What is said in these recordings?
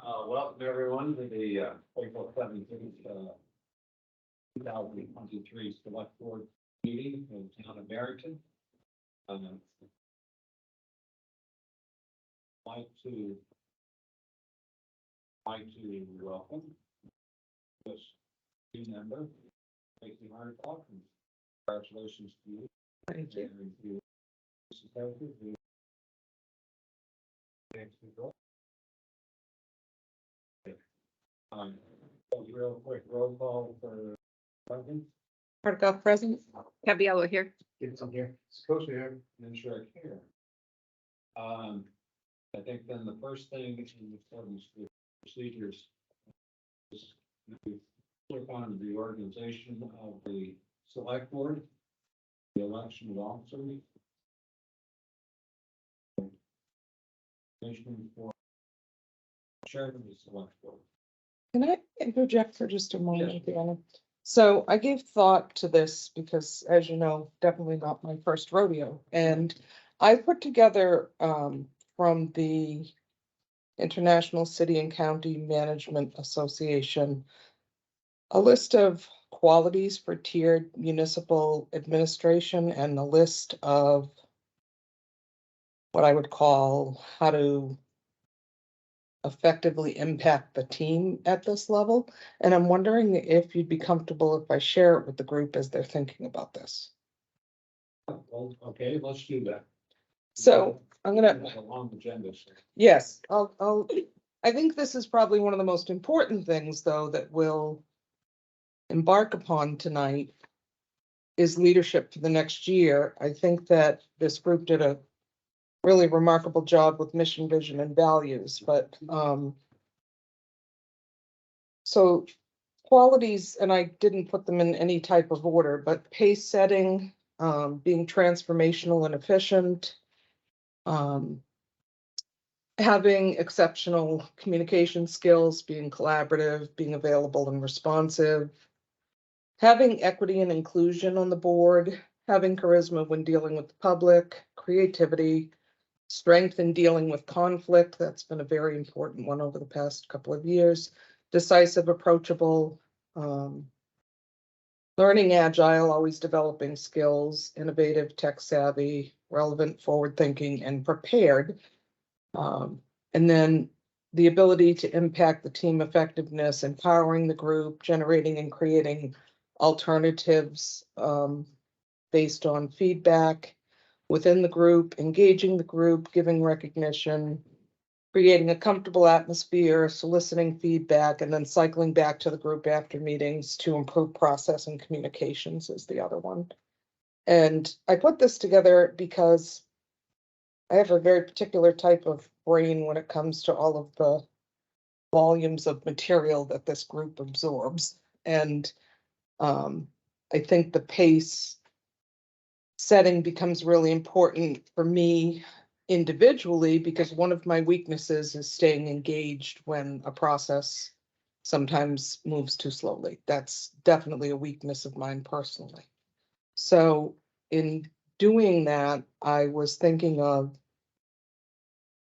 Welcome everyone to the April 17th, 2023 Select Board meeting in the town of Barrington. Like to welcome this new member, Tracy Hartog, and congratulations to you. Thank you. And to Mrs. Hartog, who- real quick roll call for Duncan. Hardikoff present. Caviello here. Get some here. Supposed to have an insurance here. I think then the first thing in accordance with procedures is to click on the organization of the select board, the election of officers. Commission for chairman of the select board. Can I interject for just a moment? Deanna? So I gave thought to this because, as you know, definitely not my first rodeo. And I put together from the International City and County Management Association a list of qualities for tiered municipal administration and a list of what I would call how to effectively impact the team at this level. And I'm wondering if you'd be comfortable if I share it with the group as they're thinking about this. Well, okay, let's do that. So I'm gonna, We have a long agenda. So. yes, I think this is probably one of the most important things, though, that we'll embark upon tonight is leadership for the next year. I think that this group did a really remarkable job with mission, vision, and values, but so qualities, and I didn't put them in any type of order, but pace setting, being transformational and efficient, having exceptional communication skills, being collaborative, being available and responsive, having equity and inclusion on the board, having charisma when dealing with the public, creativity, strength in dealing with conflict. That's been a very important one over the past couple of years. Decisive, approachable, learning agile, always developing skills, innovative, tech savvy, relevant, forward thinking, and prepared. And then the ability to impact the team effectiveness, empowering the group, generating and creating alternatives based on feedback within the group, engaging the group, giving recognition, creating a comfortable atmosphere, soliciting feedback, and then cycling back to the group after meetings to improve process and communications is the other one. And I put this together because I have a very particular type of brain when it comes to all of the volumes of material that this group absorbs. And I think the pace setting becomes really important for me individually, because one of my weaknesses is staying engaged when a process sometimes moves too slowly. That's definitely a weakness of mine personally. So in doing that, I was thinking of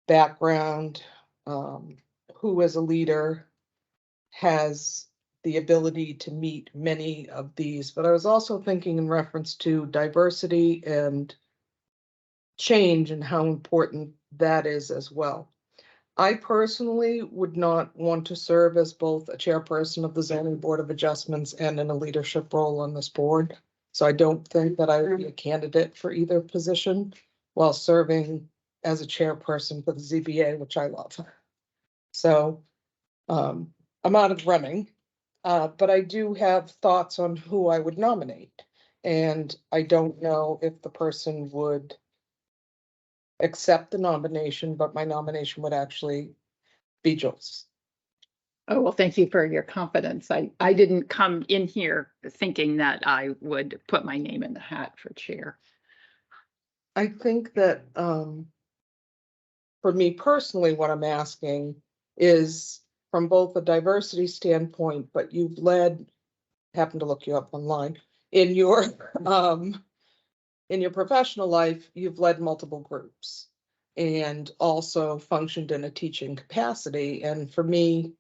background, who as a leader has the ability to meet many of these, but I was also thinking in reference to diversity and change and how important that is as well. I personally would not want to serve as both a chairperson of the Zoning Board of Adjustments and in a leadership role on this board. So I don't think that I would be a candidate for either position while serving as a chairperson for the ZBA, which I love. So I'm out of running. But I do have thoughts on who I would nominate. And I don't know if the person would accept the nomination, but my nomination would actually be Joel's. Oh, well, thank you for your confidence. I didn't come in here thinking that I would put my name in the hat for chair. I think that for me personally, what I'm asking is from both a diversity standpoint, but you've led, happen to look you up online, in your professional life, you've led multiple groups. and also functioned in a teaching capacity. And for me,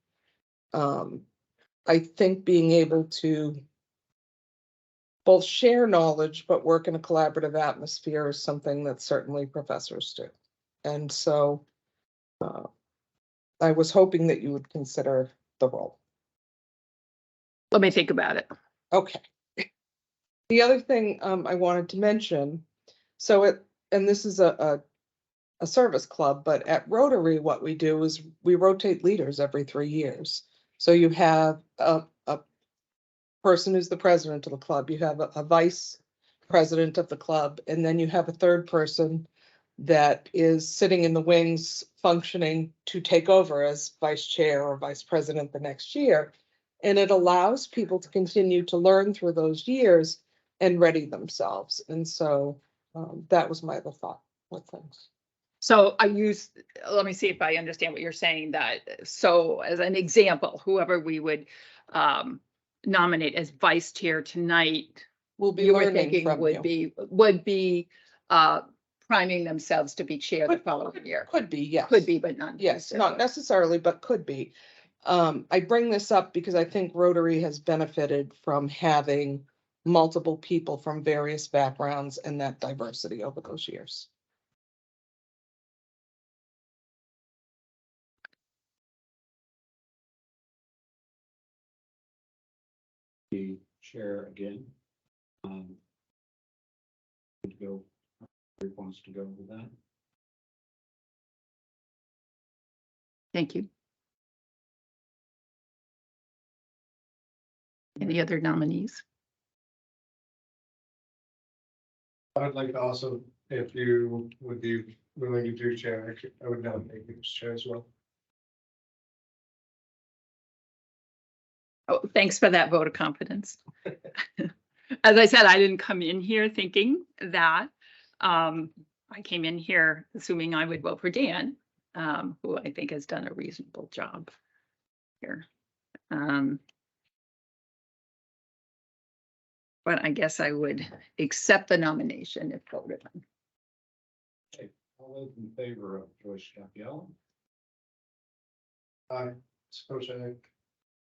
I think being able to both share knowledge but work in a collaborative atmosphere is something that certainly professors do. And so I was hoping that you would consider the role. Let me think about it. Okay. The other thing I wanted to mention, and this is a service club, but at Rotary, what we do is we rotate leaders every 3 years. So you have a person who's the president of the club, you have a vice president of the club, and then you have a third person that is sitting in the wings functioning to take over as vice chair or vice president the next year. And it allows people to continue to learn through those years and ready themselves. And so that was my other thought with things. So let me see if I understand what you're saying, that, so as an example, whoever we would nominate as vice chair tonight, We'll be you were learning thinking from you. would be priming themselves to be chair the following year. Could be, yes. Could be, but not. Yes, not necessarily, but could be. I bring this up because I think Rotary has benefited from having multiple people from various backgrounds and that diversity over those years. The chair again. Would go, who wants to go with that? Thank you. Any other nominees? I'd like to also, if you would be willing to do chair, I would nominate you as chair as well. Oh, thanks for that vote of confidence. As I said, I didn't come in here thinking that. I came in here assuming I would vote for Dan, who I think has done a reasonable job here. But I guess I would accept the nomination if voted on. Okay, all those in favor of Joyce Capiello? Aye, suppose I.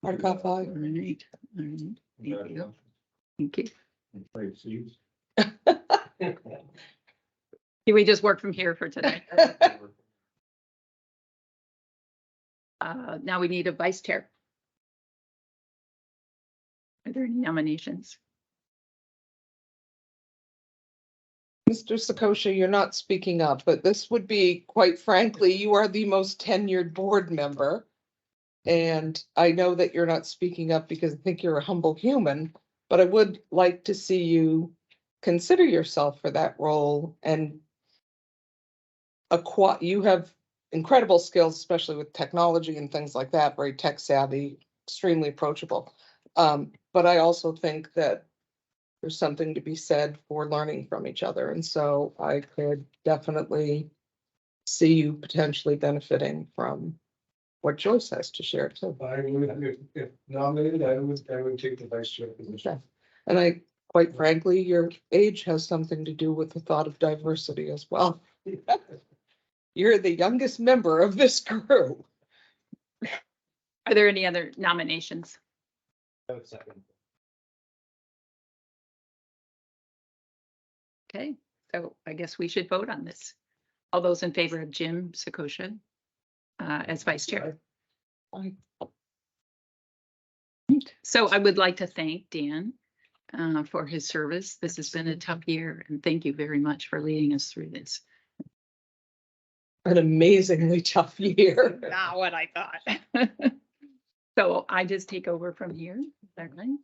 Hardikoff, aye. All right. Thank you. Congratulations. Thank you. And trade seats. Can we just work from here for today? Now we need a vice chair. Are there any nominations? Mr. Sakosha, you're not speaking up, but this would be, quite frankly, you are the most tenured board member. And I know that you're not speaking up because I think you're a humble human, but I would like to see you consider yourself for that role and you have incredible skills, especially with technology and things like that, very tech savvy, extremely approachable. But I also think that there's something to be said for learning from each other. And so I could definitely see you potentially benefiting from what Joyce has to share too. I would, if nominated, I would take the vice chair position. Okay. And I, quite frankly, your age has something to do with the thought of diversity as well. You're the youngest member of this group. Are there any other nominations? Second. Okay, so I guess we should vote on this. All those in favor of Jim Sakosha as vice chair. Aye. So I would like to thank Dan for his service. This has been a tough year, and thank you very much for leading us through this. An amazingly tough year. Not what I thought. So I just take over from here. Is that right?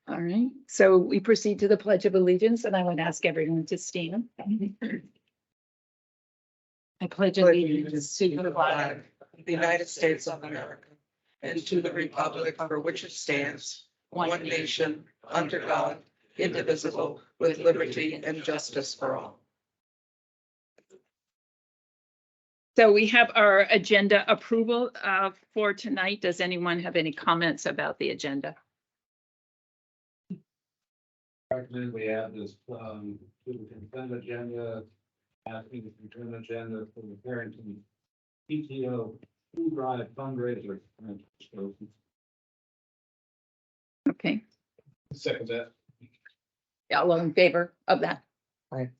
All right. So we proceed to the Pledge of Allegiance, and I would ask everyone to stand. I pledge allegiance to the flag of the United States of America and to the republic for which it stands, one nation, under God, indivisible, with liberty and justice for all. So we have our agenda approval for tonight. Does anyone have any comments about the agenda? Recommend we add this to the consent agenda, asking the return agenda for the Barrington PTO food drive fundraiser. Okay, Second that. all in favor of that? Aye.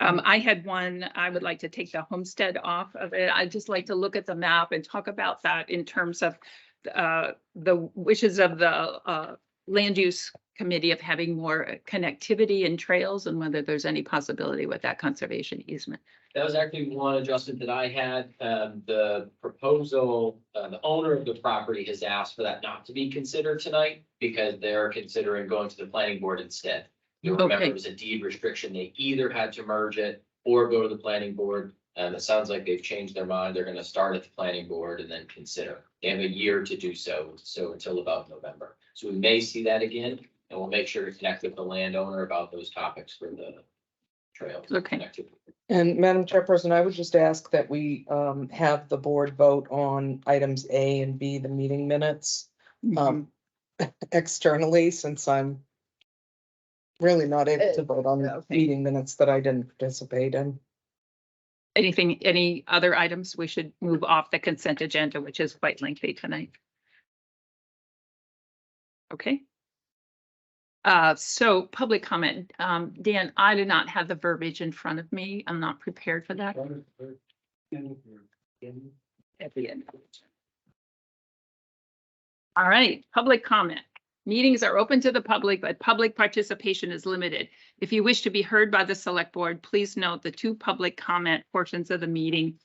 I had one, I would like to take the homestead off of it. I'd just like to look at the map and talk about that in terms of the wishes of the land use committee of having more connectivity and trails and whether there's any possibility with that conservation easement. That was actually one adjustment that I had. The proposal, the owner of the property has asked for that not to be considered tonight because they're considering going to the planning board instead. You'll remember Okay. it was a deed restriction. They either had to merge it or go to the planning board. And it sounds like they've changed their mind. They're gonna start at the planning board and then consider. They have a year to do so, so until about November. So we may see that again, and we'll make sure to connect with the landowner about those topics for the trails. Okay. connectivity. And Madam Chairperson, I would just ask that we have the board vote on items A and B, the meeting minutes, externally, since I'm really not able to vote on the Okay. meeting minutes that I didn't participate in. Anything, any other items we should move off the consent agenda, which is quite lengthy tonight? Okay. So public comment. Dan, I do not have the verbiage in front of me. I'm not prepared for that at the end. All right, public comment. Meetings are open to the public, but public participation is limited. If you wish to be heard by the select board, please note the two public comment portions of the meeting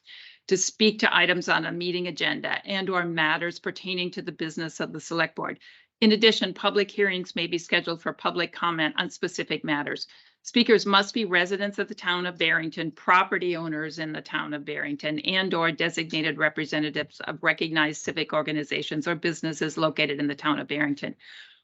to speak to items on a meeting agenda and or matters pertaining to the business of the select board. In addition, public hearings may be scheduled for public comment on specific matters. Speakers must be residents of the town of Barrington, property owners in the town of Barrington, and or designated representatives of recognized civic organizations or businesses located in the town of Barrington.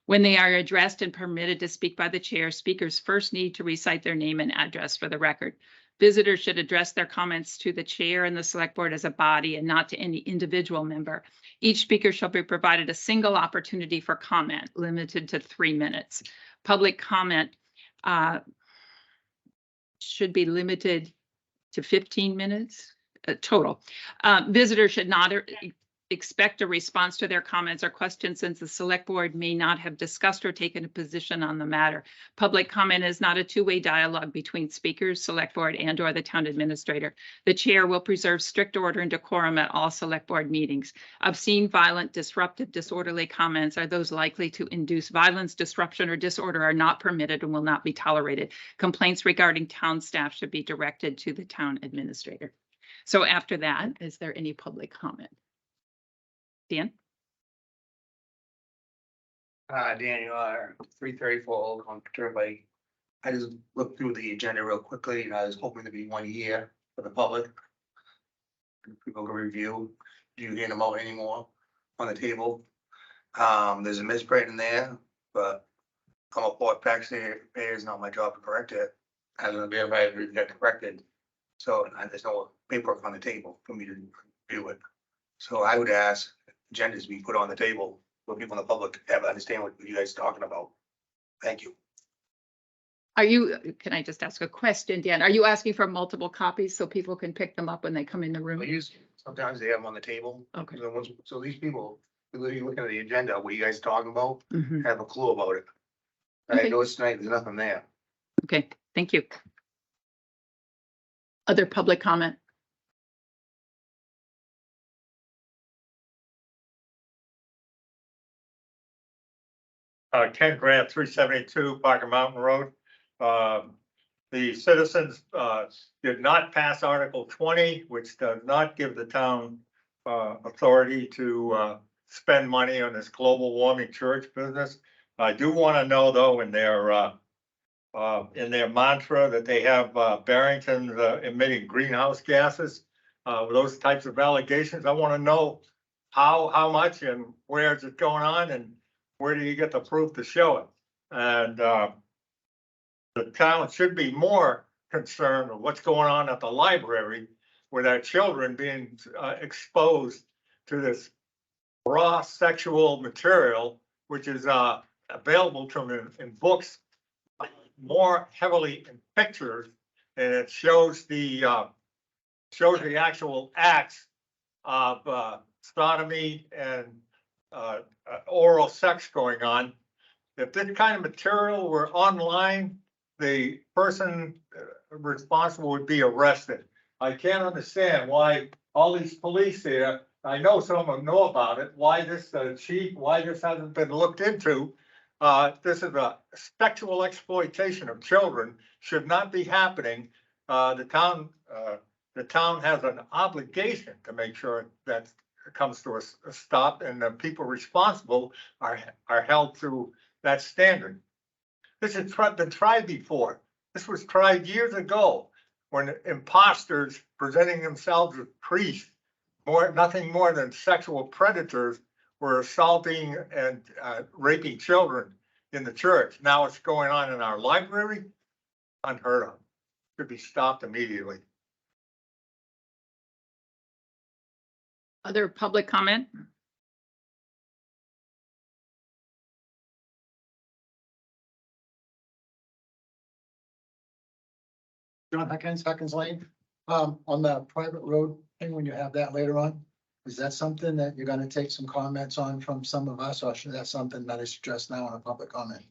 When they are addressed and permitted to speak by the chair, speakers first need to recite their name and address for the record. Visitors should address their comments to the chair and the select board as a body and not to any individual member. Each speaker shall be provided a single opportunity for comment, limited to 3 minutes. Public comment should be limited to 15 minutes total. Visitors should not expect a response to their comments or questions since the select board may not have discussed or taken a position on the matter. Public comment is not a two-way dialogue between speakers, select board, and or the town administrator. The chair will preserve strict order and decorum at all select board meetings. Obscene, violent, disruptive, disorderly comments are those likely to induce violence, disruption, or disorder are not permitted and will not be tolerated. Complaints regarding town staff should be directed to the town administrator. So after that, is there any public comment? Dan? Daniel, 334 Old Home Turnpike. I just looked through the agenda real quickly and I was hoping to be 1 year for the public. People can review. Do you hand them out anymore on the table? There's a misprint in there, but I'm a port taxpayer, it's not my job to correct it. I'm gonna be able to get corrected. So there's no paperwork on the table for me to review it. So I would ask agendas be put on the table for people in the public to have understand what you guys are talking about. Thank you. Are you, can I just ask a question, Dan? Are you asking for multiple copies so people can pick them up when they come in the room? Sometimes they have them on the table. Okay. So these people, looking at the agenda, what you guys are talking about, Mhm. have a clue about it. I Okay. noticed tonight, there's nothing there. Okay, thank you. Other public comment? Ken Grant, 372 Parker Mountain Road. The citizens did not pass Article 20, which does not give the town authority to spend money on this global warming church business. I do want to know, though, in their mantra that they have Barrington emitting greenhouse gases, those types of allegations. I want to know how much and where is it going on and where do you get the proof to show it? And the town should be more concerned with what's going on at the library with our children being exposed to this raw sexual material, which is available to them in books, more heavily in pictures and it shows the actual acts of sodomy and oral sex going on. If this kind of material were online, the person responsible would be arrested. I can't understand why all these police here, I know some of them know about it, why this chief, why this hasn't been looked into. This is a sexual exploitation of children, should not be happening. The town has an obligation to make sure that it comes to a stop, and the people responsible are held to that standard. This has been tried before. This was tried years ago when imposters presenting themselves as priests, nothing more than sexual predators, were assaulting and raping children in the church. Now it's going on in our library. Unheard of. Should be stopped immediately. Other public comment? John Huckins Lane, on the private road thing, when you have that later on, is that something that you're gonna take some comments on from some of us, or should that something that is addressed now in a public comment?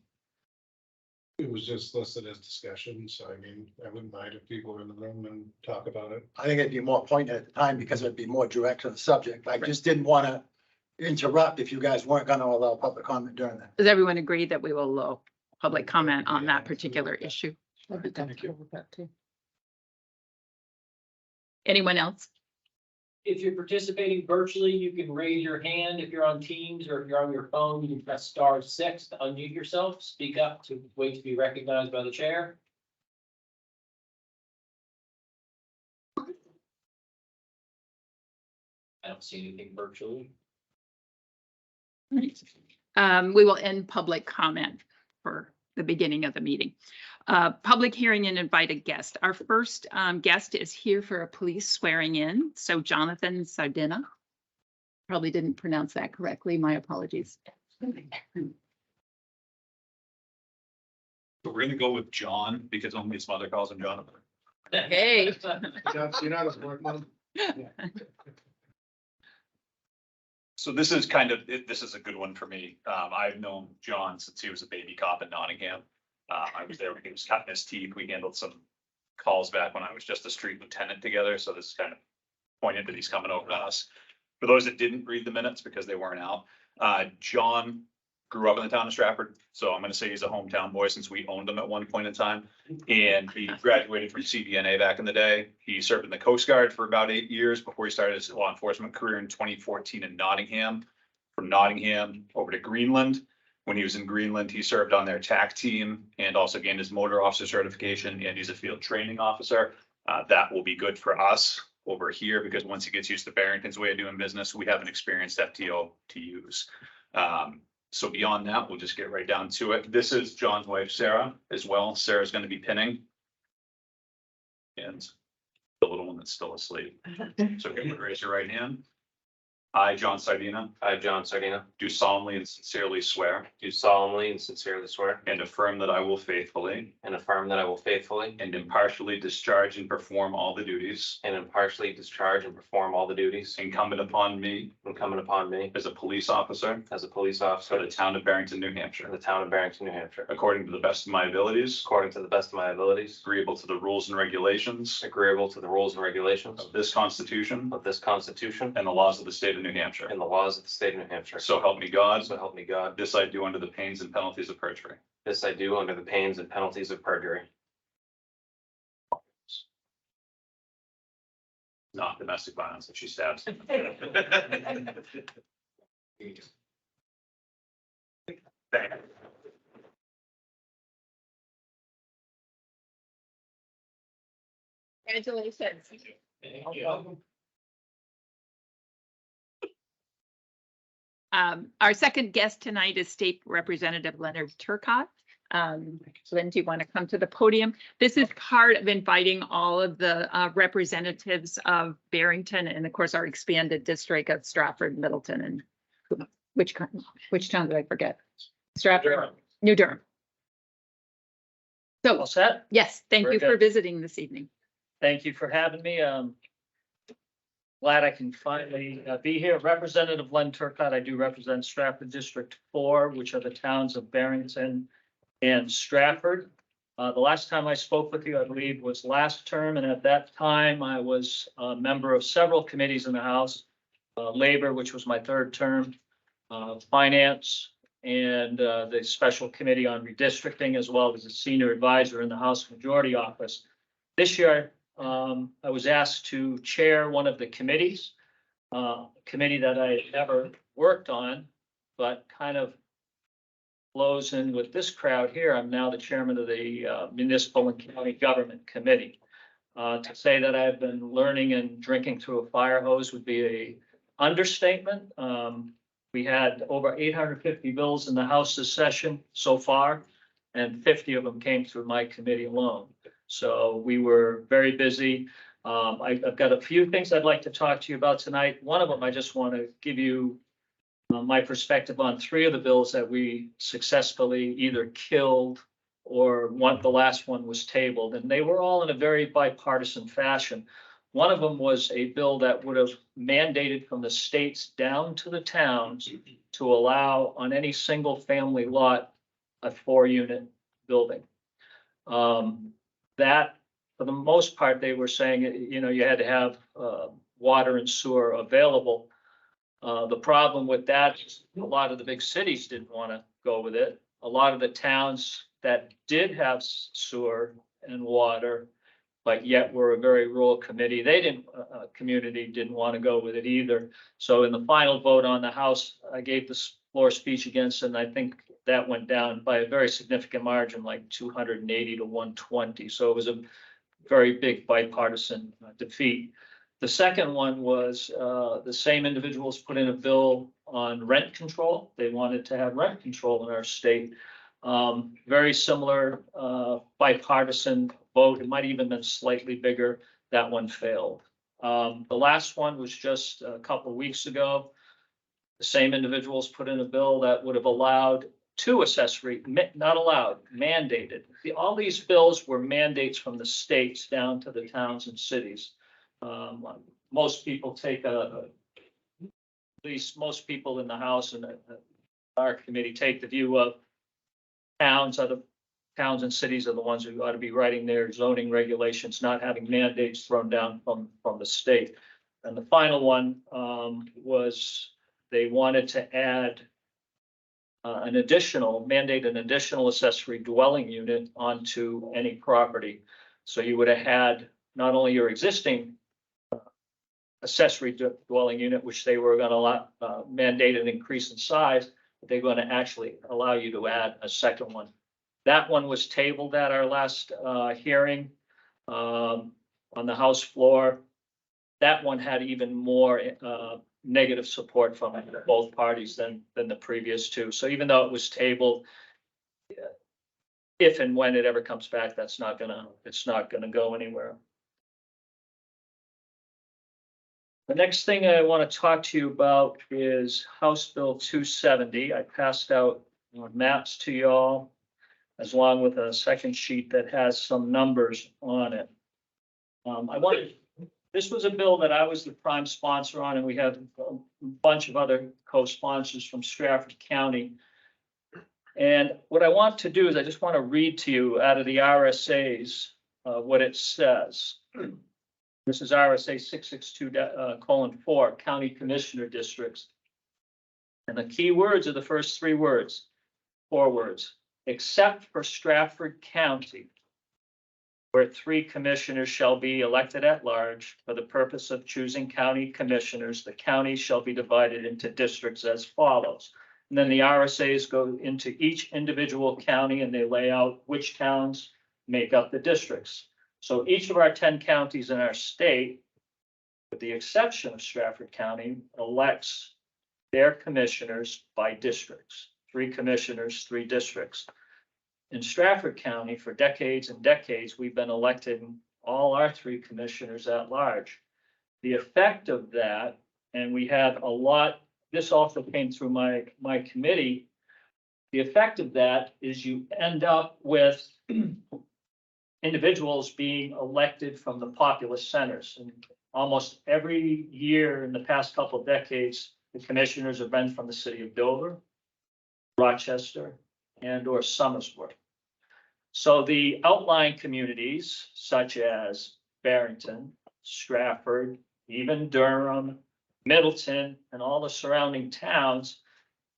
It was just listed as discussion, so I mean, I wouldn't mind if people were in the room and talk about it. I think it'd be more pointed at the time because it'd be more direct to the subject. I just didn't wanna interrupt if you guys weren't gonna allow public comment during that. Does everyone agree that we will allow public comment on that particular issue? I'd be comfortable with that too. Anyone else? If you're participating virtually, you can raise your hand. If you're on Teams or if you're on your phone, you can press *6 to unmute yourself, speak up to wait to be recognized by the chair. I don't see anything virtually. We will end public comment for the beginning of the meeting. Public hearing and invited guest. Our first guest is here for a police swearing in. So Jonathan Sardina. Probably didn't pronounce that correctly. My apologies. So we're gonna go with John because only his mother calls him Jonathan. Hey. You're not a smart mom. So this is this is a good one for me. I've known John since he was a baby cop in Nottingham. I was there when he was cutting his teeth. We handled some calls back when I was just a street lieutenant together. So this is kind of pointed that he's coming over to us. For those that didn't read the minutes because they weren't out, John grew up in the town of Stratford. So I'm going to say he's a hometown boy since we owned him at one point in time. And he graduated from CDNA back in the day. He served in the Coast Guard for about 8 years before he started his law enforcement career in 2014 in Nottingham. From Nottingham over to Greenland. When he was in Greenland, he served on their TAC team and also gained his motor officer certification, and he's a field training officer. That will be good for us over here because once he gets used to Barrington's way of doing business, we have an experienced FTO to use. So beyond that, we'll just get right down to it. This is John's wife, Sarah, as well. Sarah's going to be pinning. And the little one that's still asleep. So if you would raise your right hand. I, John Sardina, I, John Sardina, do solemnly and sincerely swear do solemnly and sincerely swear and affirm that I will faithfully and affirm that I will faithfully and impartially discharge and perform all the duties and impartially discharge and perform all the duties incumbent upon me incumbent upon me as a police officer as a police for officer the town of Barrington, New in Hampshire, the town of Barrington, New Hampshire, according to the best of my abilities, according to the best of my abilities, agreeable to the rules and regulations agreeable to the rules and regulations of this Constitution of this Constitution and the laws of the state of New Hampshire. and the laws of the state of New Hampshire. So help me God. So help me God. This I do under the pains and penalties of perjury. This I do under the pains and penalties of perjury. Not domestic violence if she stabs. Congratulations. Thank you. Our second guest tonight is State Representative Leonard Turcott. Lynn, do you want to come to the podium? This is part of inviting all of the representatives of Barrington and of course our expanded district of Stratford, Middleton, and which town did I forget? Stratford, Durham. New Durham. So, All set? yes, thank Very you for good. visiting this evening. Thank you for having me. Glad I can finally be here. Representative Len Turcott. I do represent Stratford District 4, which are the towns of Barrington and Stratford. The last time I spoke with you, I believe, was last term, and at that time, I was a member of several committees in the House. Labor, which was my third term, Finance, and the Special Committee on Redistricting, as well as a senior advisor in the House Majority Office. This year, I was asked to chair one of the committees, a committee that I had never worked on, but kind of flows in with this crowd here. I'm now the chairman of the Municipal and County Government Committee. To say that I've been learning and drinking through a fire hose would be a understatement. We had over 850 bills in the House this session so far, and 50 of them came through my committee alone. So we were very busy. I've got a few things I'd like to talk to you about tonight. One of them, I just want to give you my perspective on 3 of the bills that we successfully either killed or the last one was tabled, and they were all in a very bipartisan fashion. One of them was a bill that would have mandated from the states down to the towns to allow on any single family lot a 4-unit building. That, for the most part, they were saying, you know, you had to have water and sewer available. The problem with that is a lot of the big cities didn't want to go with it. A lot of the towns that did have sewer and water, but yet were a very rural community, community didn't want to go with it either. So in the final vote on the House, I gave the floor speech against it, and I think that went down by a very significant margin, like 280 to 120. So it was a very big bipartisan defeat. The second one was the same individuals put in a bill on rent control. They wanted to have rent control in our state. Very similar bipartisan vote. It might even been slightly bigger. That one failed. The last one was just a couple of weeks ago. The same individuals put in a bill that would have allowed 2 accessory, not allowed, mandated. All these bills were mandates from the states down to the towns and cities. Most people take at least most people in the House and our committee take the view of towns and cities are the ones who ought to be writing their zoning regulations, not having mandates thrown down from the state. And the final one was they wanted to add mandate an additional accessory dwelling unit onto any property. So you would have had not only your existing accessory dwelling unit, which they were going to mandate an increase in size, but they're going to actually allow you to add a second one. That one was tabled at our last hearing on the House floor. That one had even more negative support from both parties than the previous 2. So even though it was tabled, if and when it ever comes back, it's not gonna go anywhere. The next thing I want to talk to you about is House Bill 270. I passed out maps to y'all, as long with a second sheet that has some numbers on it. This was a bill that I was the prime sponsor on, and we have a bunch of other co-sponsors from Stratford County. And what I want to do is I just want to read to you out of the RSAs what it says. This is RSA 662:4, County Commissioner Districts. And the key words are the first 4 words, except for Stratford County, where 3 commissioners shall be elected at large for the purpose of choosing county commissioners. The county shall be divided into districts as follows. And then the RSAs go into each individual county and they lay out which towns make up the districts. So each of our 10 counties in our state, with the exception of Stratford County, elects their commissioners by districts. 3 commissioners, 3 districts. In Stratford County, for decades and decades, we've been electing all our 3 commissioners at large. The effect of that, and we had a lot, this also came through my committee. The effect of that is you end up with individuals being elected from the populous centers. And almost every year in the past couple of decades, the commissioners have been from the city of Dover, Rochester, and or Somersworth. So the outlying communities such as Barrington, Stratford, even Durham, Middleton, and all the surrounding towns,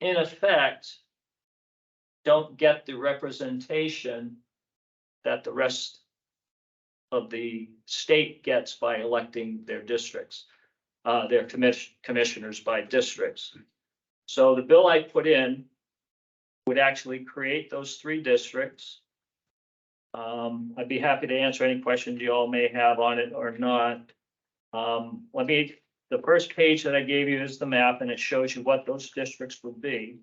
in effect, don't get the representation that the rest of the state gets by electing their districts, their commissioners by districts. So the bill I put in would actually create those 3 districts. I'd be happy to answer any questions you all may have on it or not. The first page that I gave you is the map, and it shows you what those districts would be.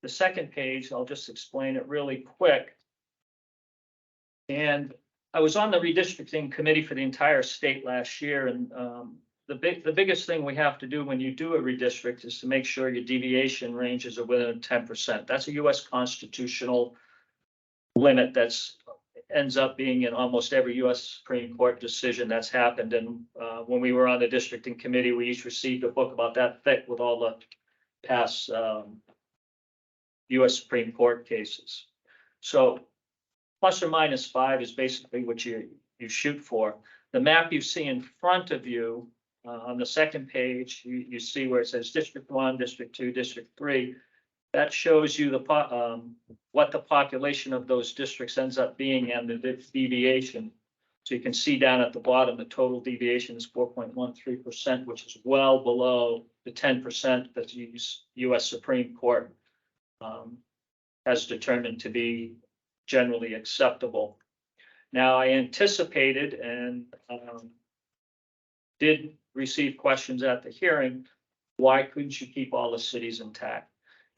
The second page, I'll just explain it really quick. And I was on the redistricting committee for the entire state last year, and the biggest thing we have to do when you do a redistrict is to make sure your deviation ranges are within 10%. That's a US constitutional limit that's ends up being in almost every US Supreme Court decision that's happened. And when we were on the districting committee, we each received a book about that thick with all the past US Supreme Court cases. So plus or minus 5 is basically what you shoot for. The map you see in front of you on the second page, you see where it says District 1, District 2, District 3. That shows you what the population of those districts ends up being and the deviation. So you can see down at the bottom, the total deviation is 4.13%, which is well below the 10% that the US Supreme Court has determined to be generally acceptable. Now, I anticipated and did receive questions at the hearing, why couldn't you keep all the cities intact?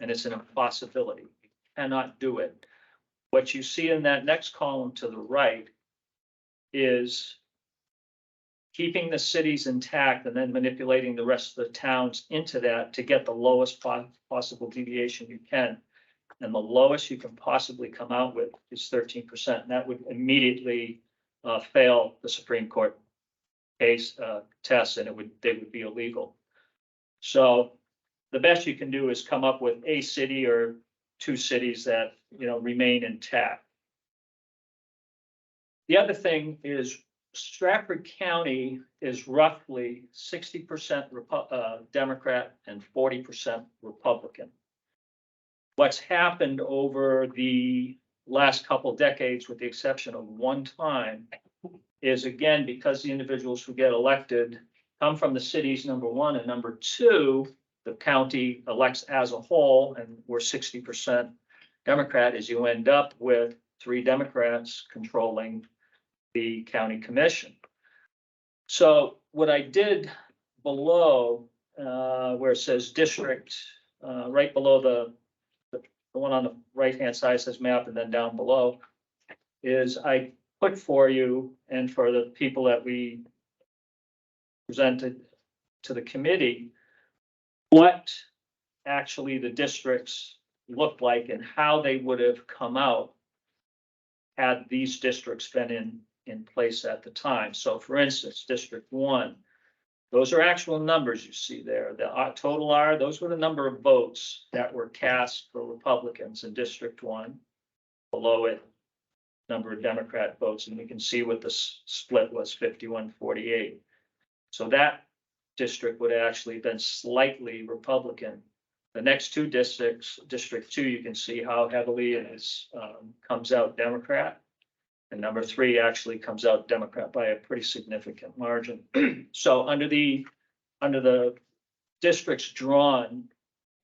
And it's an impossibility. You cannot do it. What you see in that next column to the right is keeping the cities intact and then manipulating the rest of the towns into that to get the lowest possible deviation you can. And the lowest you can possibly come out with is 13%. And that would immediately fail the Supreme Court case test, and they would be illegal. So the best you can do is come up with a city or 2 cities that remain intact. The other thing is Stratford County is roughly 60% Democrat and 40% Republican. What's happened over the last couple decades, with the exception of one time, is again, because the individuals who get elected come from the cities, number 1, and number 2, the county elects as a whole, and we're 60% Democrat, is you end up with 3 Democrats controlling the county commission. So what I did below, where it says district, right below the one on the right-hand side says map, and then down below is I put for you and for the people that we presented to the committee, what actually the districts looked like and how they would have come out had these districts been in place at the time. So for instance, District 1, those are actual numbers you see there. The total are, those were the number of votes that were cast for Republicans in District 1. Below it, number of Democrat votes, and you can see what the split was, 51-48. So that district would have actually been slightly Republican. The next 2 districts, District 2, you can see how heavily it is, comes out Democrat. And number 3 actually comes out Democrat by a pretty significant margin. So under the districts drawn,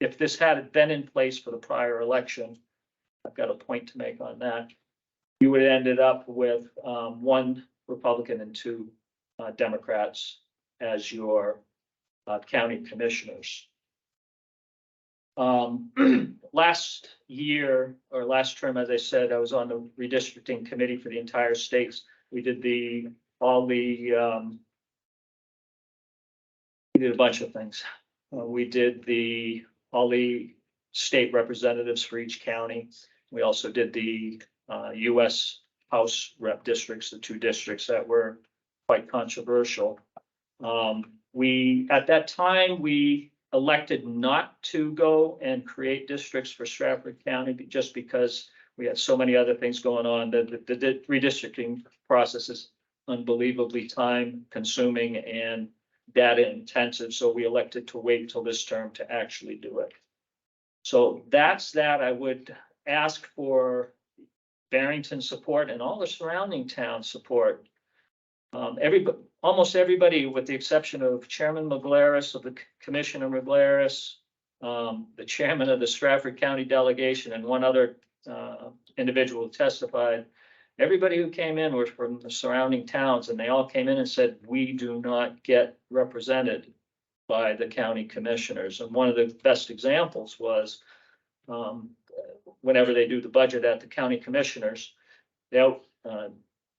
if this had been in place for the prior election, I've got a point to make on that, you would have ended up with 1 Republican and 2 Democrats as your county commissioners. Last year or last term, as I said, I was on the redistricting committee for the entire states. We did we did a bunch of things. We did all the state representatives for each county. We also did the US House rep districts, the two districts that were quite controversial. At that time, we elected not to go and create districts for Stratford County just because we had so many other things going on. The redistricting process is unbelievably time consuming and data intensive, so we elected to wait till this term to actually do it. So that's that. I would ask for Barrington support and all the surrounding town support. Almost everybody, with the exception of Chairman McGlaris, of the Commissioner McGlaris, the chairman of the Stratford County delegation, and one other individual who testified, everybody who came in was from the surrounding towns, and they all came in and said, we do not get represented by the county commissioners. And one of the best examples was whenever they do the budget at the county commissioners, they'll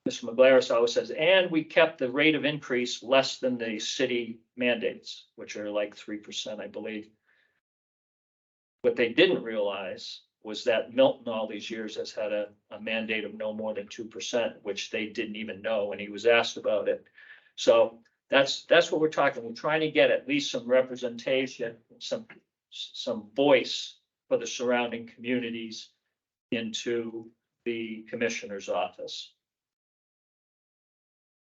Mr. McGlaris always says, and we kept the rate of increase less than the city mandates, which are like 3%, I believe. What they didn't realize was that Milton all these years has had a mandate of no more than 2%, which they didn't even know when he was asked about it. So that's what we're talking. We're trying to get at least some representation, some voice for the surrounding communities into the commissioner's office.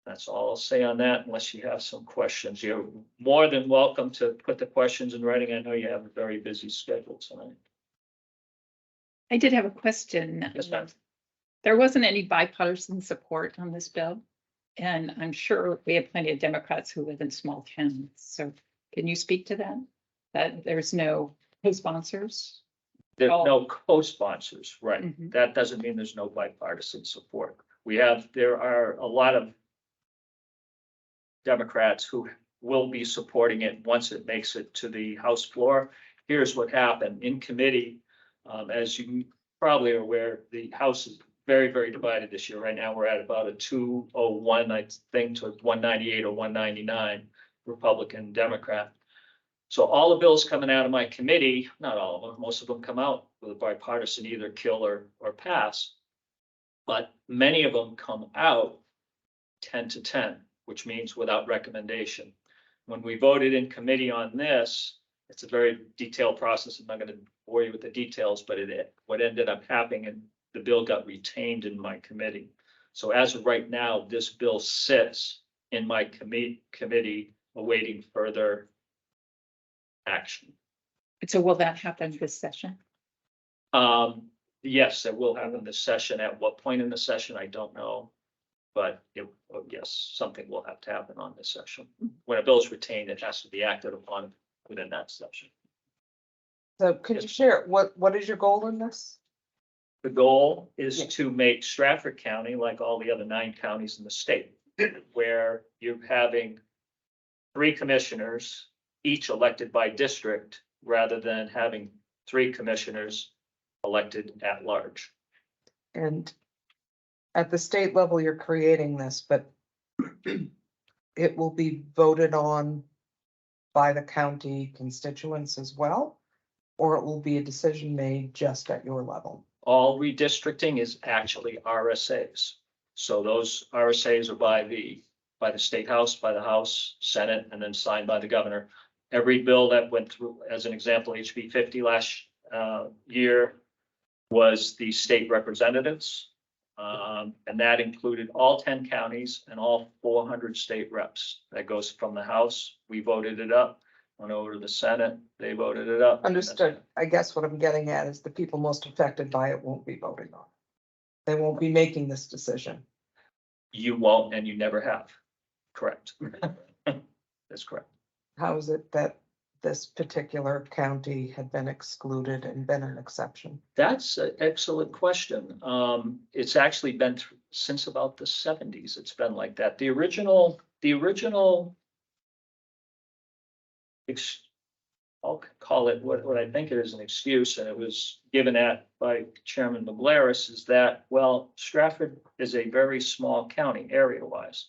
That's all I'll say on that, unless you have some questions. You're more than welcome to put the questions in writing. I know you have a very busy schedule tonight. I did have a question. Yes, ma'am. There wasn't any bipartisan support on this bill. And I'm sure we have plenty of Democrats who live in small towns. So can you speak to that? That there's no co-sponsors? There's no co-sponsors, right? Mhm. That doesn't mean there's no bipartisan support. There are a lot of Democrats who will be supporting it once it makes it to the House floor. Here's what happened in committee. As you probably are aware, the House is very, very divided this year. Right now, we're at about a 201, I think, to 198 or 199, Republican, Democrat. So all the bills coming out of my committee, not all of them, most of them come out with a bipartisan either kill or pass. But many of them come out 10-10, which means without recommendation. When we voted in committee on this, it's a very detailed process. I'm not going to bore you with the details, but what ended up happening, and the bill got retained in my committee. So as of right now, this bill sits in my committee awaiting further action. So will that happen this session? Yes, it will happen this session. At what point in the session, I don't know. But yes, something will have to happen on this session. When a bill is retained, it has to be acted upon within that session. So could you share, what is your goal in this? The goal is Yeah. to make Stratford County like all the other 9 counties in the state, where you're having 3 commissioners, each elected by district, rather than having 3 commissioners elected at large. And at the state level, you're creating this, but it will be voted on by the county constituents as well? Or it will be a decision made just at your level? All redistricting is actually RSAs. So those RSAs are by the state house, by the House, Senate, and then signed by the governor. Every bill that went through, as an example, HB 50 last year was the state representatives. And that included all 10 counties and all 400 state reps. That goes from the House. We voted it up. Went over to the Senate. They voted it up. Understood. I guess what I'm getting at is the people most affected by it won't be voting on. They won't be making this decision. You won't, and you never have. Correct. That's correct. How is it that this particular county had been excluded and been an exception? That's an excellent question. It's actually been since about the 70s. It's been like that. The original I'll call it what I think it is an excuse, and it was given at by Chairman McGlaris, is that, well, Stratford is a very small county area-wise,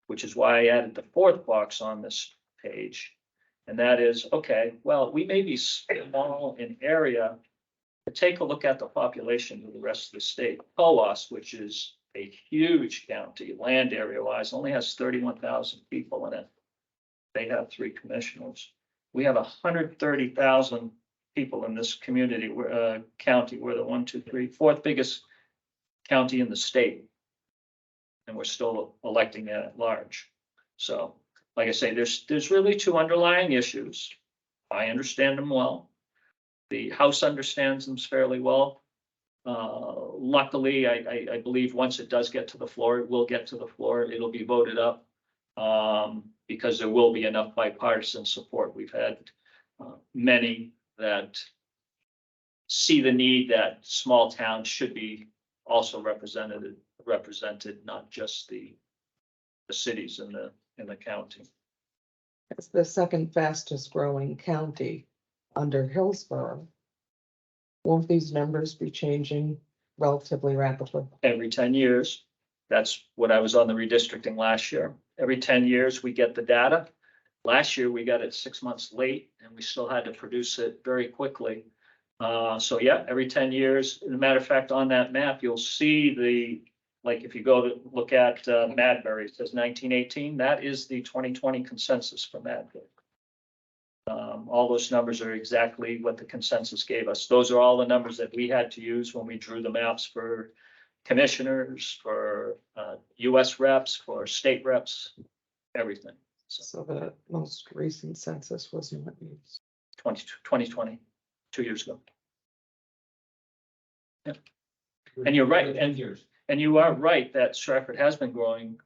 which is why I added the 4th box on this page. And that is, okay, well, we may be small in area, But take a look at the population of the rest of the state. Coas, which is a huge county, land area wise, only has 31,000 people in it. They have 3 commissioners. We have 130,000 people in this community, county. We're the fourth biggest county in the state. And we're still electing at large. So, like I say, there's really 2 underlying issues. I understand them well. The House understands them fairly well. Luckily, I believe once it does get to the floor, it will get to the floor. It'll be voted up. Because there will be enough bipartisan support. We've had many that see the need that small towns should be also represented, not just the cities in the county. It's the second fastest growing county under Hillsborough. Won't these numbers be changing relatively rapidly? Every 10 years, that's what I was on the redistricting last year. Every 10 years, we get the data. Last year, we got it 6 months late and we still had to produce it very quickly. So yeah, every 10 years, as a matter of fact, on that map, you'll see like if you go to look at Madbury, it says 1918, that is the 2020 consensus for Madbury. All those numbers are exactly what the consensus gave us. Those are all the numbers that we had to use when we drew the maps for commissioners, for US reps, for state reps, everything. So the most recent census was not used. 2020, 2 years ago. Yeah. And you're right, and you are right that Stratford has been growing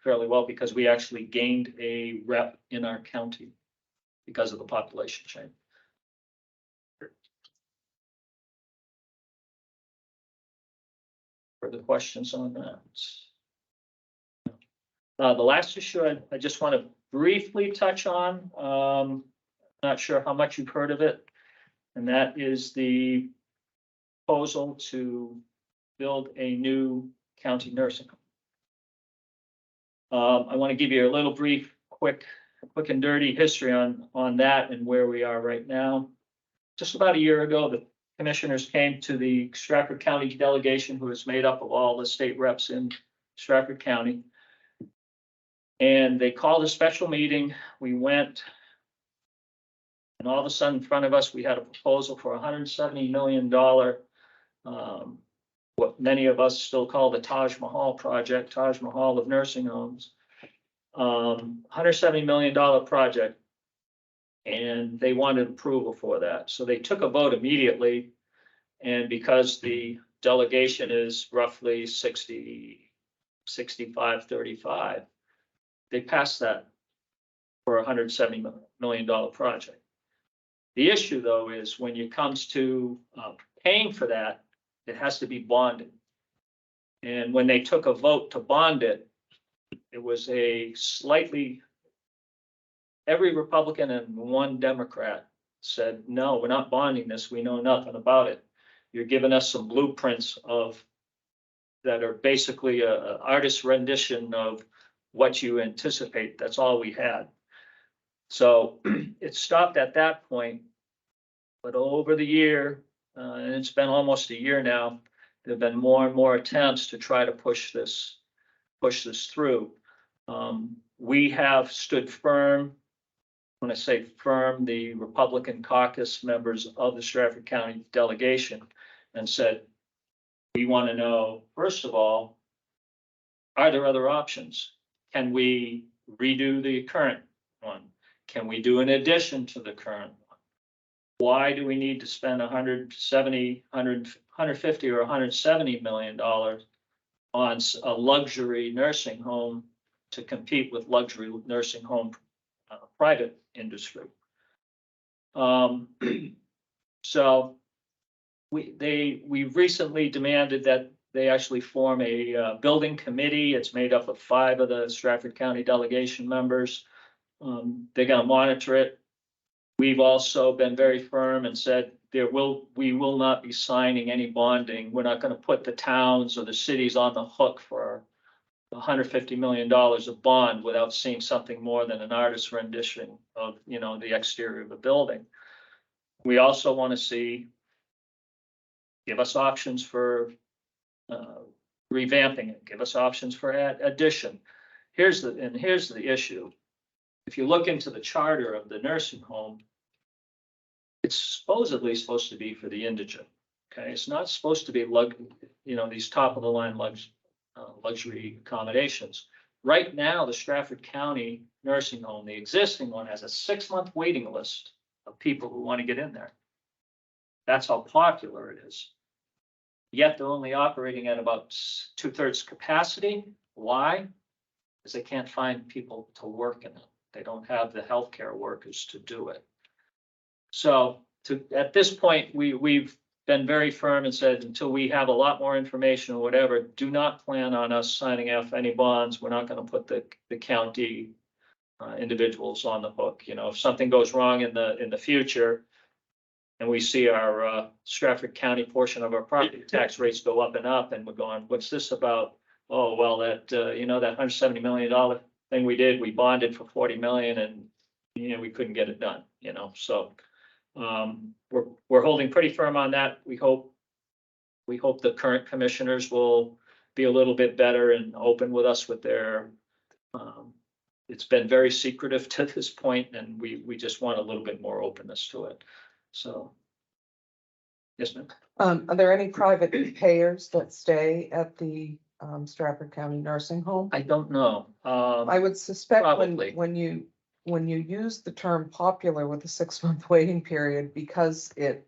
fairly well because we actually gained a rep in our county because of the population change. Further questions on that? The last issue I just want to briefly touch on, not sure how much you've heard of it, and that is the proposal to build a new county nursing home. I want to give you a little brief, quick and dirty history on that and where we are right now. Just about a year ago, the commissioners came to the Stratford County delegation, who is made up of all the state reps in Stratford County. And they called a special meeting. We went, and all of a sudden in front of us, we had a proposal for $170 million, what many of us still call the Taj Mahal project, Taj Mahal of nursing homes. $170 million project. And they wanted approval for that. So they took a vote immediately. And because the delegation is roughly 65-35, they passed that for a $170 million project. The issue, though, is when it comes to paying for that, it has to be bonded. And when they took a vote to bond it, it was every Republican and one Democrat said, no, we're not bonding this. We know nothing about it. You're giving us some blueprints that are basically an artist's rendition of what you anticipate. That's all we had. So it stopped at that point. But over the year, and it's been almost a year now, there have been more and more attempts to try to push this through. We have stood firm. When I say firm, the Republican caucus members of the Stratford County delegation, and said, we want to know, first of all, are there other options? Can we redo the current one? Can we do an addition to the current one? Why do we need to spend $150 or $170 million on a luxury nursing home to compete with luxury nursing home private industry? So we recently demanded that they actually form a building committee. It's made up of 5 of the Stratford County delegation members. They're going to monitor it. We've also been very firm and said we will not be signing any bonding. We're not going to put the towns or the cities on the hook for $150 million of bond without seeing something more than an artist's rendition of, the exterior of the building. We also want to see Give us options for revamping it, give us options for addition. Here's the issue. If you look into the charter of the nursing home, it's supposedly supposed to be for the indigent. Okay, it's not supposed to be these top of the line luxury accommodations. Right now, the Stratford County nursing home, the existing one, has a 6-month waiting list of people who want to get in there. That's how popular it is. Yet they're only operating at about 2/3 capacity. Why? Because they can't find people to work in it. They don't have the healthcare workers to do it. So at this point, we've been very firm and said, until we have a lot more information or whatever, do not plan on us signing off any bonds. We're not going to put the county individuals on the hook. You know, if something goes wrong in the future, and we see our Stratford County portion of our property tax rates go up and up, and we're going, what's this about? Oh, well, that that $170 million thing we did, we bonded for 40 million, and we couldn't get it done. So we're holding pretty firm on that. We hope the current commissioners will be a little bit better and open with us with their. It's been very secretive to this point, and we just want a little bit more openness to it. So, yes, ma'am. Are there any private payers that stay at the Stratford County Nursing Home? I don't know. I would suspect probably. when you use the term popular with a 6-month waiting period, because it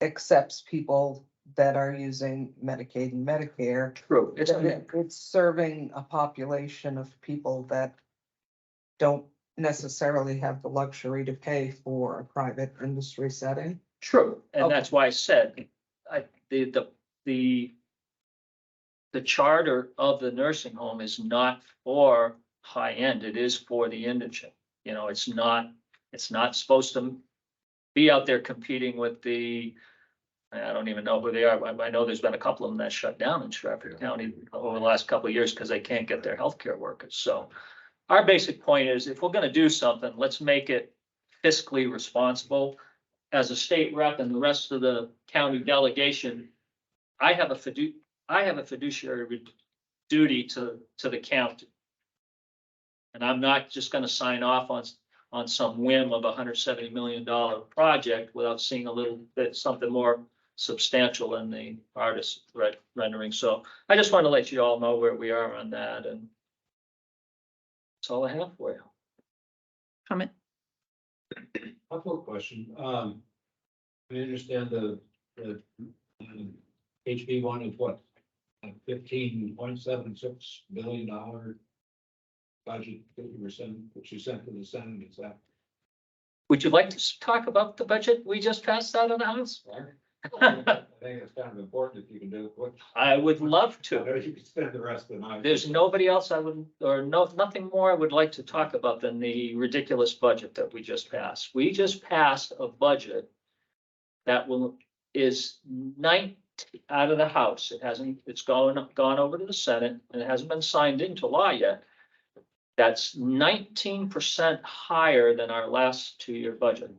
accepts people that are using Medicaid and Medicare. True. It's serving a population of people that don't necessarily have the luxury to pay for a private industry setting. True, and Okay. that's why I said, the charter of the nursing home is not for high end, it is for the indigent. It's not supposed to be out there competing with I don't even know who they are. I know there's been a couple of them that shut down in Stratford County over the last couple of years because they can't get their healthcare workers. So our basic point is, if we're going to do something, let's make it fiscally responsible. As a state rep and the rest of the county delegation, I have a fiduciary duty to the county. And I'm not just going to sign off on some whim of $170 million project without seeing a little bit something more substantial in the artist rendering. So I just want to let you all know where we are on that, and that's all I have for you. Comment? Couple of questions. I understand the HB one is what, $15.76 billion budget that you sent to the Senate, is that? Would you like to talk about the budget we just passed out of the House? I think it's kind of important if you can do it quick. I would love I know to. you can spend the rest of the night. There's nobody else nothing more I would like to talk about than the ridiculous budget that we just passed. We just passed a budget that is 19 out of the House. It's gone over to the Senate, and it hasn't been signed into law yet. That's 19% higher than our last 2-year budget.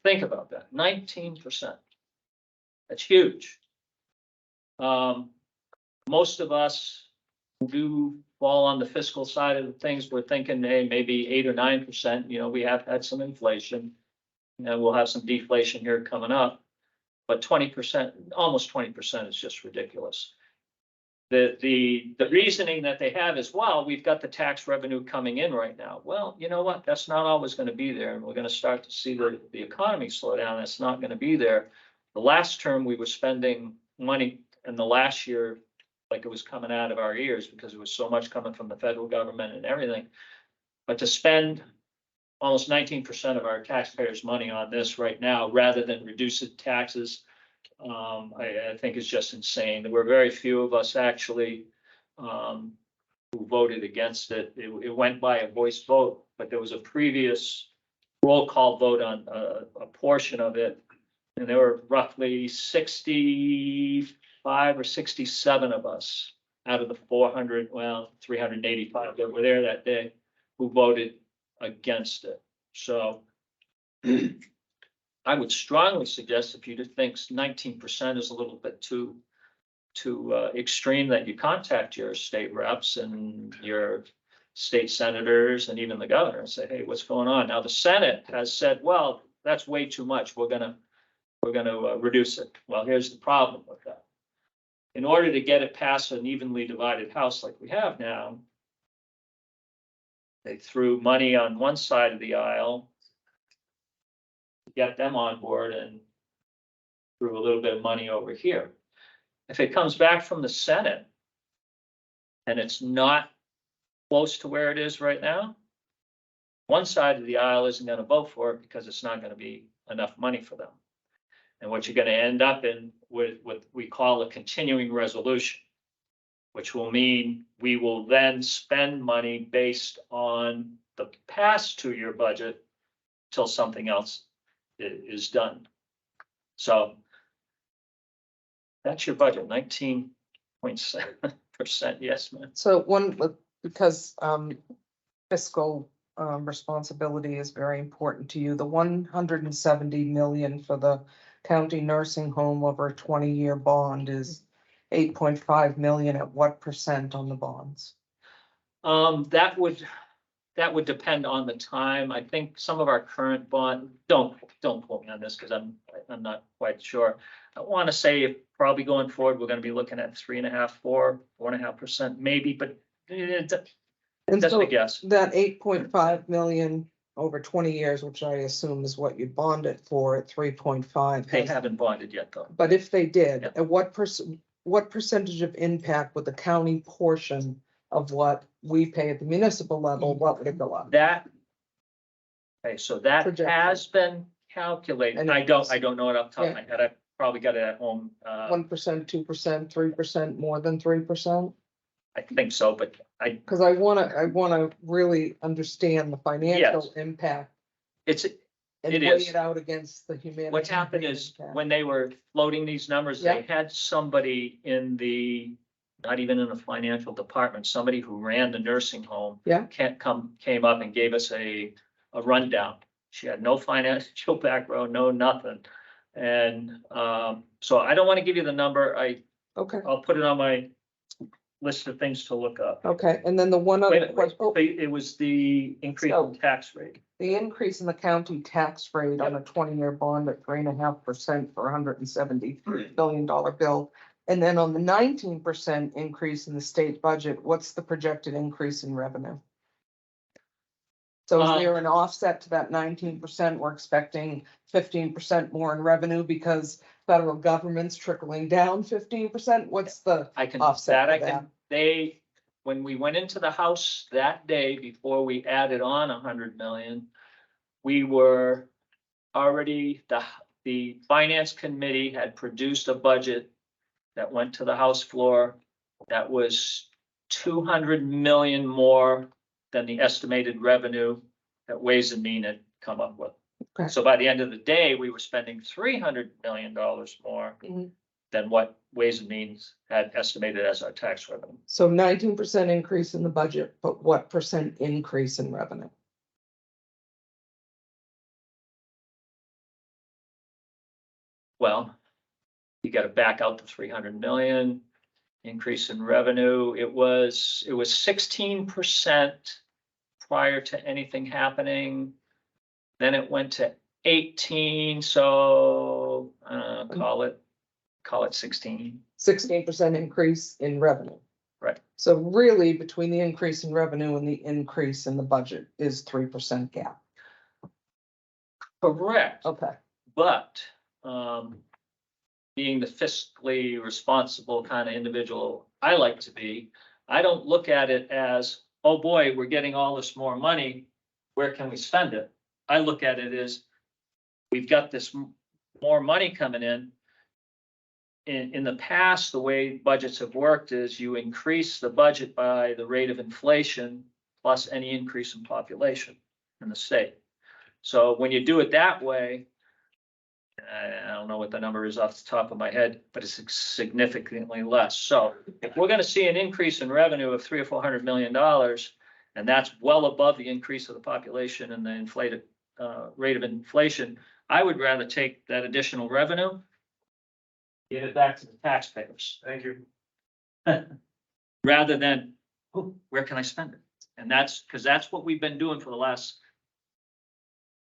Think about that, 19%. That's huge. Most of us who do fall on the fiscal side of the things, we're thinking, hey, maybe 8 or 9%. We have had some inflation, and we'll have some deflation here coming up. But 20%, almost 20% is just ridiculous. The reasoning that they have is, well, we've got the tax revenue coming in right now. Well, you know what? That's not always going to be there, and we're going to start to see the economy slow down. That's not going to be there. The last term we were spending money, and the last year, like it was coming out of our ears because there was so much coming from the federal government and everything. But to spend almost 19% of our taxpayers' money on this right now, rather than reduce the taxes, I think is just insane. There were very few of us actually who voted against it. It went by a voice vote, but there was a previous roll call vote on a portion of it. And there were roughly 65 or 67 of us out of the 385 that were there that day who voted against it. So I would strongly suggest if you think 19% is a little bit too extreme, that you contact your state reps and your state senators and even the governor and say, hey, what's going on? Now, the Senate has said, well, that's way too much. We're gonna reduce it. Well, here's the problem with that. In order to get it past an evenly divided House like we have now, they threw money on one side of the aisle, get them on board, and threw a little bit of money over here. If it comes back from the Senate and it's not close to where it is right now, one side of the aisle isn't going to vote for it because it's not going to be enough money for them. And what you're going to end up in with what we call a continuing resolution, which will mean we will then spend money based on the past 2-year budget till something else is done. So that's your budget, 19.7%. Yes, ma'am. So because fiscal responsibility is very important to you, the 170 million for the county nursing home over a 20-year bond is 8.5 million at what percent on the bonds? That would depend on the time. I think some of our current bond, don't quote me on this because I'm not quite sure. I want to say probably going forward, we're going to be looking at 3.5%, 4.5% maybe, but And that's so a guess. that 8.5 million over 20 years, which I assume is what you bond it for at 3.5. They haven't bonded yet though. But if they did, Yeah. at what percentage of impact would the county portion of what we pay at the municipal level, what would it go up? Okay, so that Projection. has been calculated. And I it don't was- know it off the top of my head. I probably got it at home. 1%, 2%, 3%, more than 3%? I think so, but Because I wanna really understand the financial impact it's, and It weigh is. it out against the humanity. what happened is when they were floating these numbers, they had somebody in not even in the financial department, somebody who ran the nursing home. Yeah. Came up and gave us a rundown. She had no financial background, no nothing. And so I don't want to give you the number. Okay, I'll put it on my list of things to look up. okay, and then the one Wait a other minute, question, oh, it was the increase in tax rate. the increase in the county tax rate on a 20-year bond at 3.5% for $170 billion bill. And then on the 19% increase in the state budget, what's the projected increase in revenue? So is there an offset to that 19%? We're expecting 15% more in revenue because federal government's trickling down 15%. What's the offset to that? When we went into the House that day before we added on 100 million, we were already, the Finance Committee had produced a budget that went to the House floor that was 200 million more than the estimated revenue that Ways and Means had come up with. Okay. So by the end of the day, we were spending $300 million more Mhm. than what Ways and Means had estimated as our tax revenue. So 19% increase in the budget, but what percent increase in revenue? Well, you got to back out the 300 million increase in revenue. It was 16% prior to anything happening. Then it went to 18, so call it 16. 16% increase in revenue. Right. So really, between the increase in revenue and the increase in the budget is 3% gap. Correct. Okay. But being the fiscally responsible kind of individual I like to be, I don't look at it as, oh boy, we're getting all this more money. Where can we spend it? I look at it as we've got this more money coming in. In the past, the way budgets have worked is you increase the budget by the rate of inflation plus any increase in population in the state. So when you do it that way, I don't know what the number is off the top of my head, but it's significantly less. So if we're going to see an increase in revenue of $300 or $400 million, and that's well above the increase of the population and the inflated rate of inflation, I would rather take that additional revenue, get it back to the taxpayers. Thank you. Rather than, oh, where can I spend it? And that's, because that's what we've been doing for the last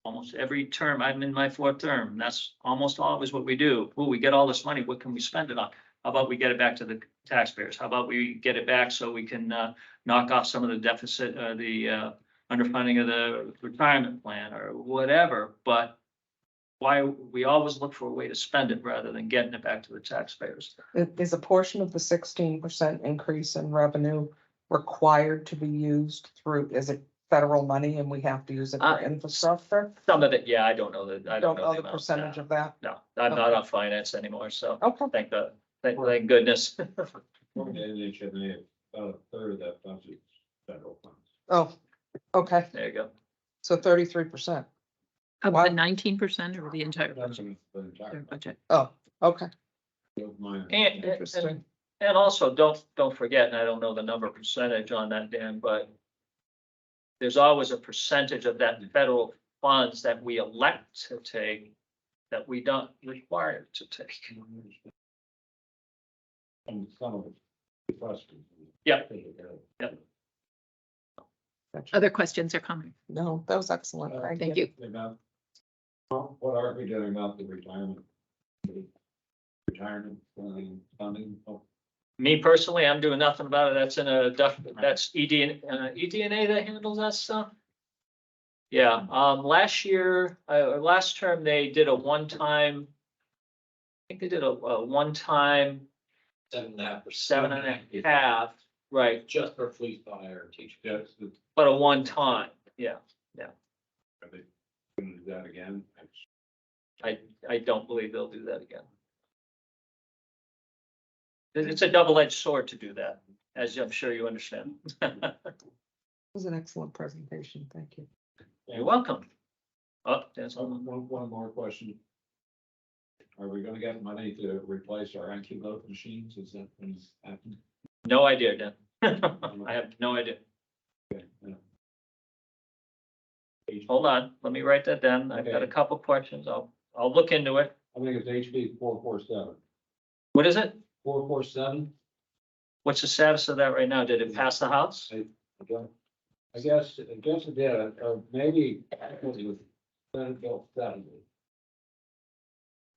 almost every term. I'm in my fourth term. That's almost always what we do. Oh, we get all this money. What can we spend it on? How about we get it back to the taxpayers? How about we get it back so we can knock off some of the deficit, the underfunding of the retirement plan or whatever, but why, we always look for a way to spend it rather than getting it back to the taxpayers. Is a portion of the 16% increase in revenue required to be used through, is it federal money and we have to use it for infrastructure? Some of it, yeah, I don't know that. I Don't know the amount, percentage no. of that? No, I'm not on finance anymore, so Okay, thank God, thank goodness. According to NHMA, about a third of that budget is federal funds. oh, okay, There you go. so 33%. Of Wow. the 19% or the entire That's budget? the entire Their budget. Oh, okay, mine. interesting. And also, don't forget, and I don't know the number percentage on that, Dan, but there's always a percentage of that federal funds that we elect to take that we don't require to take. And some of the questions. Yeah. Gotcha. Other questions or comments? No, that was excellent. Thank you. About, what are we doing about the retirement? Retirement funding? Oh, Me personally, I'm doing nothing about it. That's in a, that's EDNA that handles that stuff. Yeah, last year, last term, they did a one-time, I think they did a one-time 7.5%. 7.5, right, Just for police, fire, and teacher. Yes, it's, but a one-time, yeah. are they gonna do that again? I don't believe they'll do that again. It's a double-edged sword to do that, as I'm sure you understand. It was an excellent presentation. Thank you. You're welcome. Oh, there's One one. more question. Are we gonna get money to replace our anti-load machines? Is that gonna happen? No idea, Dan. I have no idea. Okay, yeah. Hold on, let me write that down. I've got a couple questions. I'll look into it. I think it's HB 447. What is it? 447? What's the status of that right now? Did it pass the House? I guess it did, or maybe it was Senate Bill 70.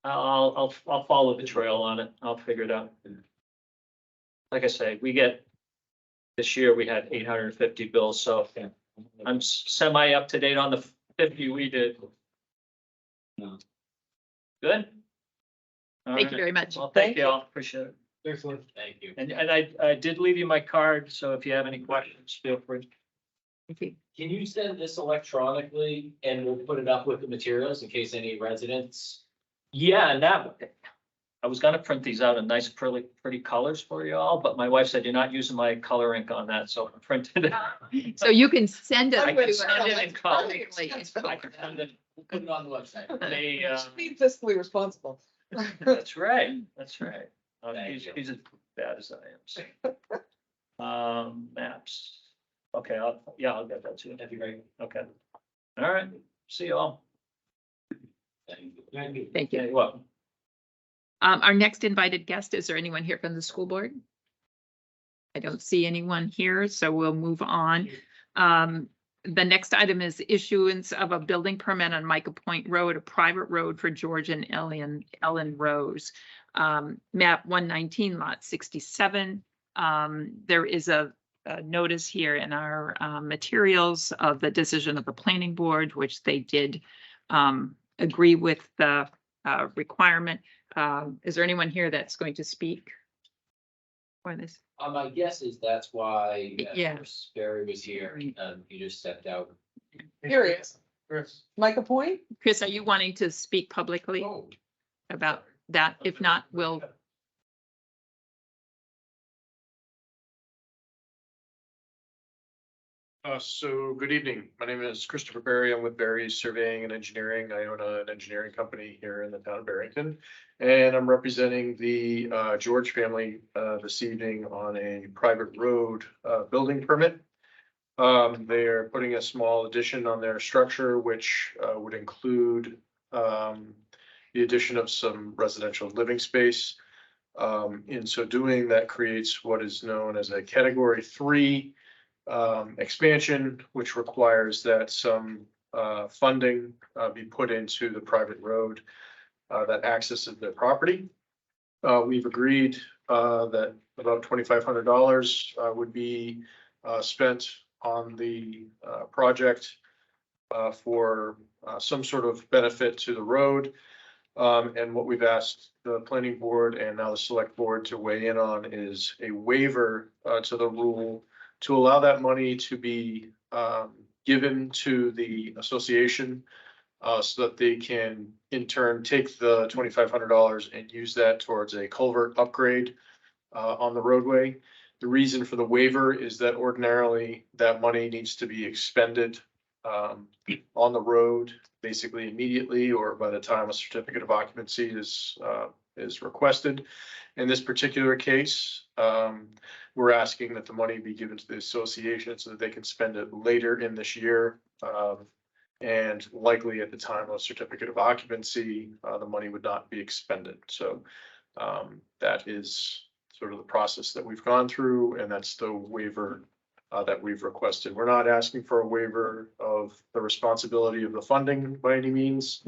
I'll follow the trail on it. I'll figure it out. Like I say, this year we had 850 bills, so I'm semi up to date on the 50 we did. No. Good? All Thank you right. very much. Well, thank you all. Appreciate it. Excellent. Thank you. And I did leave you my card, so if you have any questions, feel free. Thank you. Can you send this electronically and we'll put it up with the materials in case any residents? Yeah, and I was gonna print these out in nice pretty colors for you all, but my wife said you're not using my color ink on that, so I printed it. So you can send it. I can to send it in color. electronically. I can send it. We'll put it on the website. Be fiscally responsible. That's right, that's right. Thank you. He's as bad as I am. So. Maps. Okay, I'll get that to you. That'd be great. Okay. All right, see you all. Thank you. Thank you. Thank Yeah, you. you're welcome. Our next invited guest, is there anyone here from the school board? I don't see anyone here, so we'll move on. The next item is issuance of a building permit on Micah Point Road, a private road for George and Ellen Rose. Map 119, lot 67. There is a notice here in our materials of the decision of the planning board, which they did agree with the requirement. Is there anyone here that's going to speak for this? My guess is that's why. Yeah. Barry was here, he just stepped out. Here he is. Chris. Micah Point? Chris, are you wanting to speak publicly about that? If not, we'll. So good evening. My name is Christopher Berry. I'm with Berry Surveying and Engineering. I own an engineering company here in the town of Barrington. And I'm representing the George family this evening on a private road building permit. They're putting a small addition on their structure, which would include the addition of some residential living space. In so doing, that creates what is known as a Category 3 expansion, which requires that some funding be put into the private road that accesses the property. We've agreed that about $2,500 would be spent on the project for some sort of benefit to the road. And what we've asked the planning board and now the select board to weigh in on is a waiver to the rule to allow that money to be given to the association so that they can in turn take the $2,500 and use that towards a culvert upgrade on the roadway. The reason for the waiver is that ordinarily that money needs to be expended on the road basically immediately or by the time a certificate of occupancy is requested. In this particular case, we're asking that the money be given to the association so that they can spend it later in this year. And likely at the time of certificate of occupancy, the money would not be expended. So that is sort of the process that we've gone through, and that's the waiver that we've requested. We're not asking for a waiver of the responsibility of the funding by any means.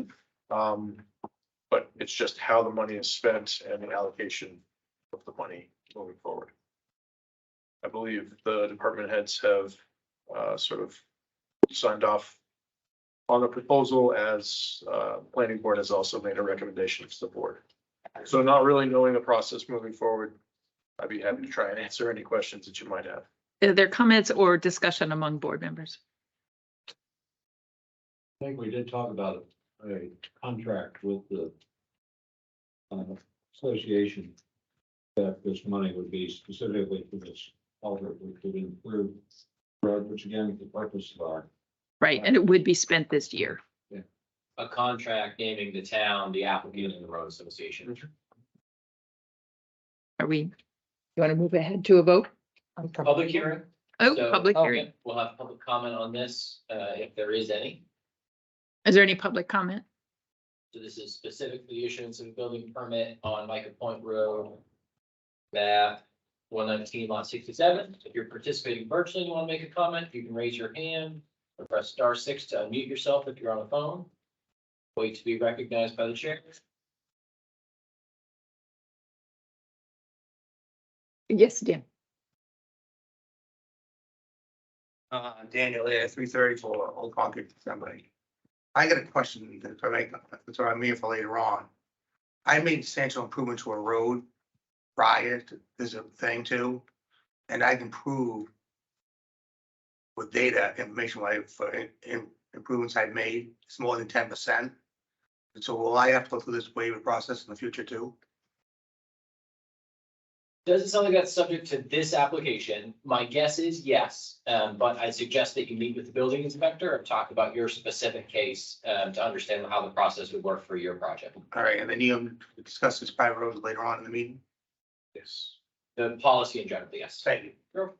But it's just how the money is spent and the allocation of the money moving forward. I believe the department heads have sort of signed off on the proposal as planning board has also made a recommendation to the board. So not really knowing the process moving forward, I'd be happy to try and answer any questions that you might have. Are there comments or discussion among board members? I think we did talk about a contract with the association that this money would be specifically for this culvert, which would improve the road, which again is the purpose of our. Right, and it would be spent this year. A contract naming the town, the applicant and the road association. Are we, you want to move ahead to a vote? Public hearing. Oh, So, public hearing. We'll have public comment on this, if there is any. Is there any public comment? So this is specific to the issuance of a building permit on Micah Point Road. Map 119 lot 67. If you're participating virtually and you want to make a comment, you can raise your hand or press *6 to unmute yourself if you're on the phone. Wait to be recognized by the chair. Yes, Dan. Daniel here, 334 Old Concord Assembly. I got a question that's what I'm here for later on. I made substantial improvement to a road prior to this thing too, and I can prove with data, information for improvements I've made, it's more than 10%. And so will I have to go through this waiver process in the future too? Doesn't sound like that's subject to this application. My guess is yes, but I suggest that you meet with the building inspector and talk about your specific case to understand how the process would work for your project. All right, and then you discuss this private roads later on in the meeting? Yes. The policy in general, yes. Thank you. Sure.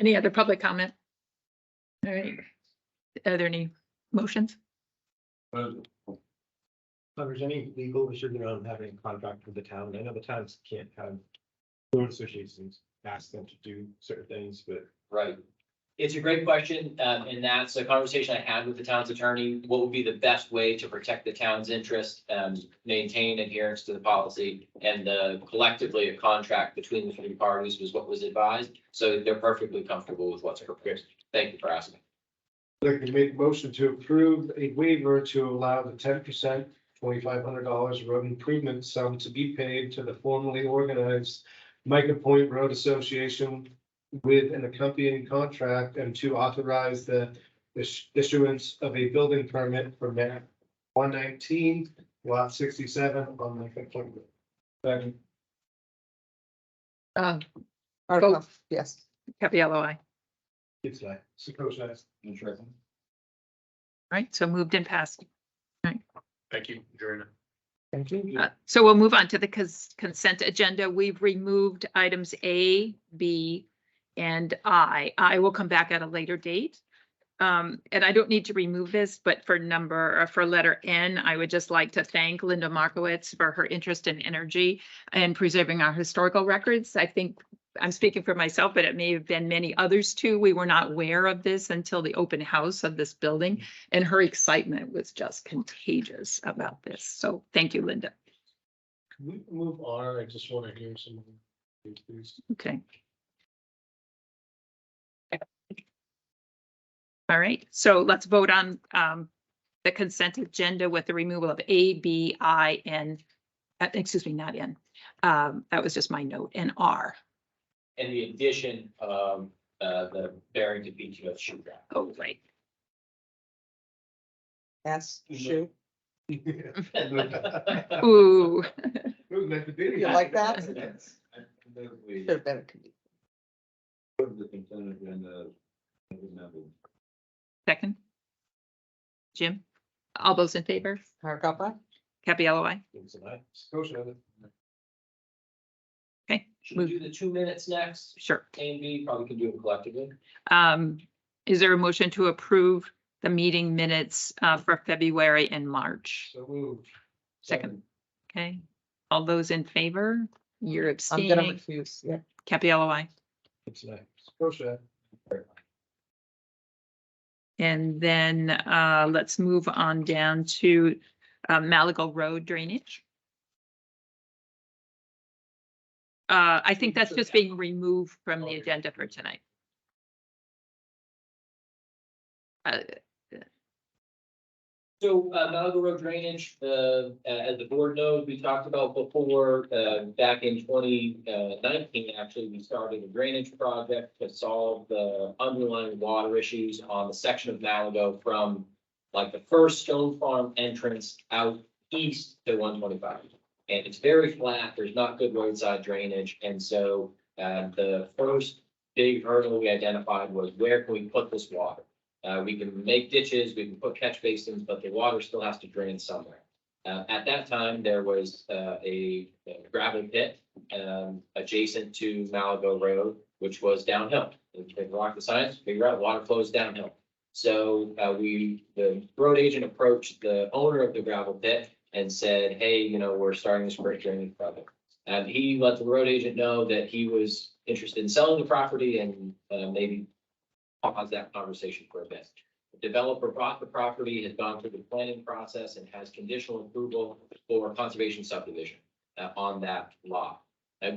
Any other public comment? All right. Are there any motions? So there's any legal issue around having a contract with the town? I know the towns can't have road associations ask them to do certain things, but. Right. It's a great question, and that's a conversation I had with the town's attorney. What would be the best way to protect the town's interest, maintain adherence to the policy, and collectively a contract between the three parties was what was advised. So they're perfectly comfortable with what's proposed. Thank you for asking. I'd like to make a motion to approve a waiver to allow the 10%, $2,500 road improvement sum to be paid to the formally organized Micah Point Road Association with an accompanying contract, and to authorize the issuance of a building permit for map 119 lot 67 on Micah Point Road. Second. Article, yes. Capiello, aye. It's like, suppose that's. Right, so moved and passed. Thank you, Adriana. Thank you. So we'll move on to the consent agenda. We've removed items A, B, and I. I will come back at a later date. and I don't need to remove this, but for letter N, I would just like to thank Linda Markowitz for her interest in energy and preserving our historical records. I think I'm speaking for myself, but it may have been many others too. We were not aware of this until the open house of this building, and her excitement was just contagious about this. So thank you, Linda. Can we move R? I just want to hear some of them, please. Okay. All right, so let's vote on the consent agenda with the removal of A, B, I, N, excuse me, not N. That was just my note, and R. And the addition of the Barrington BTO shoe rack. Oh, right. S, shoe. Ooh, You like that? We Should have been a condition. put the consent agenda. As amended. second. Jim, all those in favor? Hardikoff, Capello, aye. Okay, Should we do the 2 minutes next? sure. A and B, probably can do them collectively. Is there a motion to approve the meeting minutes for February and March? So moved. Second, okay. All those in favor? You're I'm gonna abstaining. refuse, yeah. Capello, aye. It's next. Kosha. And then let's move on down to Malago Road drainage. I think that's just being removed from the agenda for tonight. So Malaga Road drainage, as the board knows, we talked about before, back in 2019, actually, we started a drainage project to solve the underlying water issues on the section of Malago from like the first Stone Farm entrance out east to 125. And it's very flat, there's not good roadside drainage, and so the first big hurdle we identified was where can we put this water? We can make ditches, we can put catch basins, but the water still has to drain somewhere. At that time, there was a gravel pit adjacent to Malago Road, which was downhill. If you can rock the science, figure out water flows downhill. So the road agent approached the owner of the gravel pit and said, hey, you know, we're starting this great drainage project. He let the road agent know that he was interested in selling the property and maybe pause that conversation for a bit. The developer bought the property, has gone through the planning process and has conditional approval for conservation subdivision on that lot.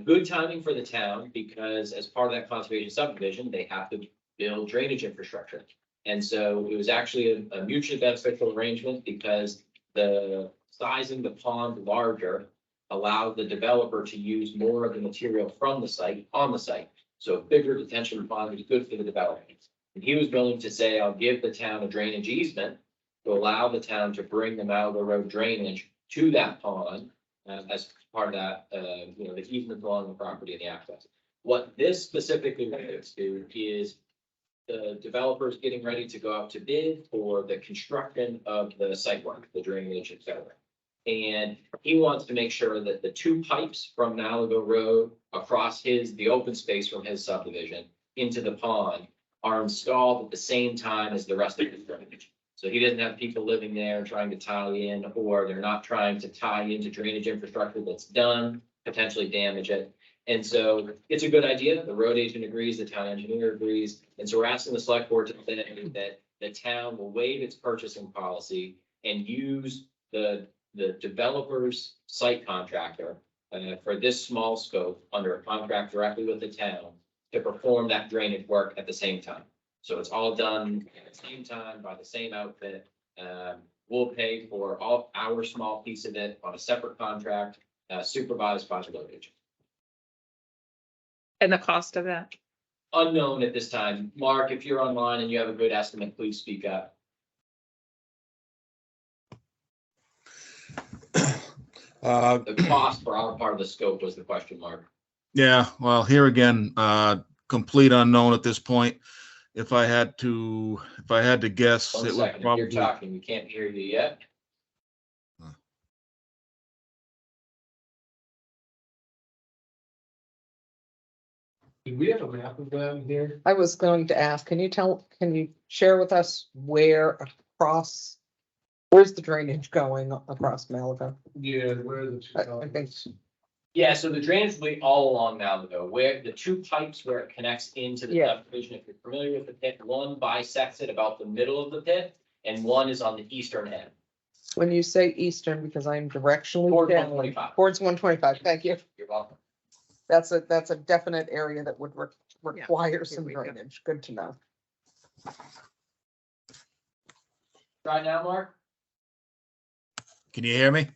Good timing for the town because as part of that conservation subdivision, they have to build drainage infrastructure. And so it was actually a mutually beneficial arrangement because the sizing the pond larger allowed the developer to use more of the material from the site on the site. So a bigger detention pond is good for the development. And he was willing to say, I'll give the town a drainage easement to allow the town to bring the Malago Road drainage to that pond as part of that, you know, the easement along the property and the access. What this specifically relates to is the developers getting ready to go out to bid for the construction of the site work, the drainage, et cetera. And he wants to make sure that the two pipes from Malago Road across the open space from his subdivision into the pond are installed at the same time as the rest of his drainage. So he doesn't have people living there trying to tie in, or they're not trying to tie into drainage infrastructure that's done, potentially damage it. And so it's a good idea. The road agent agrees, the town engineer agrees. And so we're asking the select board to say that the town will waive its purchasing policy and use the developer's site contractor for this small scope under a contract directly with the town to perform that drainage work at the same time. So it's all done at the same time by the same outfit. We'll pay for all our small piece of it on a separate contract, supervised by the road agent. And the cost of that? Unknown at this time. Mark, if you're online and you have a good estimate, please speak up. The cost for our part of the scope was the question mark. Yeah, well, here again, complete unknown at this point. If I had to guess, One it would second, if probably. you're talking, we can't hear you yet. Do we have a map of them here? I was going to ask, can you share with us where's the drainage going across Malaga? Yeah, where are the two? I think, Yeah, so the drainage will be all along Malago, where the two pipes where it connects into the Yeah. subdivision, if you're familiar with the pit, one bisects it about the middle of the pit, and one is on the eastern end. when you say eastern, because I'm directionally Towards down, 125. towards 125, thank you. You're welcome. That's a definite area that would require Here some we go. drainage. Good to know. Try now, Mark? Can you hear me?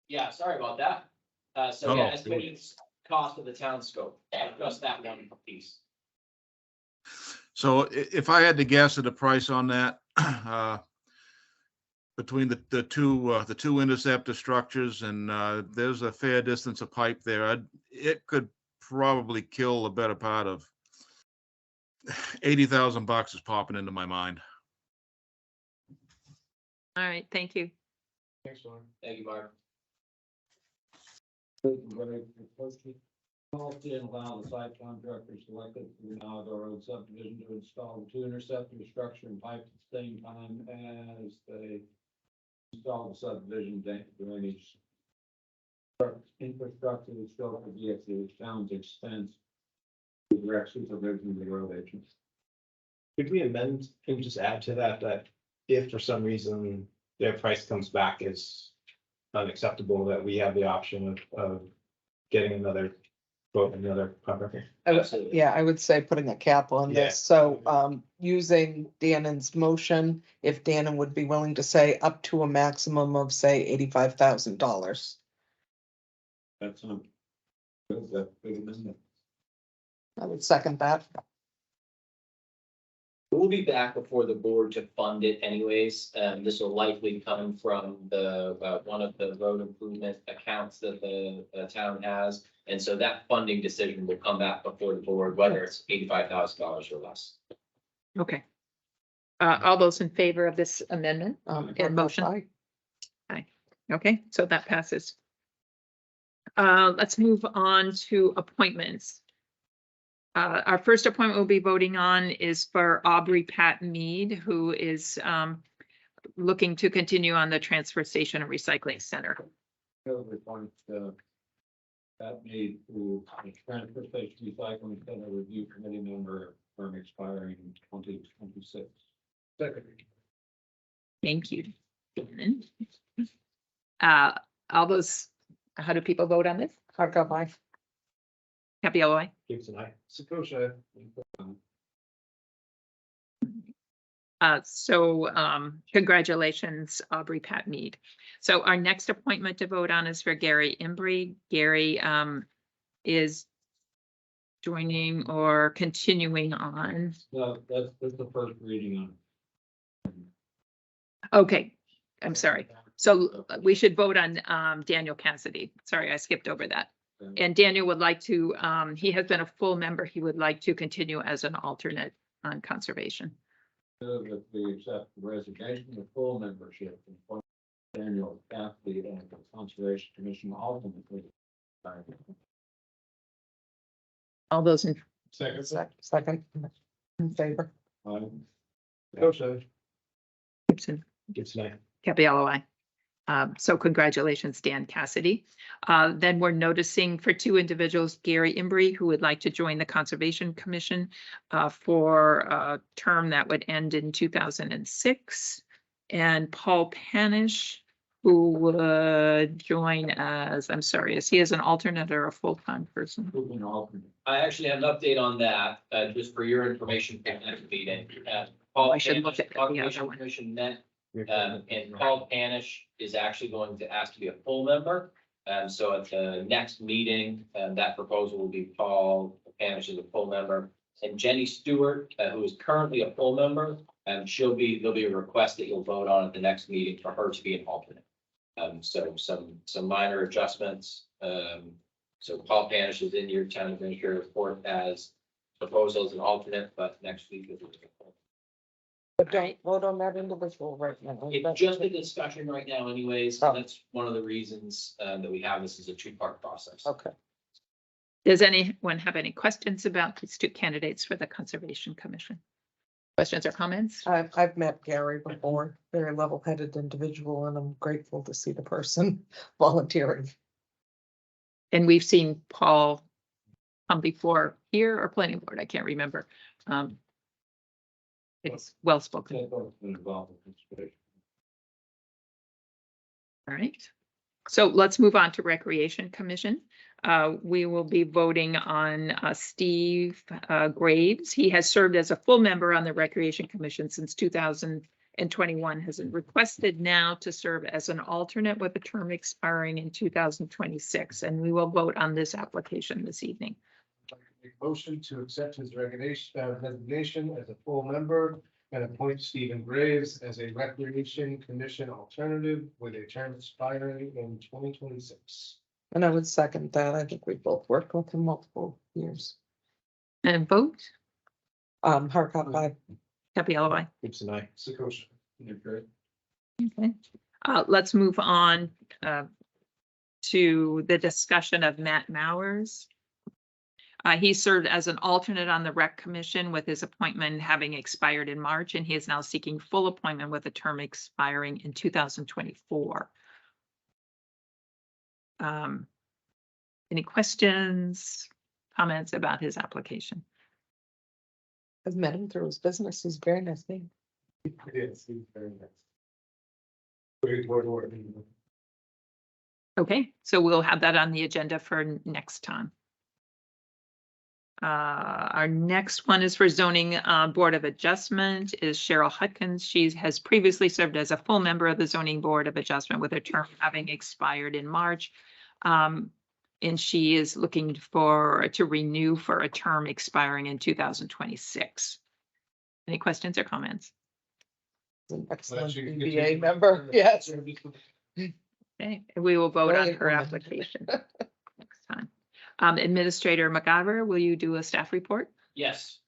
Yeah, sorry about that. So No, yeah, no. estimated cost of the town scope, just that one piece. So if I had to guess at a price on that, between the two interceptor structures and, there's a fair distance of pipe there, it could probably kill the better part of $80,000 is popping into my mind. All right, thank you. Thanks, Lauren. Thank you, Mark. Policy and allow the site contractor selected for the Malaga Road subdivision to install the two interceptor structure and pipe at the same time as they install the subdivision drainage infrastructure is still to be at the town's expense. The direct supervision of the road agent. Could we amend and just add to that, that if for some reason their price comes back as unacceptable, that we have the option of getting another quote, another contractor? Absolutely. Yeah, I would say putting a cap on Yeah. this. So, using Dannon's motion, if Dannon would be willing to say up to a maximum of, say, $85,000. That's not. That's a big amendment. I would second that. We'll be back before the board to fund it anyways. This will likely come from the, one of the road improvement accounts that the town has. And so that funding decision will come back before the board, whether it's $85,000 or less. Okay. All those in favor of this amendment and motion? Aye. Okay, so that passes. Let's move on to appointments. Our first appointment we'll be voting on is for Aubrey Pat Mead, who is looking to continue on the Transfer Station and Recycling Center. That need to the transfer station recycling center review committee member term expiring in 2026. Thank you. All those, how do people vote on this? Hardcover, aye. Capello. Gibson, aye. Sakosha. Congratulations, Aubrey Pat Mead. So our next appointment to vote on is for Gary Embry. Gary is joining or continuing on. No, that's the first reading on. Okay, I'm sorry. So we should vote on Daniel Cassidy. Sorry, I skipped over that. And Daniel would like to, he has been a full member. He would like to continue as an alternate on conservation. That we accept the resignation of full membership from Daniel Cassidy and the Conservation Commission ultimately. All those in, Second, in favor. Sakosha. Gibson, Gibson, aye. Capello, aye. So congratulations, Dan Cassidy. Then we're noticing for two individuals, Gary Embry, who would like to join the Conservation Commission for a term that would end in 2006. And Paul Panish, who would join as, I'm sorry, is he as an alternate or a full-time person? I actually have an update on that, just for your information for the next meeting. Paul I should look Panish, at the other Conservation one. Commission met, and Paul Panish is actually going to ask to be a full member. So at the next meeting, that proposal will be Paul Panish as a full member. And Jenny Stewart, who is currently a full member, there'll be a request that you'll vote on at the next meeting for her to be an alternate. So some minor adjustments. So Paul Panish is in your town administrator report as proposal as an alternate, but next week is. But don't vote on that individual right now. It's just a discussion right now anyways. Oh. That's one of the reasons that we have this as a two-part process. Okay. Does anyone have any questions about these two candidates for the Conservation Commission? Questions or comments? I've met Gary before, very level-headed individual, and I'm grateful to see the person volunteering. And we've seen Paul come before here or planning board, I can't remember. It's well spoken. Can't vote in involved in this. All right. So let's move on to Recreation Commission. We will be voting on Steve Graves. He has served as a full member on the Recreation Commission since 2021, has requested now to serve as an alternate with a term expiring in 2026. And we will vote on this application this evening. Make a motion to accept his resignation as a full member and appoint Stephen Graves as a Recreation Commission alternative with a term expiring in 2026. And I would second that. I think we both worked with him multiple years. And vote, Hardcock, aye. Capella, aye. Gibson, aye. Sakosha. Okay. Let's move on to the discussion of Matt Mowers. He served as an alternate on the Rec Commission with his appointment having expired in March, and he is now seeking full appointment with a term expiring in 2024. Any questions, comments about his application? I've met him through his business. He's very nice name. Yes, he's very nice. Very word order. Okay, so we'll have that on the agenda for next time. Our next one is for zoning board of adjustment is Cheryl Hutkins. She has previously served as a full member of the zoning board of adjustment with her term having expired in March. And she is looking to renew for a term expiring in 2026. Any questions or comments? He's an excellent Well, she- BBA member. Yes. Okay, we will vote on Brilliant her woman. application next time. Administrator McGovern, will you do a staff report? Yes.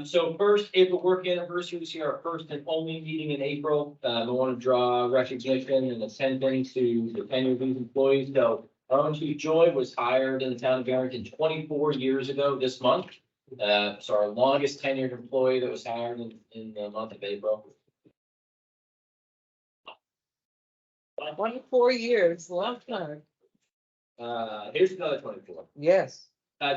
So first, April work anniversary was here, our first and only meeting in April. I want to draw recognition and attendance to the tenure of these employees. So our Chief Joy was hired in the town of Barrington 24 years ago this month. So our longest tenured employee that was hired in the month of April. 24 years, long time. Here's another 24. Yes.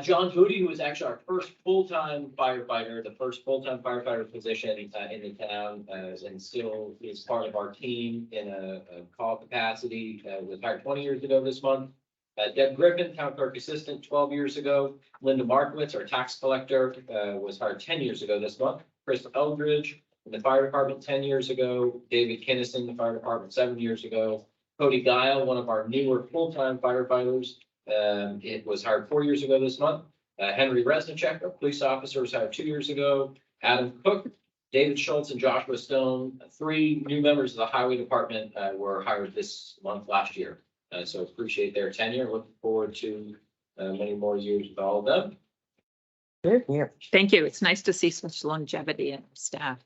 John Booty, who was actually our first full-time firefighter, the first full-time firefighter position in the town, and still is part of our team in a call capacity, was hired 20 years ago this month. Deb Griffin, town clerk assistant, 12 years ago. Linda Markowitz, our tax collector, was hired 10 years ago this month. Chris Eldridge, in the fire department, 10 years ago. David Kinnison, the fire department, 7 years ago. Cody Guile, one of our newer full-time firefighters, it was hired 4 years ago this month. Henry Resnicek, a police officer, was hired 2 years ago. Adam Cook, David Schultz, and Joshua Stone, 3 new members of the highway department, were hired this month last year. So appreciate their tenure. Looking forward to many more years with all of them. Good here. Thank you. It's nice to see such longevity in staff.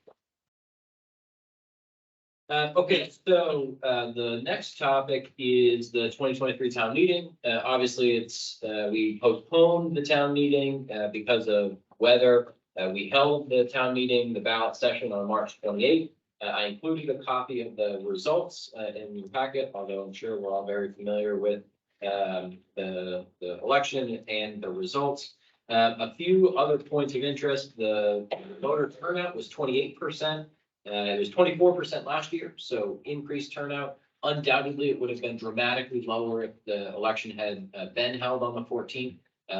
Okay, so the next topic is the 2023 town meeting. Obviously, it's we postponed the town meeting because of weather. We held the town meeting, the ballot session on March 28th. I included a copy of the results in your packet, although I'm sure we're all very familiar with the election and the results. A few other points of interest: the voter turnout was 28%. It was 24% last year, so increased turnout. Undoubtedly, it would have been dramatically lower if the election had been held on the 14th.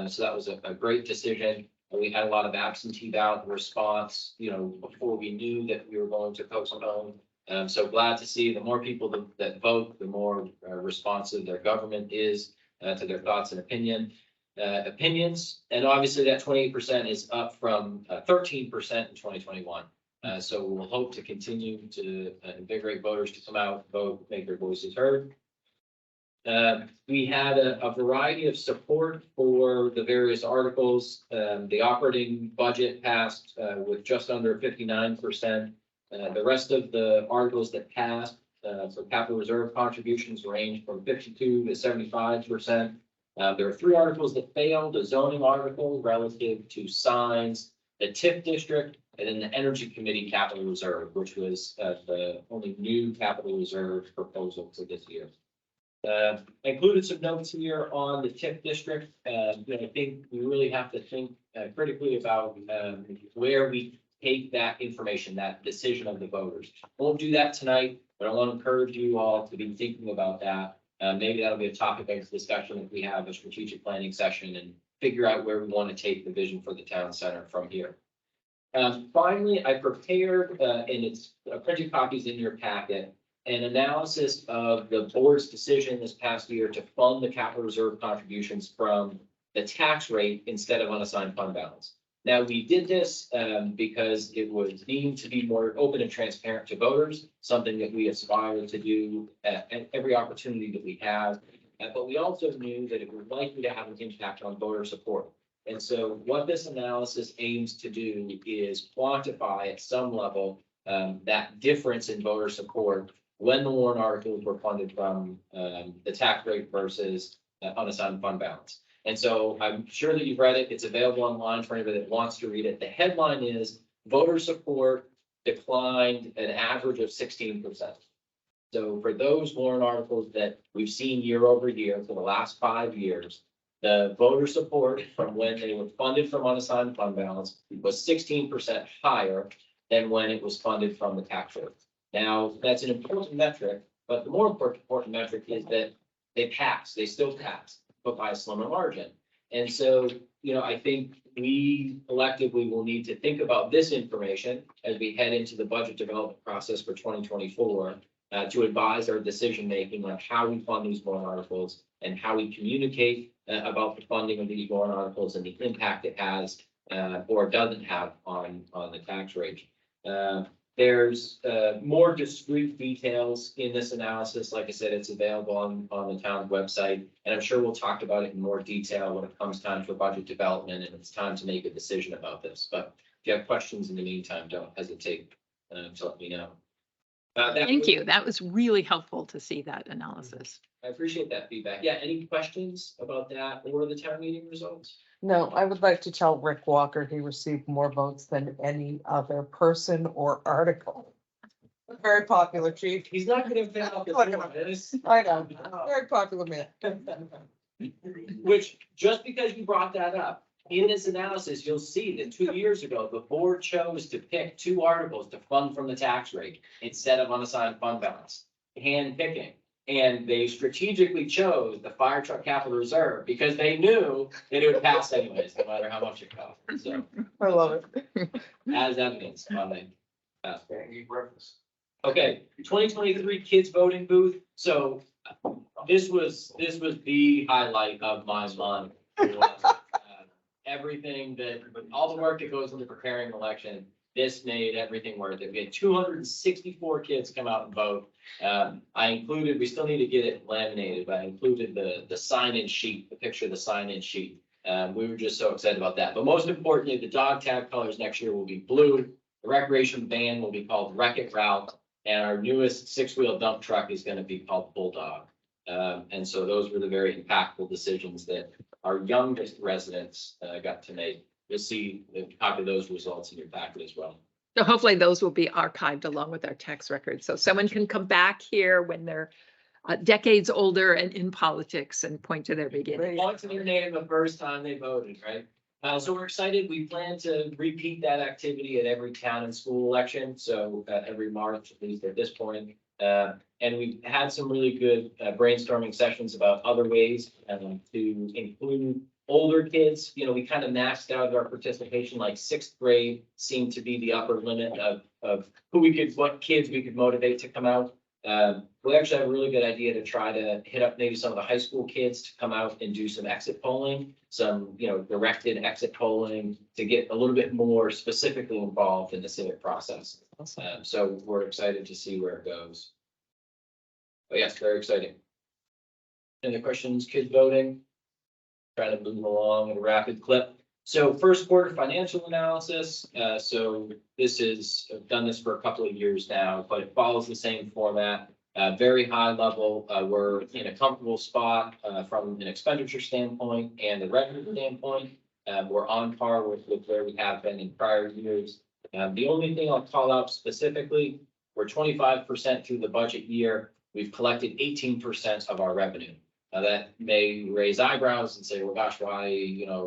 So that was a great decision. We had a lot of absentee ballot response, before we knew that we were going to postpone. So glad to see the more people that vote, the more responsive their government is to their thoughts and opinions. And obviously that 28% is up from 13% in 2021. So we'll hope to continue to invigorate voters to come out, vote, make their voices heard. We had a variety of support for the various articles. The operating budget passed with just under 59%. The rest of the articles that passed for capital reserve contributions range from 52 to 75%. There are 3 articles that failed: the zoning article relative to signs, the TIF district, and then the Energy Committee capital reserve, which was the only new capital reserve proposal for this year. I included some notes here on the TIF district. I think we really have to think critically about where we take that information, that decision of the voters. I won't do that tonight, but I want to encourage you all to be thinking about that. Maybe that'll be a topic of discussion if we have a strategic planning session and figure out where we want to take the vision for the town center from here. Finally, I prepared, and it's printed copies in your packet, an analysis of the board's decision this past year to fund the capital reserve contributions from the tax rate instead of unassigned fund balance. Now, we did this because it was deemed to be more open and transparent to voters, something that we aspire to do at every opportunity that we have. But we also knew that it was likely to have an impact on voter support. And so what this analysis aims to do is quantify at some level that difference in voter support when the warrant articles were funded from the tax rate versus unassigned fund balance. And so I'm sure that you've read it. It's available online for anybody that wants to read it. The headline is voter support declined an average of 16%. So for those warrant articles that we've seen year over year for the last 5 years, the voter support from when they were funded from unassigned fund balance was 16% higher than when it was funded from the tax rate. Now, that's an important metric, but the more important metric is that they pass, they still pass, but by a slimmer margin. And so, I think we collectively will need to think about this information as we head into the budget development process for 2024 to advise our decision-making on how we fund these warrant articles and how we communicate about the funding of these warrant articles and the impact it has or doesn't have on the tax rate. There's more discrete details in this analysis. Like I said, it's available on the town's website, and I'm sure we'll talk about it in more detail when it comes time for budget development and it's time to make a decision about this. But if you have questions in the meantime, don't hesitate to let me know. Thank you. That was really helpful to see that analysis. I appreciate that feedback. Yeah, any questions about that or the town meeting results? No, I would like to tell Rick Walker he received more votes than any other person or article. Very popular, chief. He's not going to fail. I know, very popular man. Which, just because you brought that up, in this analysis, you'll see that 2 years ago, the board chose to pick 2 articles to fund from the tax rate instead of unassigned fund balance, hand picking. And they strategically chose the fire truck capital reserve because they knew that it would pass anyways, no matter how much it cost. So, I love it. as evidence on the past. Okay, 2023 kids voting booth. So this was the highlight of my month. Everything that, all the work that goes into preparing an election, this made everything worth it. We had 264 kids come out and vote. We still need to get it laminated, but I included the sign-in sheet, the picture of the sign-in sheet. We were just so excited about that. But most importantly, the dog tag colors next year will be blue. The recreation van will be called Wreck-It Ralph. And our newest 6-wheel dump truck is going to be called Bulldog. And so those were the very impactful decisions that our youngest residents got to make. You'll see a copy of those results in your packet as well. So hopefully those will be archived along with our tax records. So someone can come back here when they're decades older and in politics and point to their beginning. Point to their name the first time they voted, right? So we're excited. We plan to repeat that activity at every town and school election. So every March, at least at this point. And we've had some really good brainstorming sessions about other ways to include older kids. We kind of maxed out our participation, like 6th grade seemed to be the upper limit of what kids we could motivate to come out. We actually have a really good idea to try to hit up maybe some of the high school kids to come out and do some exit polling, some, directed exit polling to get a little bit more specifically involved in the civic process. So we're excited to see where it goes. But yes, very exciting. Any questions, kids voting? Trying to move along at a rapid clip. So first quarter financial analysis. So this is, I've done this for a couple of years now, but it follows the same format. Very high level, we're in a comfortable spot, from an expenditure standpoint and a revenue standpoint. We're on par with where we have been in prior years. The only thing I'll call out specifically, we're 25% through the budget year. We've collected 18% of our revenue. Now that may raise eyebrows and say, well, gosh, why,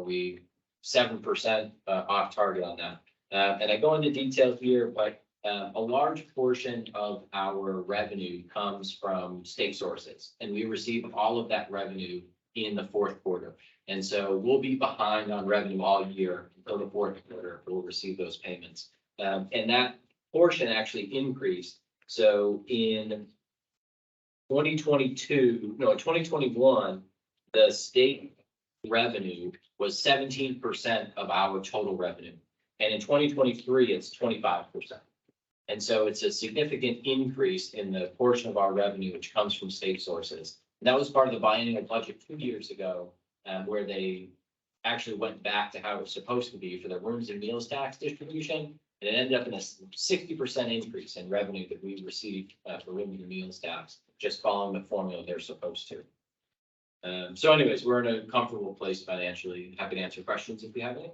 we 7% off target on that. And I go into detail here, but a large portion of our revenue comes from state sources, and we receive all of that revenue in the fourth quarter. And so we'll be behind on revenue all year until the fourth quarter. We'll receive those payments. And that portion actually increased. So in 2021, the state revenue was 17% of our total revenue. And in 2023, it's 25%. And so it's a significant increase in the portion of our revenue which comes from state sources. And that was part of the biennial budget 2 years ago, where they actually went back to how it was supposed to be for the rooms and meals tax distribution. And it ended up in a 60% increase in revenue that we received for rooms and meals tax, just following the formula they're supposed to. So anyways, we're in a comfortable place financially. Happy to answer questions if you have any.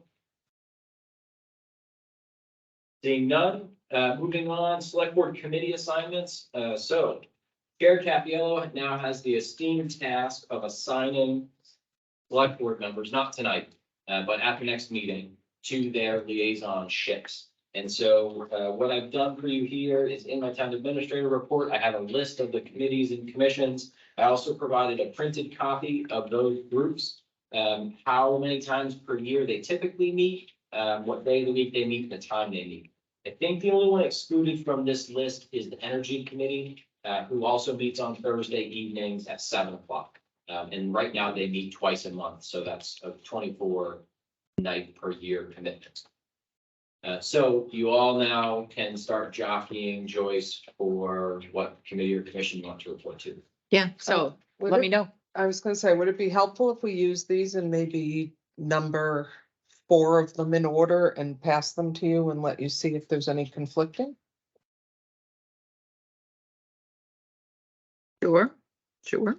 Seeing none, moving on, select board committee assignments. So Chair Capiello now has the esteemed task of assigning select board members, not tonight, but at the next meeting, to their liaison ships. And so what I've done for you here is in my town administrator report, I have a list of the committees and commissions. I also provided a printed copy of those groups, how many times per year they typically meet, what day of the week they meet, and the time they meet. I think the only one excluded from this list is the Energy Committee, who also meets on Thursday evenings at 7 o'clock. And right now they meet twice a month, so that's a 24-night per year commitment. So you all now can start jockeying, Joyce, for what committee or commission you want to report to. Yeah, so Would let it- me know. I was gonna say, would it be helpful if we use these and maybe number 4 of them in order and pass them to you and let you see if there's any conflicting? Sure, sure.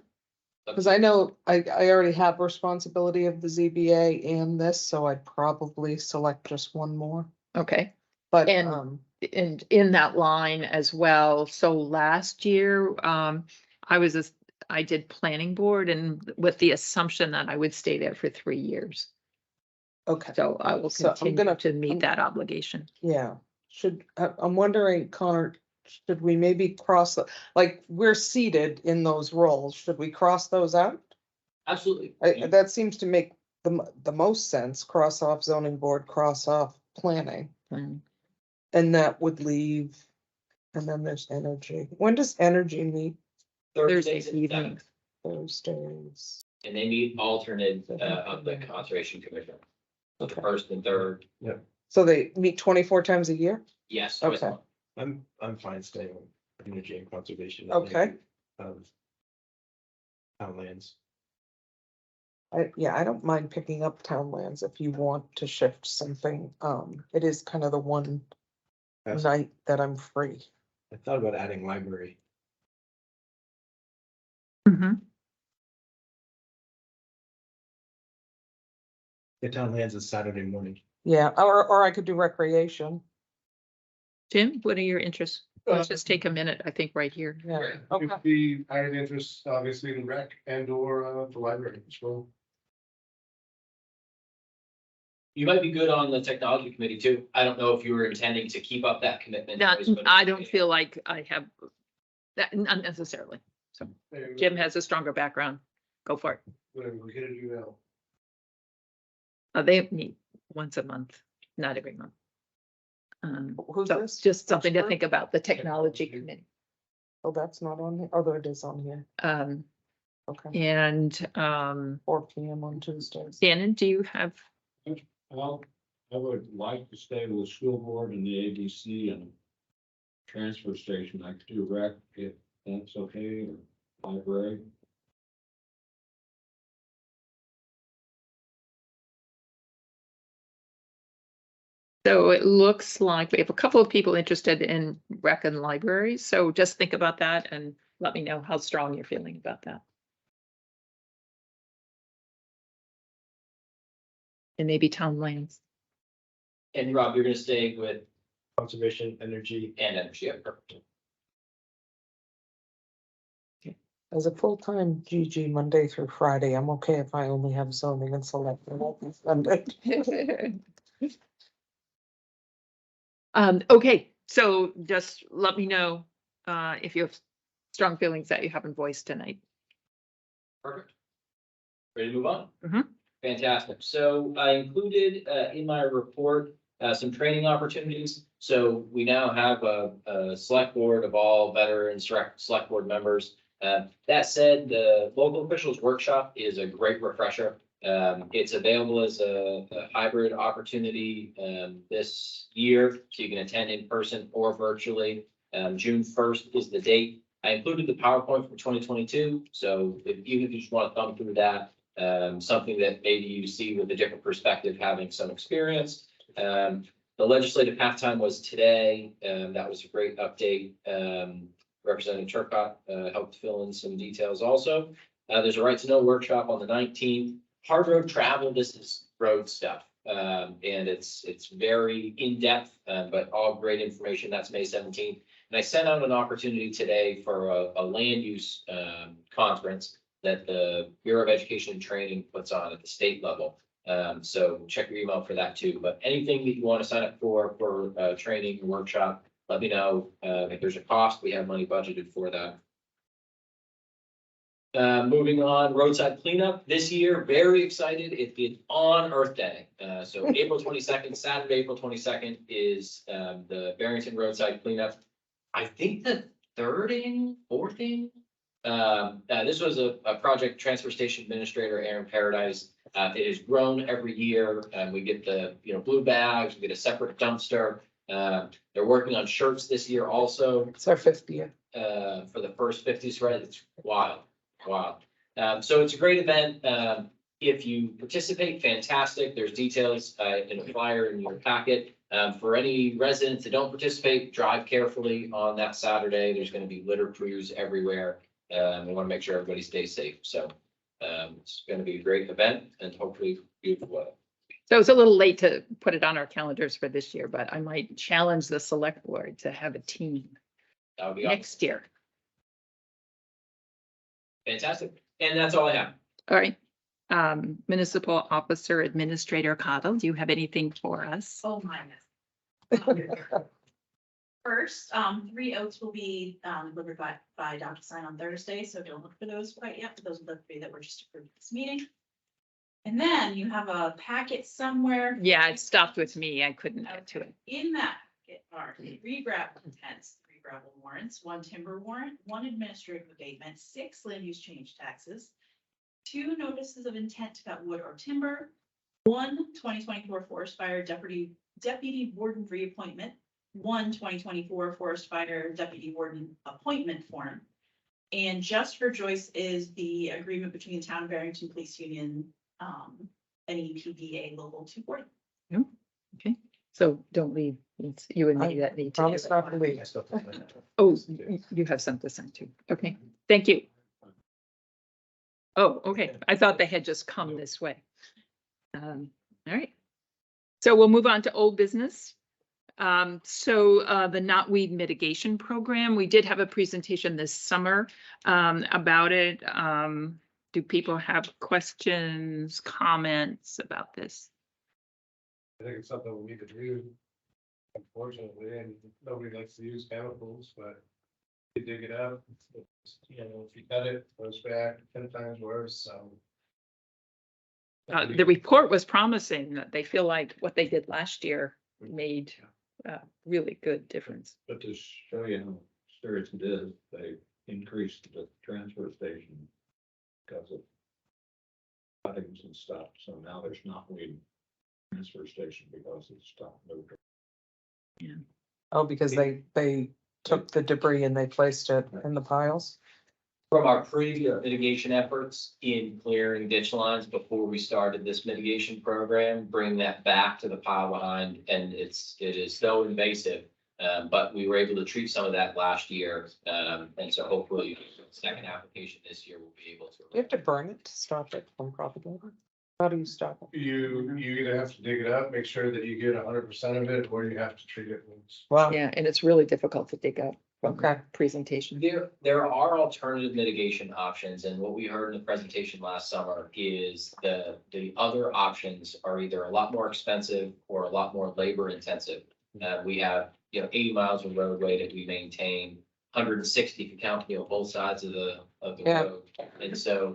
Because I know I already have responsibility of the ZBA and this, so I'd probably select just one more. Okay. But, And- And in that line as well, so last year, I did planning board and with the assumption that I would stay there for 3 years. okay, So I will So I'm continue gonna- to meet that obligation. yeah. I'm wondering, Connor, should we maybe cross, like, we're seated in those roles, should we cross those out? Absolutely. That seems to make the most sense, cross off zoning board, cross off planning, and that would leave, and then there's energy. When does energy meet? Thursdays Thursday at 7, evenings. Thursdays. and they meet alternate of the Conservation Commission. So the first and third, So they meet 24 times a year? yes. twice a Okay. month. I'm fine staying with energy and conservation. Okay. Town lands. I don't mind picking up town lands if you want to shift something. It is kind of the one Yes. night that I'm free. I thought about adding library. Mhm. The town lands is Saturday morning. Yeah, or I could do recreation. Jim, what are your interests? Let's just take a minute, I think, right here. Yeah, okay. If the added interest, obviously in rec and or the library as well. You might be good on the technology committee too. I don't know if you were intending to keep up that commitment. Not, Joyce, but- I don't feel like I have that, not necessarily. So Jim has a stronger background. Go for it. Whatever, we're gonna do now. They meet once a month, not every month. Who's So this? just something to Which think about, the technology committee. Oh, that's not on here. Oh, there it is on here. Okay, And 4 PM on Tuesdays. Shannon, do you have, Well, I would like to stay with school board and the ABC and transfer station. I could do rec if that's okay, or library. so it looks like we have a couple of people interested in rec and library, so just think about that and let me know how strong you're feeling about that. And maybe town lands. And Rob, you're gonna stay with Conservation, energy. and energy, yeah, perfect. As a full-time GG Monday through Friday, I'm okay if I only have zoning and select. I won't be offended. Okay, so just let me know, if you have strong feelings that you haven't voiced tonight. Perfect. Ready to move on? Mhm. Fantastic. So I included in my report some training opportunities. So we now have a select board of all veteran select board members. That said, the local officials workshop is a great refresher. It's available as a hybrid opportunity this year, so you can attend in person or virtually. June 1st is the date. I included the PowerPoint from 2022, so even if you just want to thumb through that, something that maybe you see with a different perspective, having some experience. The legislative halftime was today. That was a great update. Representative Turcott helped fill in some details also. There's a right to know workshop on the 19th. Hard road travel, this is road stuff. And it's very in-depth, but all great information. That's May 17th. And I sent out an opportunity today for a land use conference that the Bureau of Education and Training puts on at the state level. So check your email for that too. But anything that you want to sign up for training or workshop, let me know. If there's a cost, we have money budgeted for that. Moving on, roadside cleanup this year, very excited. It's on Earth Day. So April 22nd, Saturday, April 22nd is the Barrington roadside cleanup. I think the fourth thing. This was a project transfer station administrator, Aaron Paradise. It has grown every year. We get the blue bags, we get a separate dumpster. They're working on shirts this year also. It's our 5th year. For the first 50s, right? It's wild. Wow. So it's a great event. If you participate, fantastic. There's details in a flyer in your packet. For any residents that don't participate, drive carefully on that Saturday. There's going to be litter crews everywhere. We want to make sure everybody stays safe. So it's going to be a great event and hopefully beautiful weather. So it's a little late to put it on our calendars for this year, but I might challenge the select board to have a team That would be awesome. next year. Fantastic. And that's all I have. All right. Municipal Officer Administrator Cottle, do you have anything for us? Oh, my. First, 3 oats will be delivered by DocuSign on Thursday, so don't look for those quite yet. Those are the 3 that were just approved this meeting. And then you have a packet somewhere. Yeah, it stopped with me. I couldn't get to it. In that packet are 3 gravel intents, 3 gravel warrants, 1 timber warrant, 1 administrative abatement, 6 land use change taxes, 2 notices of intent to cut wood or timber, 1 2024 forest fire deputy warden reappointment, 1 2024 forest fire deputy warden appointment form. And just for Joyce is the agreement between the town of Barrington Police Union, NEPDA Local 240. Okay, so don't leave. It's you and me that need to do Promise it. not to leave. Oh, you have something to sign too. Okay, thank you. Oh, okay. I thought they had just come this way. All right. So we'll move on to old business. The knotweed mitigation program, we did have a presentation this summer about it. Do people have questions, comments about this? I think it's something we need to do. Unfortunately, and nobody likes to use chemicals, but you dig it up, if you cut it, it goes back 10 times worse, so. The report was promising that they feel like what they did last year made really good difference. But to show you how serious it is, they increased the transfer station because of cuttings and stuff. So now there's not weed transfer station because it's stopped moving. Yeah. Oh, because they took the debris and they placed it in the piles? From our previous mitigation efforts in clearing ditch lines before we started this mitigation program, bring that back to the pile behind, and it is so invasive But we were able to treat some of that last year. And so hopefully second application this year will be able to. You have to burn it to stop it from propagating. How do you stop it? You either have to dig it up, make sure that you get 100% of it, or you have to treat it. Wow, Yeah, and it's really difficult to dig up from okay. presentation. There are alternative mitigation options, and what we heard in the presentation last summer is the other options are either a lot more expensive or a lot more labor intensive. We have, 80 miles of roadway that we maintain, 160 if you count, both sides of the Yeah. road. And so,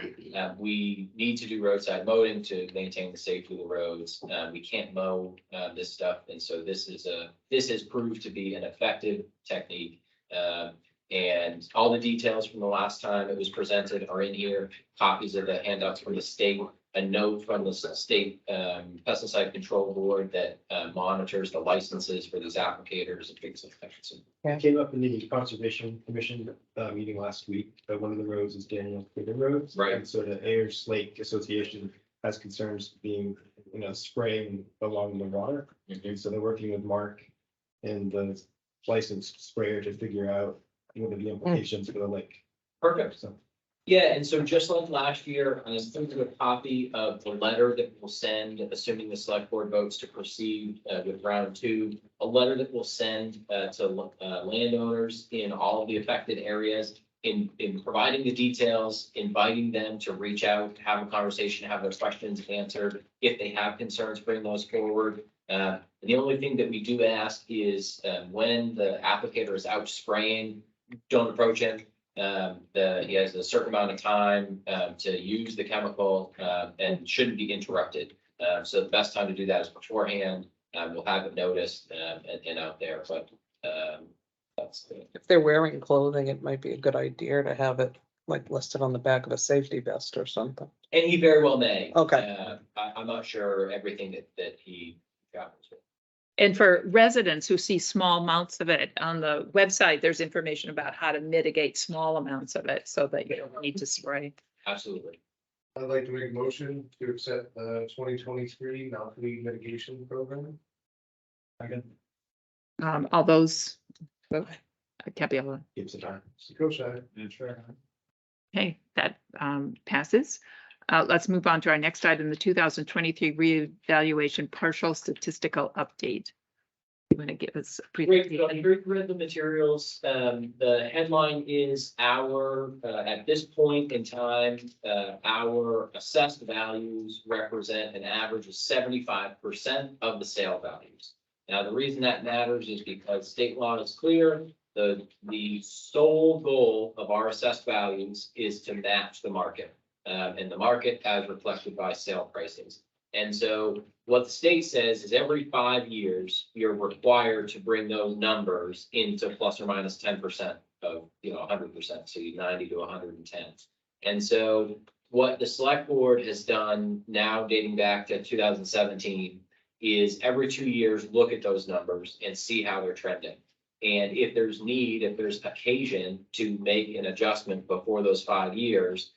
we need to do roadside mowing to maintain the safety of the roads. We can't mow, this stuff, and so this has proved to be an effective technique. And all the details from the last time it was presented are in here, copies of the handouts from the state, a note from the state pesticide control board that monitors the licenses for these applicators and things like that. So It came up in the Conservation Commission meeting last week, that one of the roads is Daniel Craven Road. Right. And so the Ayers Lake Association has concerns being, spraying along the water. And so they're working with Mark and the licensed sprayer to figure out what are the implications for the lake. Perfect. So Yeah, and so just like last year, I sent you a copy of the letter that we'll send, assuming the select board votes to proceed with round 2. A letter that we'll send to landowners in all of the affected areas in providing the details, inviting them to reach out, have a conversation, have their questions answered. If they have concerns, bring those forward. The only thing that we do ask is when the applicator is out spraying, don't approach him. He has a certain amount of time to use the chemical and shouldn't be interrupted. So the best time to do that is beforehand. We'll have it noticed and out there, but that's. If they're wearing clothing, it might be a good idea to have it like listed on the back of a safety vest or something. And he very well may. Okay. I'm not sure everything that he travels with. And for residents who see small amounts of it on the website, there's information about how to mitigate small amounts of it so that you don't need to spray. Absolutely. I'd like to make a motion to accept the 2023 milkweed mitigation program. Second. All those, Capella. gives it time. Koshai. Okay, that passes. Let's move on to our next item, the 2023 reevaluation partial statistical update. You want to give us a Great, so presentation? I've read the materials. The headline is at this point in time, our assessed values represent an average of 75% of the sale values. Now, the reason that matters is because state law is clear. The sole goal of our assessed values is to match the market. And the market as reflected by sale prices. And so what the state says is every 5 years, you're required to bring those numbers into plus or minus 10% of, 100%, so 90 to 110. And so what the select board has done now dating back to 2017 is every 2 years, look at those numbers and see how they're trending. And if there's occasion to make an adjustment before those 5 years,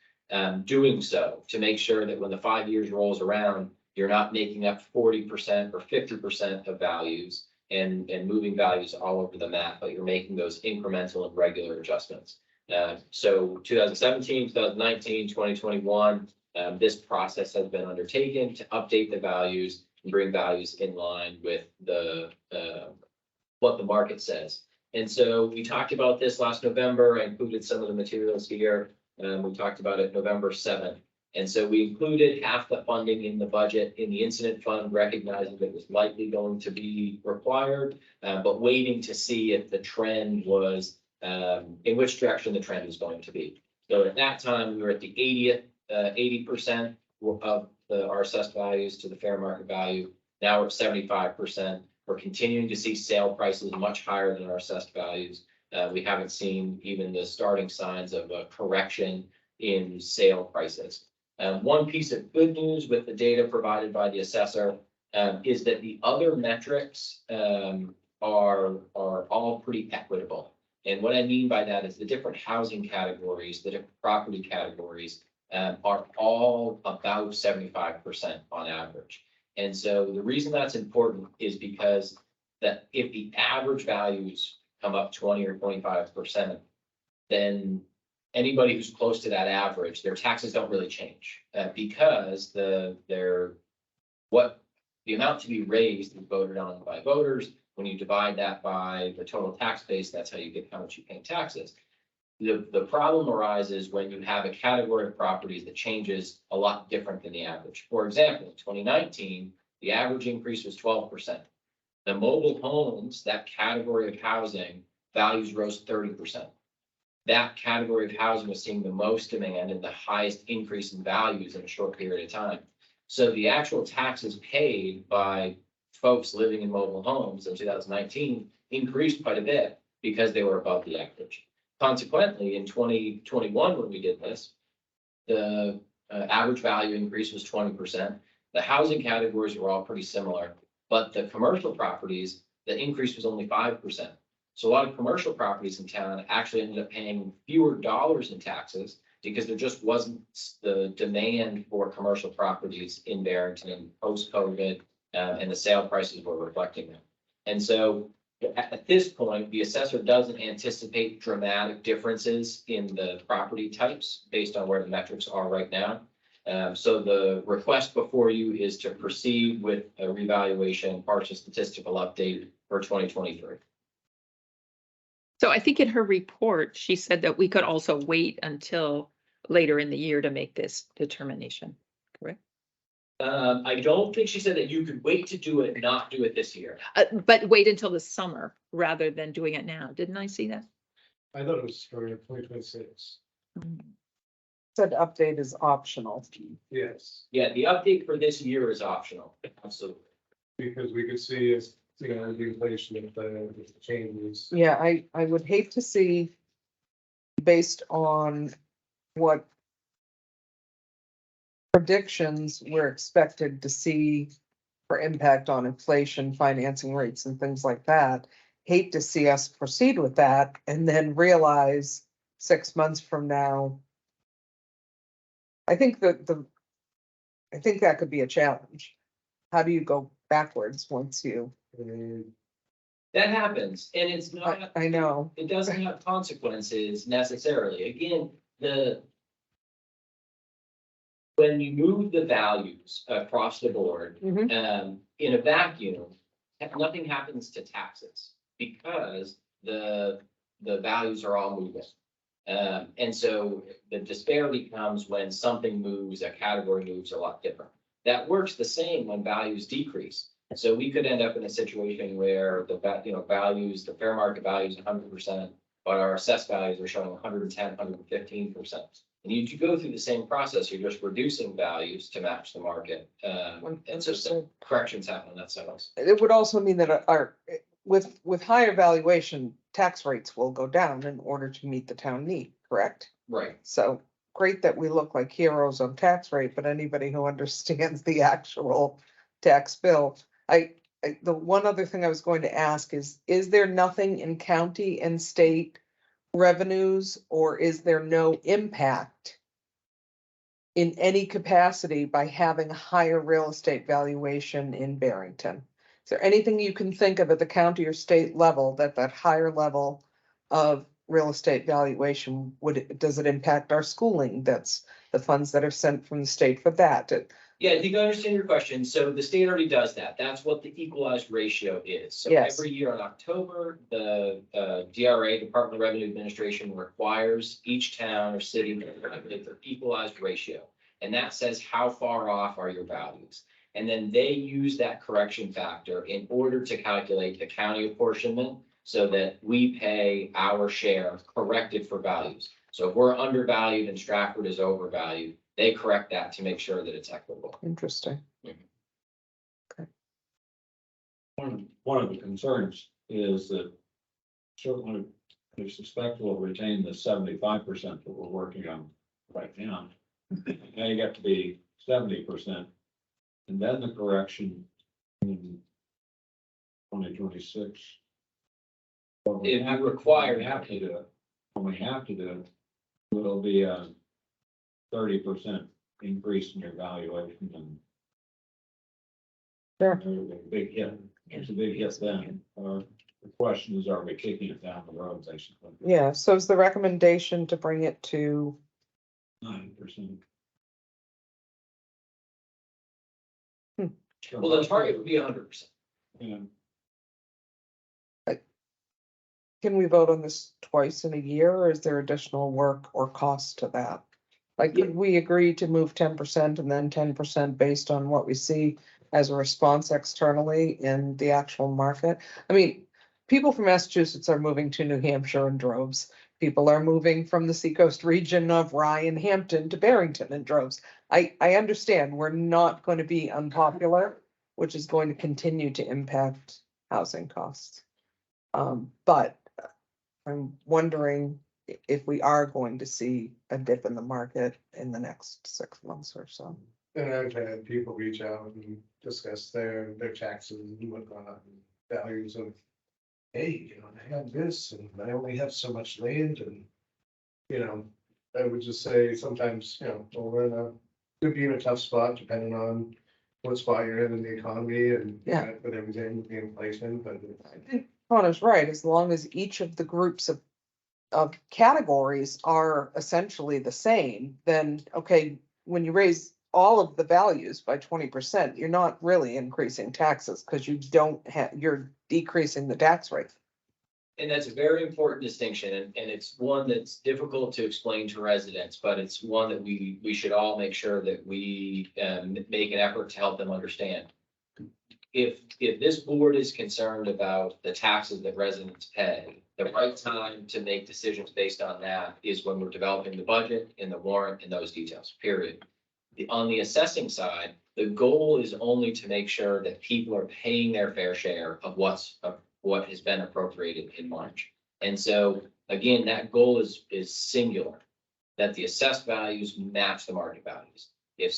doing so to make sure that when the 5 years rolls around, you're not making up 40% or 50% of values and moving values all over the map, but you're making those incremental and regular adjustments. So 2017, 2019, 2021, this process has been undertaken to update the values and bring values in line with what the market says. And so we talked about this last November. I included some of the materials here. We talked about it November 7th. And so we included half the funding in the budget in the incident fund, recognizing that it was likely going to be required, but waiting to see if the trend was, in which direction the trend was going to be. So at that time, we were at the 80% of our assessed values to the fair market value. Now we're at 75%. We're continuing to see sale prices much higher than our assessed values. We haven't seen even the starting signs of a correction in sale prices. One piece of good news with the data provided by the assessor is that the other metrics are all pretty equitable. And what I mean by that is the different housing categories, the different property categories are all about 75% on average. And so the reason that's important is because that if the average values come up 20 or 25%, then anybody who's close to that average, their taxes don't really change. Because the amount to be raised is voted on by voters. When you divide that by the total tax base, that's how you get how much you pay in taxes. The problem arises when you have a category of properties that changes a lot different than the average. For example, in 2019, the average increase was 12%. The mobile homes, that category of housing, values rose 30%. That category of housing was seeing the most demand and the highest increase in values in a short period of time. So the actual taxes paid by folks living in mobile homes in 2019 increased quite a bit because they were above the average. Consequently, in 2021, when we did this, the average value increase was 20%. The housing categories were all pretty similar, but the commercial properties, the increase was only 5%. So a lot of commercial properties in town actually ended up paying fewer dollars in taxes because there just wasn't the demand for commercial properties in Barrington post-COVID, and the sale prices were reflecting them. And so at this point, the assessor doesn't anticipate dramatic differences in the property types based on where the metrics are right now. So the request before you is to proceed with a revaluation partial statistical update for 2023. So I think in her report, she said that we could also wait until later in the year to make this determination, correct? I don't think she said that you could wait to do it, not do it this year. But wait until the summer rather than doing it now. Didn't I see that? I thought it was for 2026. Said update is optional. Yes, Yeah, the update for this year is optional. Absolutely. because we could see as, you know, the inflation if the changes. Yeah, I would hate to see, based on what predictions we're expected to see for impact on inflation, financing rates and things like that. Hate to see us proceed with that and then realize 6 months from now. I think that that could be a challenge. How do you go backwards once you? That happens, and it's not. I know. It doesn't have consequences necessarily. Again, when you move the values across the board, in a vacuum, nothing happens to taxes because the values are all moving. And so the disparity comes when something moves, a category moves a lot different. That works the same when values decrease. So we could end up in a situation where the values, the fair market value is 100%, but our assessed values are showing 110, 115%. And you go through the same process, you're just reducing values to match the market. And so some corrections happen on that side also. It would also mean that with higher valuation, tax rates will go down in order to meet the town need, correct? Right. So great that we look like heroes on tax rate, but anybody who understands the actual tax bill. The one other thing I was going to ask is there nothing in county and state revenues, or is there no impact in any capacity by having a higher real estate valuation in Barrington? Is there anything you can think of at the county or state level that higher level of real estate valuation does it impact our schooling? That's the funds that are sent from the state for that. Yeah, I think I understand your question. So the state already does that. That's what the equalized ratio is. So Yes. every year in October, the DRA, Department of Revenue Administration, requires each town or city to calculate their equalized ratio. And that says how far off are your values. And then they use that correction factor in order to calculate the county apportionment so that we pay our share corrected for values. So if we're undervalued and Stratford is overvalued, they correct that to make sure that it's equitable. Interesting. One of the concerns is that certainly we suspect we'll retain the 75% that we're working on right now. Now you got to be 70%. And then the correction in 2026. If you require, We have to do it. When we have to do it, it'll be a 30% increase in your valuation and Sure. a big hit. It's a big hit then. The question is, are we kicking it down the road, basically? Yeah, so is the recommendation to bring it to 9%. Well, the target would be 100%. Yeah. can we vote on this twice in a year, or is there additional work or cost to that? Like, could we agree to move 10% and then 10% based on what we see as a response externally in the actual market? I mean, people from Massachusetts are moving to New Hampshire in droves. People are moving from the seacoast region of Rye and Hampton to Barrington in droves. I understand we're not going to be unpopular, which is going to continue to impact housing costs. But I'm wondering if we are going to see a dip in the market in the next 6 months or so. And I've had people reach out and discuss their taxes and whatnot, and values of, hey, I have this and I only have so much land and, I would just say sometimes, we're in a, could be in a tough spot depending on what spot you're in the economy and Yeah. with everything, with the inflation, but I think Connor's right, as long as each of the groups of categories are essentially the same, then, okay, when you raise all of the values by 20%, you're not really increasing taxes because you don't have, you're decreasing the tax rate. And that's a very important distinction, and it's one that's difficult to explain to residents, but it's one that we should all make sure that we make an effort to help them understand. If this board is concerned about the taxes that residents pay, the right time to make decisions based on that is when we're developing the budget and the warrant and those details, period. On the assessing side, the goal is only to make sure that people are paying their fair share of what has been appropriated in March. And so, again, that goal is singular, that the assessed values match the market values. If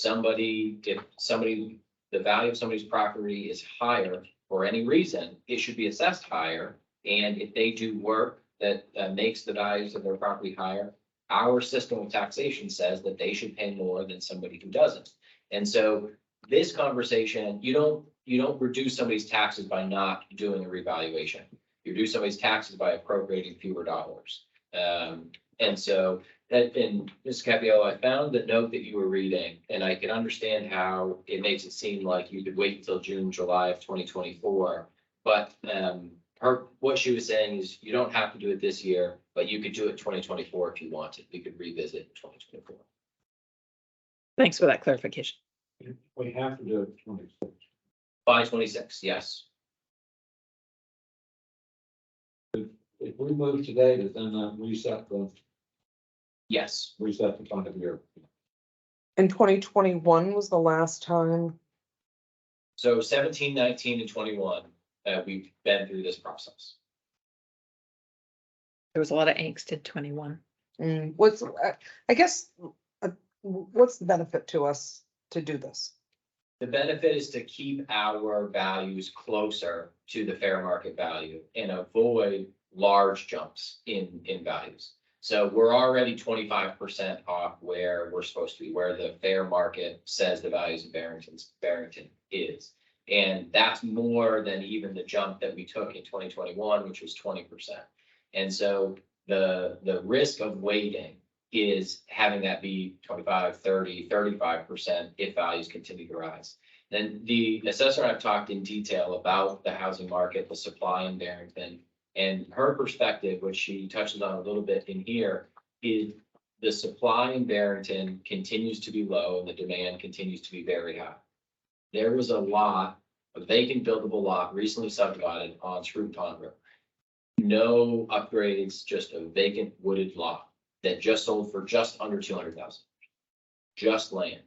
the value of somebody's property is higher for any reason, it should be assessed higher. And if they do work that makes the values of their property higher, our system of taxation says that they should pay more than somebody who doesn't. And so this conversation, you don't reduce somebody's taxes by not doing a revaluation. You reduce somebody's taxes by appropriating fewer dollars. And so and Ms. Capio, I found the note that you were reading, and I can understand how it makes it seem like you could wait until June, July of 2024. But what she was saying is you don't have to do it this year, but you could do it 2024 if you wanted. We could revisit in 2024. Thanks for that clarification. We have to do it 26. By 26, yes. If we move today, does then that reset Yes. the 5 year? And 2021 was the last time. So 17, 19, and 21, we've been through this process. There was a lot of angst in 21. I guess, what's the benefit to us to do this? The benefit is to keep our values closer to the fair market value and avoid large jumps in values. So we're already 25% off where we're supposed to be, where the fair market says the values of Barrington is. And that's more than even the jump that we took in 2021, which was 20%. And so the risk of waiting is having that be 25, 30, 35% if values continue to rise. Then the assessor and I've talked in detail about the housing market, the supply in Barrington, and her perspective, which she touches on a little bit in here, is the supply in Barrington continues to be low and the demand continues to be very high. There was a vacant buildable lot recently subdivided on Screw Pond Road. No upgrades, just a vacant wooded lot that just sold for just under $200,000, just land.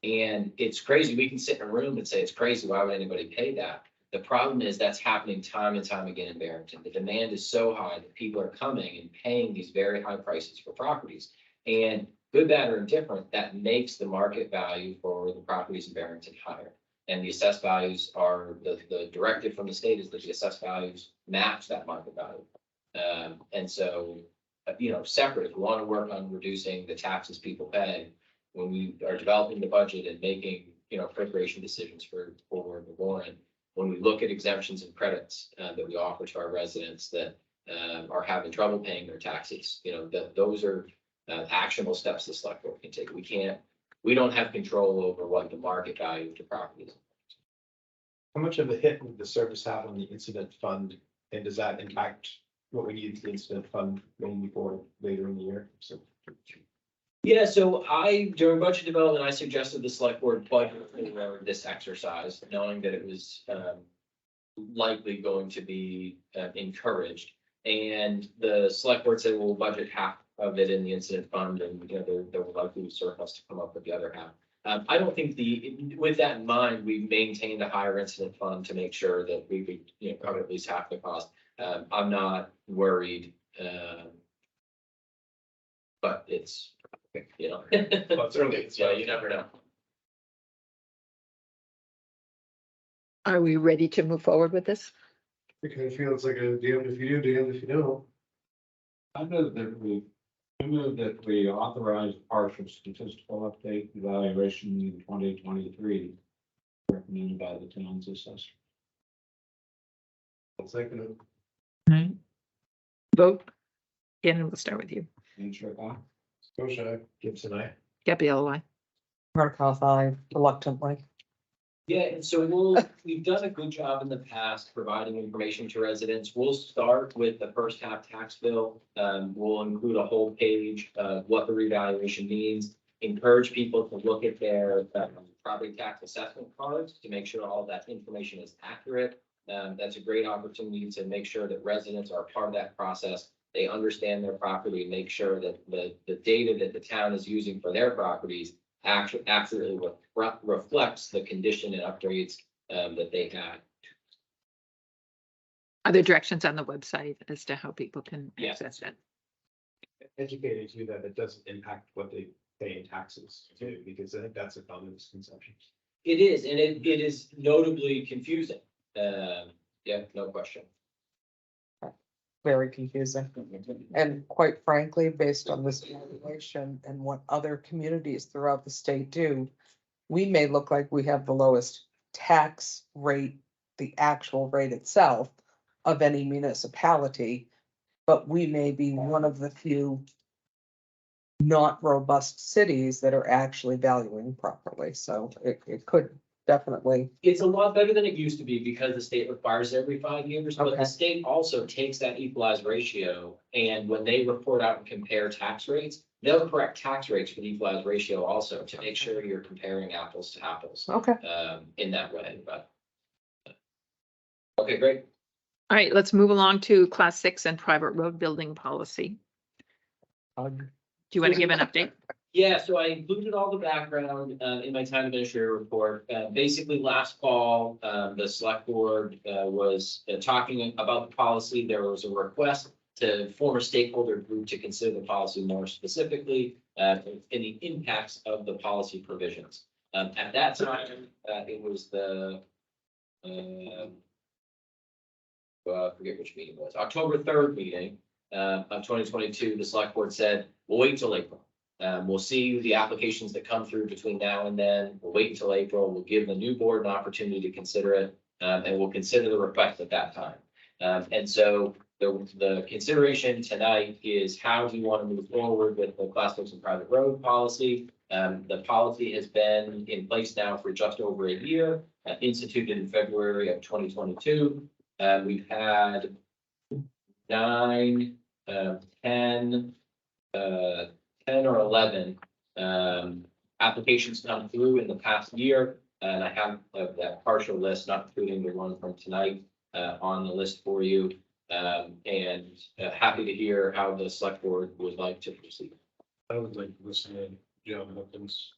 And it's crazy. We can sit in a room and say it's crazy. Why would anybody pay that? The problem is that's happening time and time again in Barrington. The demand is so high that people are coming and paying these very high prices for properties. And good, bad, or indifferent, that makes the market value for the properties in Barrington higher. And the assessed values are, the directive from the state is that the assessed values match that market value. And so, separate, if we want to work on reducing the taxes people pay, when we are developing the budget and making, appropriation decisions for the warrant, when we look at exemptions and credits that we offer to our residents that are having trouble paying their taxes, that those are actionable steps the select board can take. We don't have control over what the market value of the property is. How much of a hit would the service have on the incident fund? And does that impact what we need the incident fund maybe for later in the year? So. Yeah, so during budget development, I suggested the select board budget for this exercise, knowing that it was likely going to be encouraged. And the select board said, we'll budget half of it in the incident fund, and there will likely be surplus to come up with the other half. I don't think with that in mind, we maintained a higher incident fund to make sure that we could, cover at least half the cost. I'm not worried, but it's, Well, it's early. yeah, you never know. Are we ready to move forward with this? It kind of feels like a damned if you do, damned if you don't. I move that we authorize partial statistical update evaluation in 2023 recommended by the town's assessor. I'll second it. Right. Vote. Ken, we'll start with you. Answer, Scotia. Gibson, I. Gabrielle, why? Hardikoff, I reluctantly. Yeah, and so we've done a good job in the past providing information to residents. We'll start with the first half tax bill. We'll include a whole page of what the revaluation means. Encourage people to look at their property tax assessment cards to make sure all that information is accurate. That's a great opportunity to make sure that residents are part of that process. They understand their property and make sure that the data that the town is using for their properties actually accurately reflects the condition and upgrades that they had. Are there directions on the website as to how people can Yes. access it? Educated you that it doesn't impact what they pay in taxes too, because I think that's a common misconception. It is, and it is notably confusing. Yeah, no question. Very confusing. And quite frankly, based on this evaluation and what other communities throughout the state do, we may look like we have the lowest tax rate, the actual rate itself of any municipality, but we may be one of the few not robust cities that are actually valuing properly. So it could definitely. It's a lot better than it used to be because the state requires it every 5 years, but Okay. the state also takes that equalized ratio. And when they report out and compare tax rates, they'll correct tax rates for the equalized ratio also to make sure you're comparing apples to apples Okay. in that way, but. Okay, great. All right, let's move along to class 6 and private road building policy. Do you want to give an update? Yeah, so I included all the background in my town administrator report. Basically, last fall, the select board was talking about the policy. There was a request to form a stakeholder group to consider the policy more specifically in the impacts of the policy provisions. At that time, it was the I forget which meeting it was, October 3rd meeting of 2022. The select board said, we'll wait until April. We'll see the applications that come through between now and then. We'll wait until April. We'll give the new board an opportunity to consider it, and we'll consider the request at that time. And so the consideration tonight is how do you want to move forward with the class 6 and private road policy? The policy has been in place now for just over a year, instituted in February of 2022. We've had 9, 10 or 11 applications come through in the past year. And I have that partial list, not including the one from tonight, on the list for you. And happy to hear how the select board would like to proceed. I would like to listen to John Hopkins.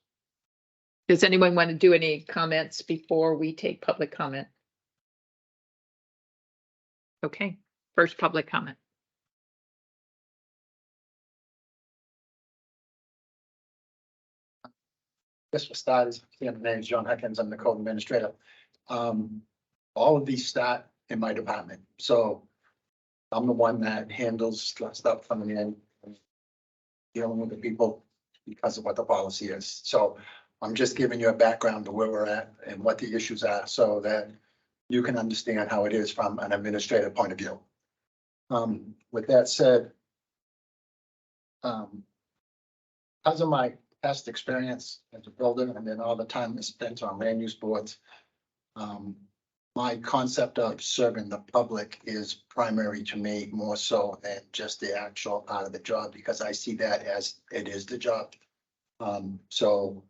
Does anyone want to do any comments before we take public comment? Okay, first public comment. This for starters, my name is John Hopkins, I'm the code administrator. All of these start in my department, so I'm the one that handles stuff coming in, dealing with the people because of what the policy is. So I'm just giving you a background to where we're at and what the issues are, so that you can understand how it is from an administrative point of view. With that said, because of my past experience as a builder and then all the time I spent on land use boards, my concept of serving the public is primary to me more so than just the actual part of the job, because I see that as it is the job. So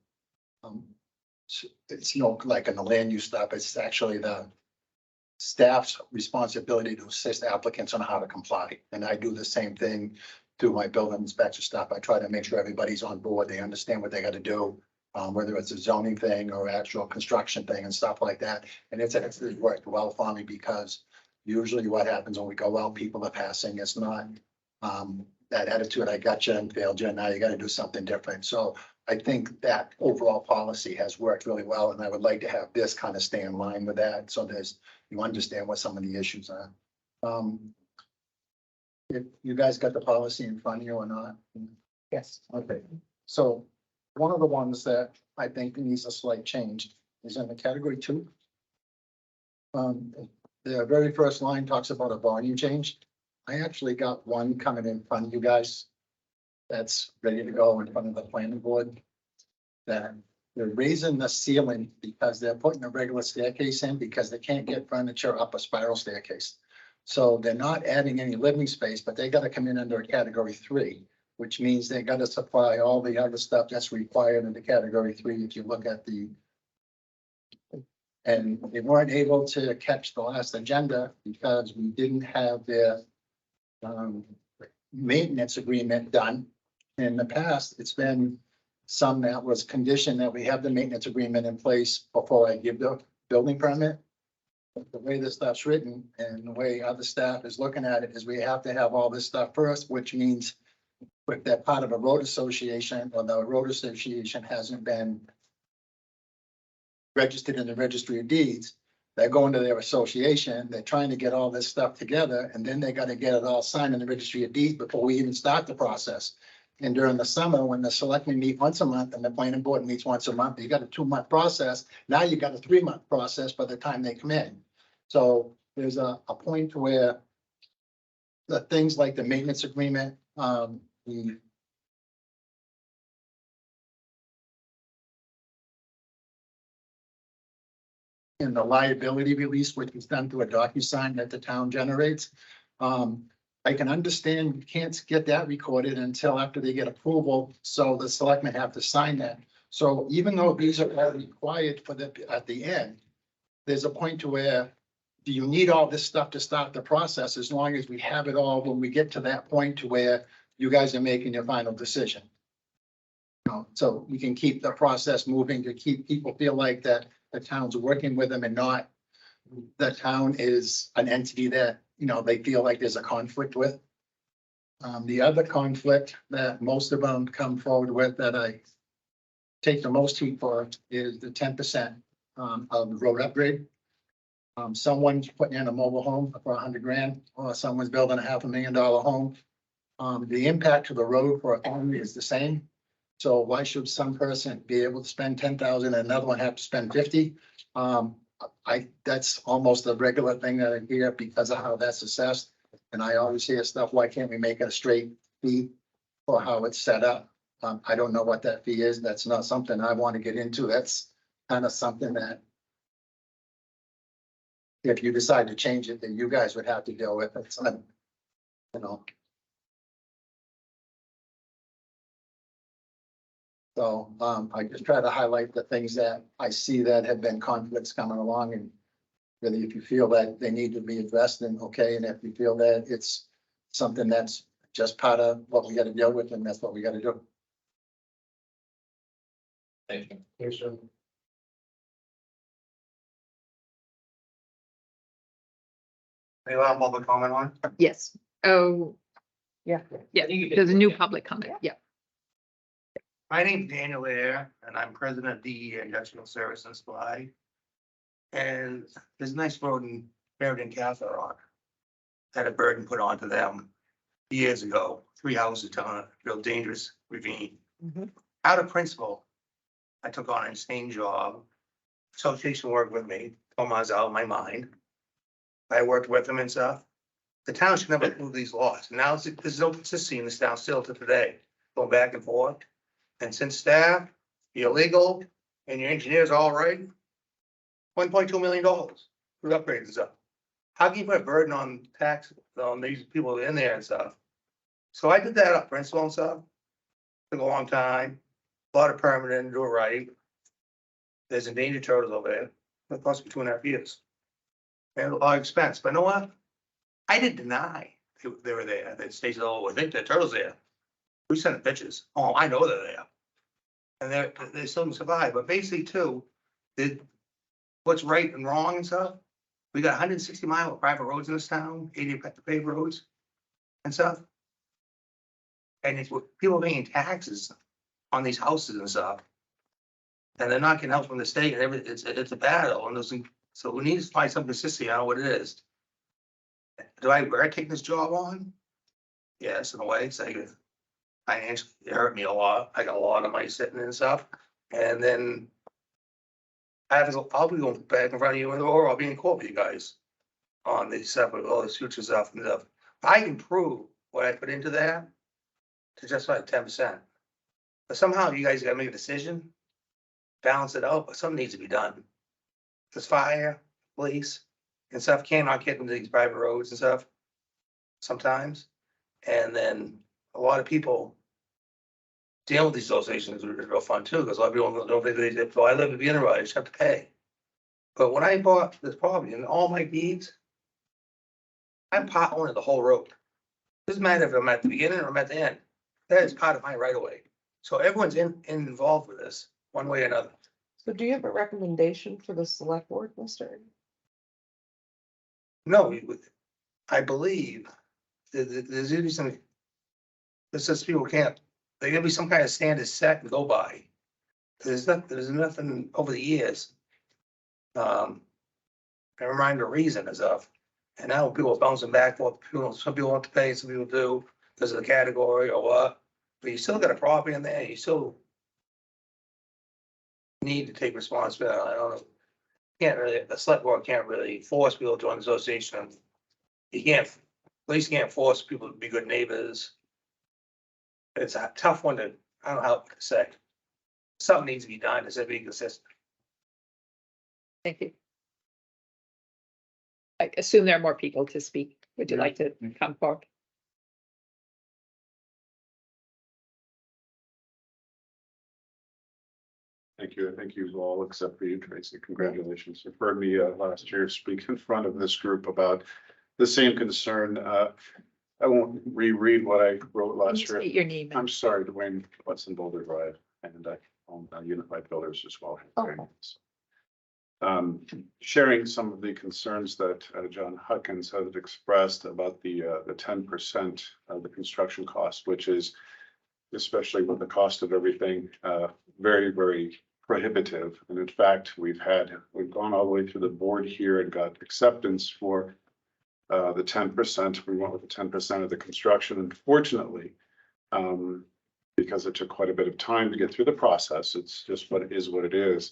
it's no, like in the land use stuff, it's actually the staff's responsibility to assist applicants on how to comply. And I do the same thing through my building inspection stuff. I try to make sure everybody's on board. They understand what they got to do, whether it's a zoning thing or actual construction thing and stuff like that. And it's worked well for me, because usually what happens when we go out, people are passing. It's not that attitude, I got you and failed you, now you got to do something different. So I think that overall policy has worked really well, and I would like to have this kind of stay in line with that. So you understand what some of the issues are. If you guys got the policy in front of you or not? Yes. Okay, so one of the ones that I think needs a slight change is in the category 2. The very first line talks about a volume change. I actually got one coming in front of you guys that's ready to go in front of the planning board. That they're raising the ceiling because they're putting a regular staircase in because they can't get furniture up a spiral staircase. So they're not adding any living space, but they gotta come in under a category 3, which means they gotta supply all the other stuff that's required in the category 3. If you look at and they weren't able to catch the last agenda because we didn't have their maintenance agreement done. In the past, it's been some that was conditioned that we have the maintenance agreement in place before I give the building permit. But the way this stuff's written and the way other staff is looking at it is we have to have all this stuff first, which means if they're part of a road association or the road association hasn't been registered in the registry of deeds, they're going to their association, they're trying to get all this stuff together, and then they gotta get it all signed in the registry of deeds before we even start the process. And during the summer, when the selectmen meet once a month and the planning board meets once a month, you got a 2-month process. Now you got a 3-month process by the time they come in. So there's a point where the things like the maintenance agreement, the and the liability release, which is done through a DocuSign that the town generates. I can understand you can't get that recorded until after they get approval, so the selectmen have to sign that. So even though these are all required for at the end, there's a point to where, do you need all this stuff to start the process, as long as we have it all when we get to that point to where you guys are making your final decision? So we can keep the process moving to keep people feel like that the town's working with them and not the town is an entity that, they feel like there's a conflict with. The other conflict that most of them come forward with that I take the most heat for is the 10% of the road upgrade. Someone's putting in a mobile home for $100,000, or someone's building a $500,000 home. The impact to the road for a family is the same. So why should some person be able to spend 10,000 and another one have to spend 50? That's almost a regular thing that I hear because of how that's assessed. And I always hear stuff, why can't we make it a straight fee for how it's set up? I don't know what that fee is. That's not something I want to get into. That's kind of something that if you decide to change it, then you guys would have to deal with it. So, So I just try to highlight the things that I see that have been conflicts coming along, and really, if you feel that they need to be addressed, then okay. And if you feel that it's something that's just part of what we got to deal with, then that's what we got to do. Thank you. Thanks, John. They allow public comment on? Yes. Oh, Yeah. yeah, there's a new public comment. Yeah. My name's Daniel Air, and I'm president of DE Industrial Service and Supply. And there's a nice road in Barrington Castle Rock. Had a burden put onto them years ago, 3 houses down a real dangerous ravine. Mhm. Out of principle, I took on an insane job association worked with me, told me I was out of my mind. I worked with them and stuff. The town should never move these laws. Now there's no consistency in this town still to today, going back and forth. And since staff, your legal, and your engineers all right, $1.2 million for upgrades and stuff. How can you put a burden on tax, on these people in there and stuff? So I did that up principle and stuff. Took a long time, a lot of permitting, do it right. There's endangered turtles over there. It cost me 2.5 years. And a lot of expense, but you know what? I didn't deny they were there. They stated, oh, I think the turtles there. We sent them pictures. Oh, I know they're there. And they still survive, but basically too, what's right and wrong and stuff. We got 160 mile of private roads in this town, 80 paved roads and stuff. And it's people paying taxes on these houses and stuff. And they're not getting help from the state and everything. It's a battle and so we need to find some consistency on what it is. Do I regret taking this job on? Yes, in a way, it's like financially, it hurt me a lot. I got a lot of money sitting and stuff. And then I'll be going back in front of you or I'll be in court with you guys on these separate, all this future stuff and stuff. I can prove what I put into that to justify 10%. But somehow you guys gotta make a decision, balance it out, but something needs to be done. This fire, police and stuff cannot get into these private roads and stuff sometimes. And then a lot of people deal with these associations is real fun too, because a lot of people don't think they did. So I live in the road, I just have to pay. But when I bought this property and all my deeds, I'm part owner of the whole road. Doesn't matter if I'm at the beginning or I'm at the end. That is part of my right of way. So everyone's involved with this one way or another. So do you have a recommendation for the select board, Mr.? No, I believe there's gonna be some. This says people can't, there's gonna be some kind of standard set and go by. There's nothing over the years. I remind the reason is of, and now people are bouncing back, well, some people want to pay, some people do, because of the category or what. But you still got a property in there, you still need to take responsibility. I don't know. Can't really, the select board can't really force people to join the association. You can't, at least you can't force people to be good neighbors. It's a tough one to, I don't know how to say. Something needs to be done to be consistent. Thank you. I assume there are more people to speak. Would you like to come forward? Thank you. I think you all, except for you, Tracy, congratulations. You've heard me last year speak in front of this group about the same concern. I won't reread what I wrote last year. State your name. I'm sorry, Dwayne Watson Boulder Drive, and I own Unified Builders as well. Oh. Sharing some of the concerns that John Hutkins had expressed about the 10% of the construction cost, which is, especially with the cost of everything, very, very prohibitive. And in fact, we've gone all the way through the board here and got acceptance for the 10%. We went with the 10% of the construction. Unfortunately, because it took quite a bit of time to get through the process, it's just what it is.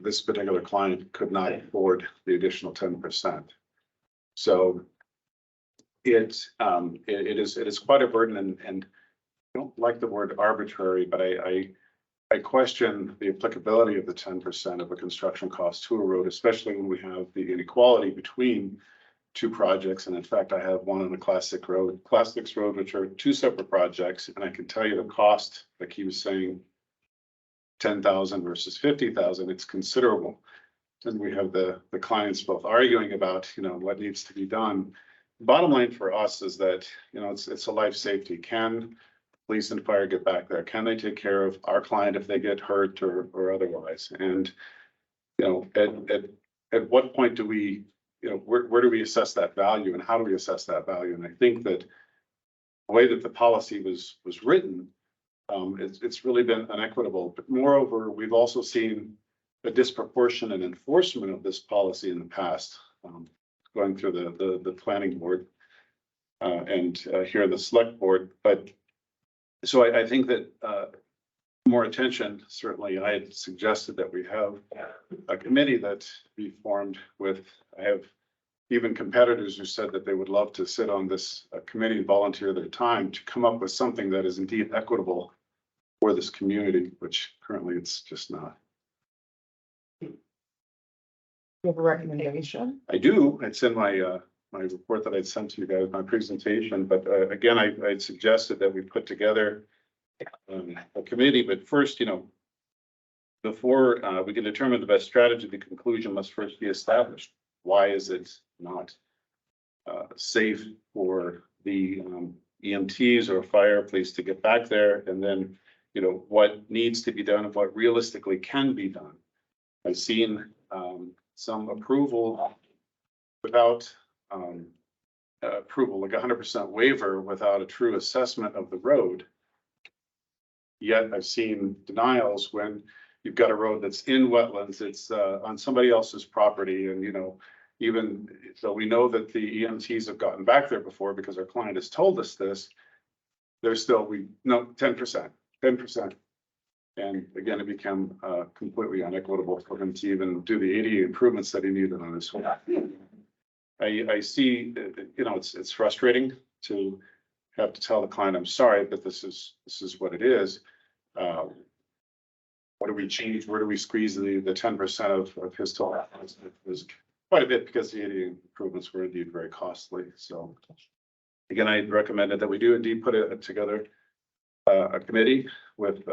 This particular client could not afford the additional 10%. So it is quite a burden, and I don't like the word arbitrary, but I question the applicability of the 10% of a construction cost to a road, especially when we have the inequality between two projects. And in fact, I have one on a Class 6 road, which are two separate projects. And I can tell you the cost, like he was saying, 10,000 versus 50,000, it's considerable. And we have the clients both arguing about, what needs to be done. Bottom line for us is that, it's a life safety. Can police and fire get back there? Can they take care of our client if they get hurt or otherwise? And, at what point do we, where do we assess that value and how do we assess that value? And I think that the way that the policy was written, it's really been inequitable. But moreover, we've also seen a disproportionate enforcement of this policy in the past, going through the planning board and here the select board. But so I think that more attention, certainly I had suggested that we have a committee that be formed with, I have even competitors who said that they would love to sit on this committee and volunteer their time to come up with something that is indeed equitable for this community, which currently it's just not. You have a recommendation? I do, it's in my, my report that I'd sent to you guys, my presentation, but again, I'd suggested that we put together a committee, but first, before we can determine the best strategy, the conclusion must first be established. Why is it not safe for the EMTs or fire police to get back there? And then, what needs to be done and what realistically can be done. I've seen some approval without approval, like 100% waiver without a true assessment of the road. Yet I've seen denials when you've got a road that's in wetlands, it's on somebody else's property, and even though we know that the EMTs have gotten back there before because our client has told us this, there's still 10%. And again, it became completely unequitable for him to even do the 80 improvements that he needed on this one. I see, it's frustrating to have to tell the client, I'm sorry, but this is what it is. What do we change? Where do we squeeze the 10% of his total? It was quite a bit because the 80 improvements were indeed very costly. So again, I recommended that we do indeed put together a committee with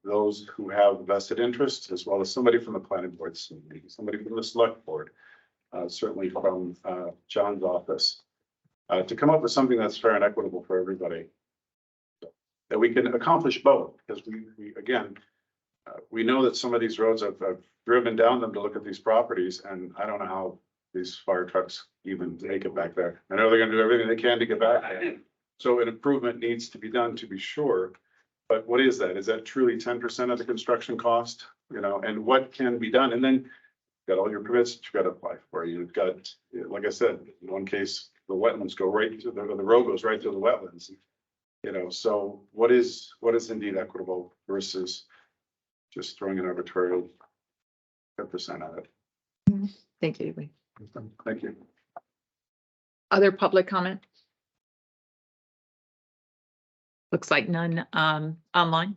those who have vested interest, as well as somebody from the planning board, somebody from the select board, certainly from John's office, to come up with something that's fair and equitable for everybody. That we can accomplish both, because we know that some of these roads, I've driven down them to look at these properties, and I don't know how these fire trucks even make it back there. I know they're gonna do everything they can to get back there. So an improvement needs to be done, to be sure. But what is that? Is that truly 10% of the construction cost? And what can be done? And then you've got all your permits that you've got to apply for. You've got, like I said, in one case, the wetlands go right to the road goes right through the wetlands. So what is indeed equitable versus just throwing an arbitrary 10% at it? Thank you. Thank you. Other public comment? Looks like none online.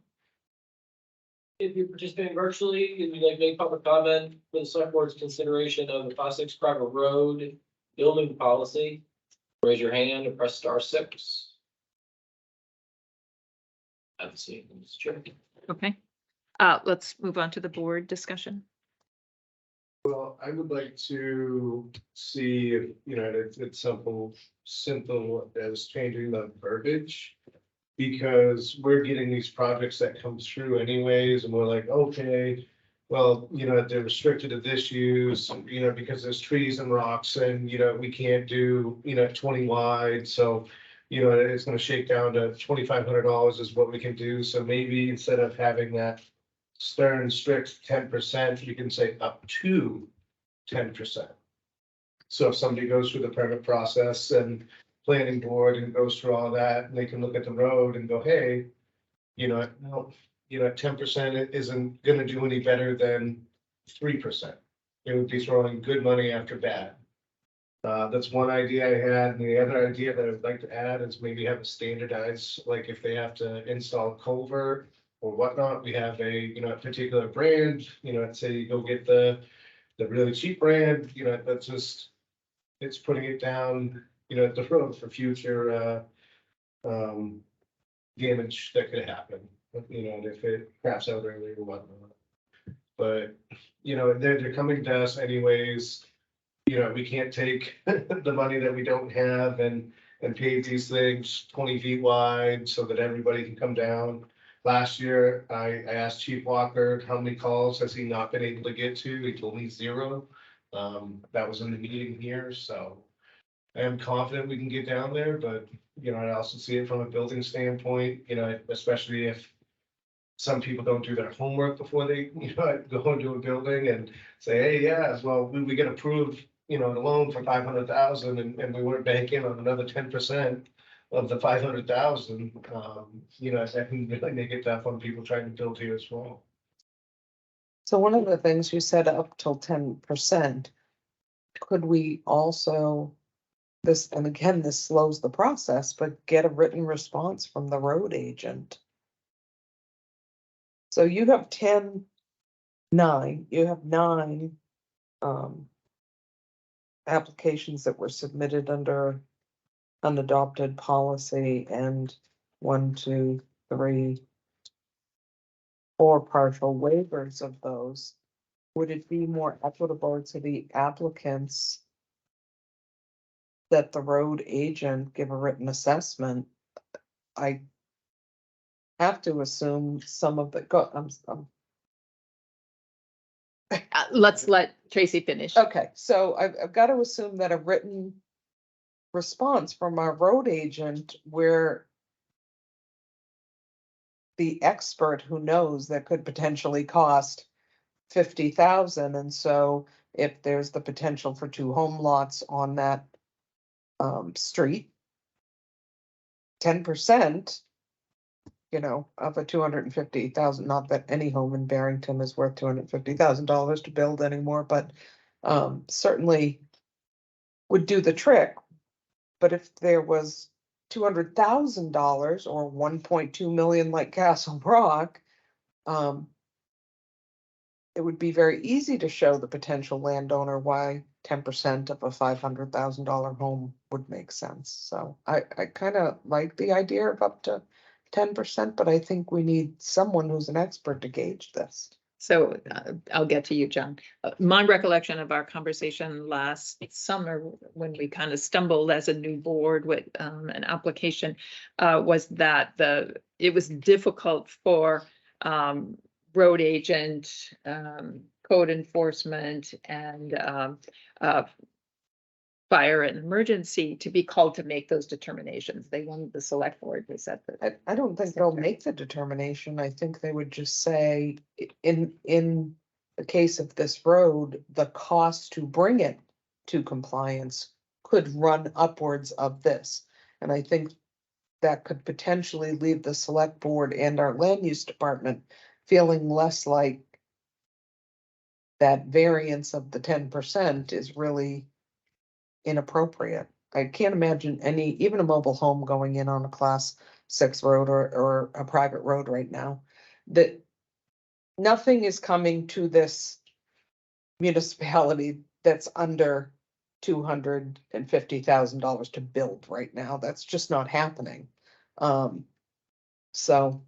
If you're participating virtually, and you'd like to make public comment for the select board's consideration of the Class 6 private road building policy, raise your hand and press *6. I haven't seen it, Mr. Chair. Okay. Let's move on to the board discussion. Well, I would like to see if, it's simple as changing the verbiage. Because we're getting these projects that come through anyways, and we're like, okay, well, they're restricted to this use, because there's trees and rocks, and, we can't do, 20 wide, so, it's gonna shake down to $2,500 is what we can do, so maybe instead of having that stern, strict 10%, you can say up to 10%. So if somebody goes through the permit process and planning board and goes through all that, and they can look at the road and go, hey, 10% isn't gonna do any better than 3%. It would be throwing good money after bad. That's one idea I had, and the other idea that I'd like to add is maybe have a standardized, like if they have to install culvert or whatnot, we have a particular brand, say you go get the really cheap brand, that's just, it's putting it down, at the road for future damage that could happen, if it craps out early or whatnot. But, they're coming to us anyways, we can't take the money that we don't have and pave these things 20 feet wide so that everybody can come down. Last year, I asked Chief Walker, how many calls has he not been able to get to? He told me 0. That was in the meeting here, so I am confident we can get down there, but, I also see it from a building standpoint, especially if some people don't do their homework before they, go into a building and say, hey, yeah, well, we get approved, the loan for 500,000 and we weren't banking on another 10%. of the 500,000, that can really make it tough on people trying to build here as well. So one of the things you said up till 10%, could we also, this, and again, this slows the process, but get a written response from the road agent? So you have 9, you have 9 applications that were submitted under unadopted policy, and 1, 2, 3, 4 partial waivers of those. Would it be more equitable to the applicants that the road agent give a written assessment? I have to assume some of the, Let's let Tracy finish. okay, so I've got to assume that a written response from our road agent where the expert who knows that could potentially cost 50,000, and so if there's the potential for 2 home lots on that street, 10%, of a $250,000, not that any home in Barrington is worth $250,000 to build anymore, but certainly would do the trick. But if there was $200,000 or 1.2 million like Castle Rock, it would be very easy to show the potential landowner why 10% of a $500,000 home would make sense. So I kind of like the idea of up to 10%, but I think we need someone who's an expert to gauge this. So I'll get to you, John. My recollection of our conversation last summer, when we kind of stumbled as a new board with an application, was that it was difficult for road agent, code enforcement, and fire and emergency to be called to make those determinations. They wanted the select board, they said that. I don't think they'll make the determination. I think they would just say, in the case of this road, the cost to bring it to compliance could run upwards of this. And I think that could potentially leave the select board and our land use department feeling less like that variance of the 10% is really inappropriate. I can't imagine even a mobile home going in on a class 6 road or a private road right now, that nothing is coming to this municipality that's under $250,000 to build right now. That's just not happening. So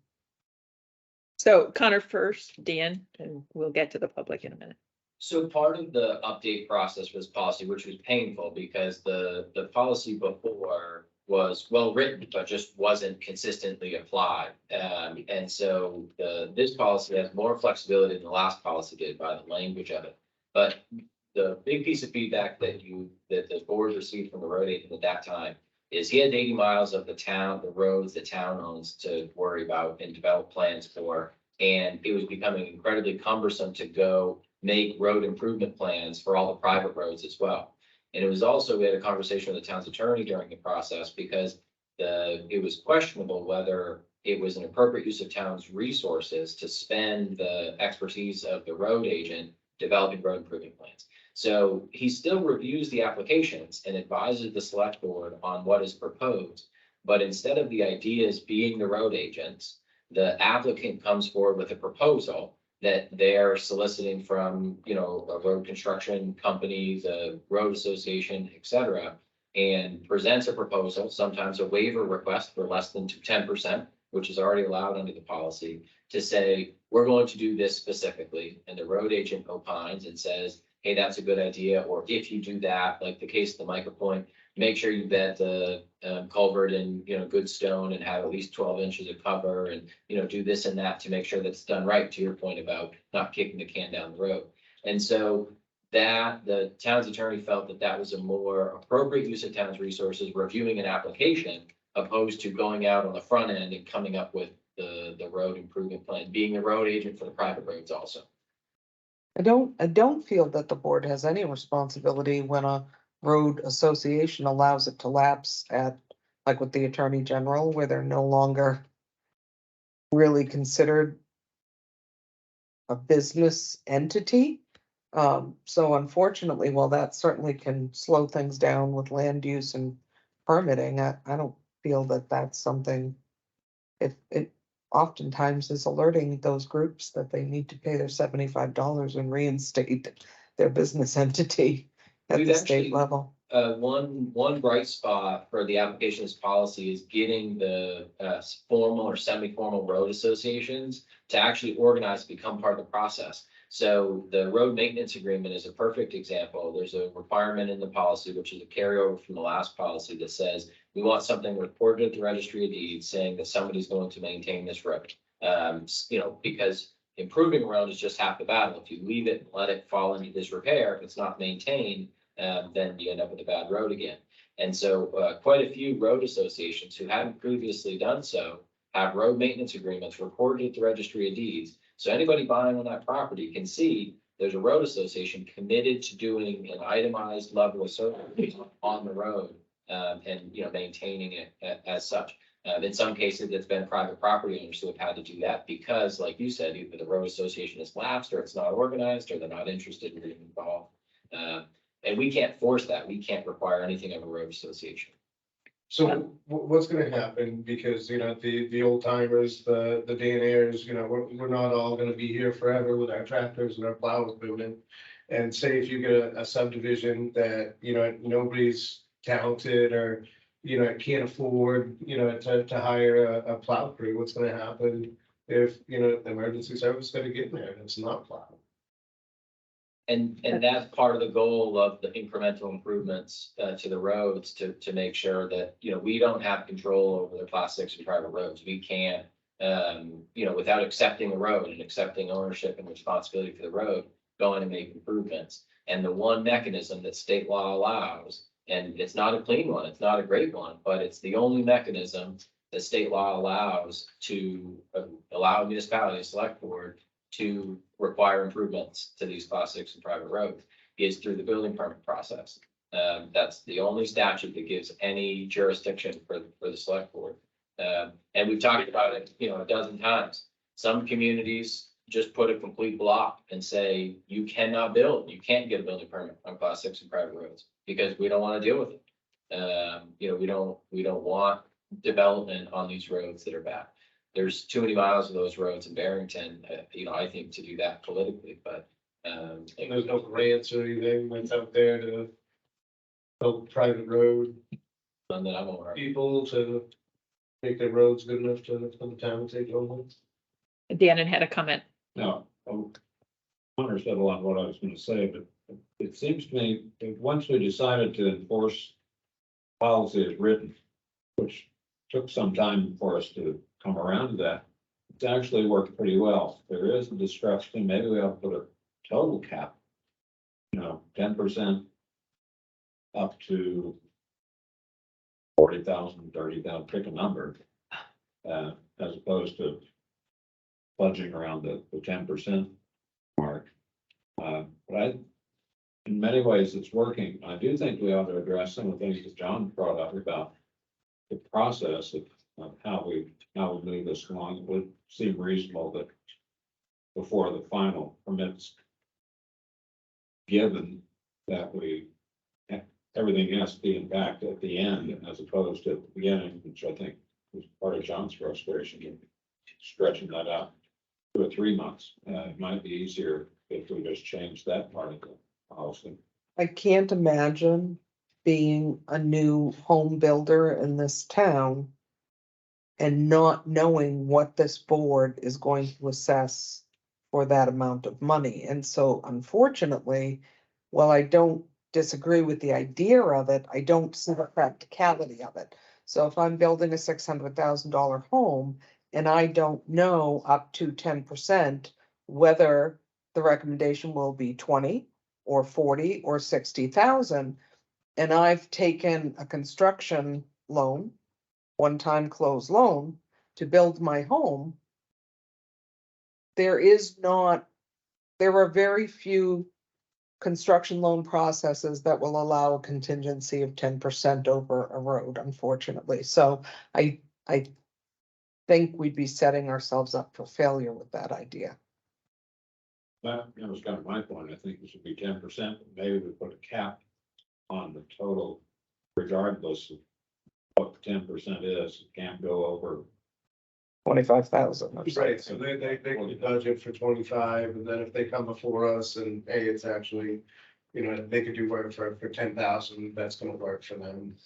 Connor first, Dan, and we'll get to the public in a minute. So part of the update process for this policy, which was painful because the policy before was well written, but just wasn't consistently applied. And so this policy has more flexibility than the last policy did by the language of it. But the big piece of feedback that the board received from the road agent at that time is he had 80 miles of the roads the town owns to worry about and develop plans for. And it was becoming incredibly cumbersome to go make road improvement plans for all the private roads as well. And it was also, we had a conversation with the town's attorney during the process because it was questionable whether it was an appropriate use of town's resources to spend the expertise of the road agent developing road improvement plans. So he still reviews the applications and advises the select board on what is proposed. But instead of the ideas being the road agents, the applicant comes forward with a proposal that they're soliciting from, a road construction company, the road association, et cetera, and presents a proposal, sometimes a waiver request for less than 10%, which is already allowed under the policy, to say, we're going to do this specifically. And the road agent opines and says, hey, that's a good idea. Or if you do that, like the case of the Micro Point, make sure you bed the culvert in, good stone and have at least 12 inches of cover and, do this and that to make sure that's done right, to your point about not kicking the can down the road. And so that the town's attorney felt that that was a more appropriate use of town's resources, reviewing an application, opposed to going out on the front end and coming up with the road improvement plan, being the road agent for the private roads also. I don't feel that the board has any responsibility when a road association allows it to lapse at like with the Attorney General, where they're no longer really considered a business entity. So unfortunately, while that certainly can slow things down with land use and permitting, I don't feel that that's something. If it oftentimes is alerting those groups that they need to pay their $75 and reinstate their business entity at We've the state actually- level. One bright spot for the application of this policy is getting the formal or semi-formal road associations to actually organize, become part of the process. So the road maintenance agreement is a perfect example. There's a requirement in the policy, which is a carryover from the last policy, that says we want something reported at the registry of deeds saying that somebody's going to maintain this road. Because improving a road is just half the battle. If you leave it and let it fall into disrepair, if it's not maintained, then you end up with a bad road again. And so quite a few road associations who hadn't previously done so have road maintenance agreements recorded at the registry of deeds. So anybody buying on that property can see there's a road association committed to doing an itemized level of service on the road, and maintaining it as such. In some cases, it's been private property owners who have had to do that because, like you said, either the road association has lapsed, or it's not organized, or they're not interested in getting involved. And we can't force that. We can't require anything of a road association. So what's gonna happen, because, the old timers, the day and airs, we're not all gonna be here forever with our tractors and our plow equipment. And say if you get a subdivision that, nobody's talented or, can't afford, to hire a plow crew, what's gonna happen if, the emergency service is gonna get in there and it's not plowed? And that's part of the goal of the incremental improvements to the roads to make sure that, we don't have control over the class 6 and private roads. We can't, without accepting the road and accepting ownership and responsibility for the road, go in and make improvements. And the one mechanism that state law allows, and it's not a clean one, it's not a great one, but it's the only mechanism that state law allows to allow a municipality, a select board, to require improvements to these class 6 and private roads, is through the building permit process. That's the only statute that gives any jurisdiction for the select board. And we've talked about it, a dozen times. Some communities just put a complete block and say, you cannot build, you can't get a building permit on class 6 and private roads because we don't want to deal with it. We don't want development on these roads that are bad. There's too many miles of those roads in Barrington, I think, to do that politically, but. And there's no grants or anything that's out there to help private road None that I'm aware of. people to make their roads good enough for the town to take over. Dan had a comment. No, Hunter said a lot of what I was gonna say, but it seems to me that once we decided to enforce policy as written, which took some time for us to come around to that, it's actually worked pretty well. There is a discrepancy. Maybe we ought to put a total cap, 10% up to 40,000, 30,000, pick a number, as opposed to fudging around the 10% mark. But in many ways, it's working. I do think we ought to address some of the things that John brought up about the process of how we move this along. It would seem reasonable that before the final permits given, that everything has to be intact at the end as opposed to the beginning, which I think was part of John's frustration in stretching that out 2 or 3 months. It might be easier if we just change that part of the policy. I can't imagine being a new home builder in this town and not knowing what this board is going to assess for that amount of money. And so unfortunately, while I don't disagree with the idea of it, I don't see the practicality of it. So if I'm building a $600,000 home and I don't know up to 10% whether the recommendation will be 20 or 40 or 60,000, and I've taken a construction loan, one-time closed loan, to build my home, there are very few construction loan processes that will allow a contingency of 10% over a road, unfortunately. So I think we'd be setting ourselves up for failure with that idea. That was kind of my point. I think it should be 10%. Maybe we put a cap on the total regardless of what the 10% is. It can't go over. 25,000 or something. Right, so they can budget for 25, and then if they come before us and, hey, it's actually, you know, they could do work for 10,000, that's gonna work for them.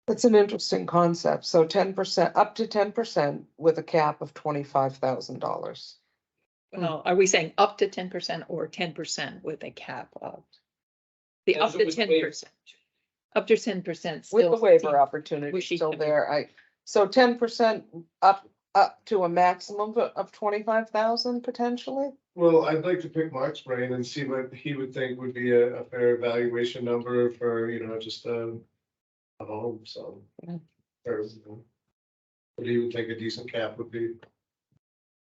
That's an interesting concept. So 10%, up to 10% with a cap of $25,000. Well, are we saying up to 10% or 10% with a cap of? The up Those to with 10%. Up to 10% With still. the waiver opportunity wishy still to me. there, so 10% up to a maximum of 25,000 potentially? Well, I'd like to pick Mark's brain and see what he would think would be a fair evaluation number for, you know, just a home, so. Yeah. Or, you know, what do you think a decent cap would be?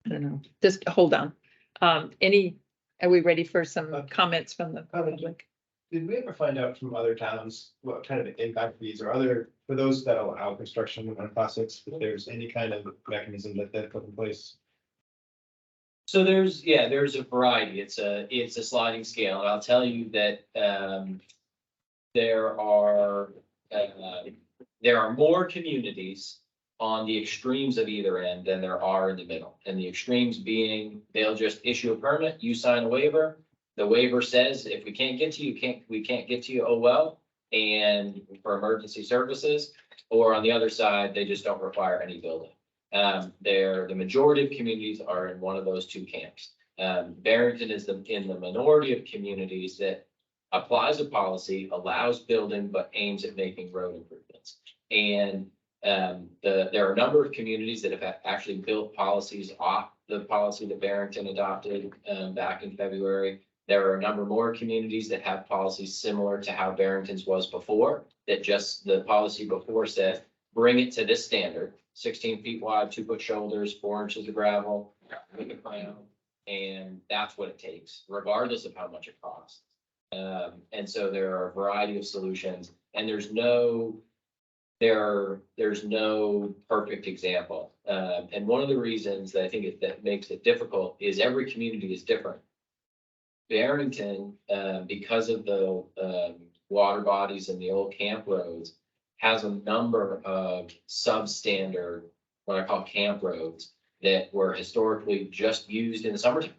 I don't know, just hold on. Are we ready for some comments from the public? Did we ever find out from other towns what kind of impact fees or other, for those that allow construction on class 6, if there's any kind of mechanism that they put in place? So there's a variety. It's a sliding scale. And I'll tell you that there are more communities on the extremes of either end than there are in the middle. And the extremes being, they'll just issue a permit, you sign a waiver. The waiver says, if we can't get to you, we can't get to you, oh well, and for emergency services. Or on the other side, they just don't require any building. The majority of communities are in one of those two camps. Barrington is in the minority of communities that applies a policy, allows building, but aims at making road improvements. And there are a number of communities that have actually built policies off the policy that Barrington adopted back in February. There are a number more communities that have policies similar to how Barrington's was before, that just the policy before said, bring it to this standard, 16 feet wide, 2-foot shoulders, 4 inches of gravel, make it crown, and that's what it takes, regardless of how much it costs. And so there are a variety of solutions, and there's no perfect example. And one of the reasons that I think that makes it difficult is every community is different. Barrington, because of the water bodies and the old camp roads, has a number of substandard, what I call camp roads, that were historically just used in the summertime.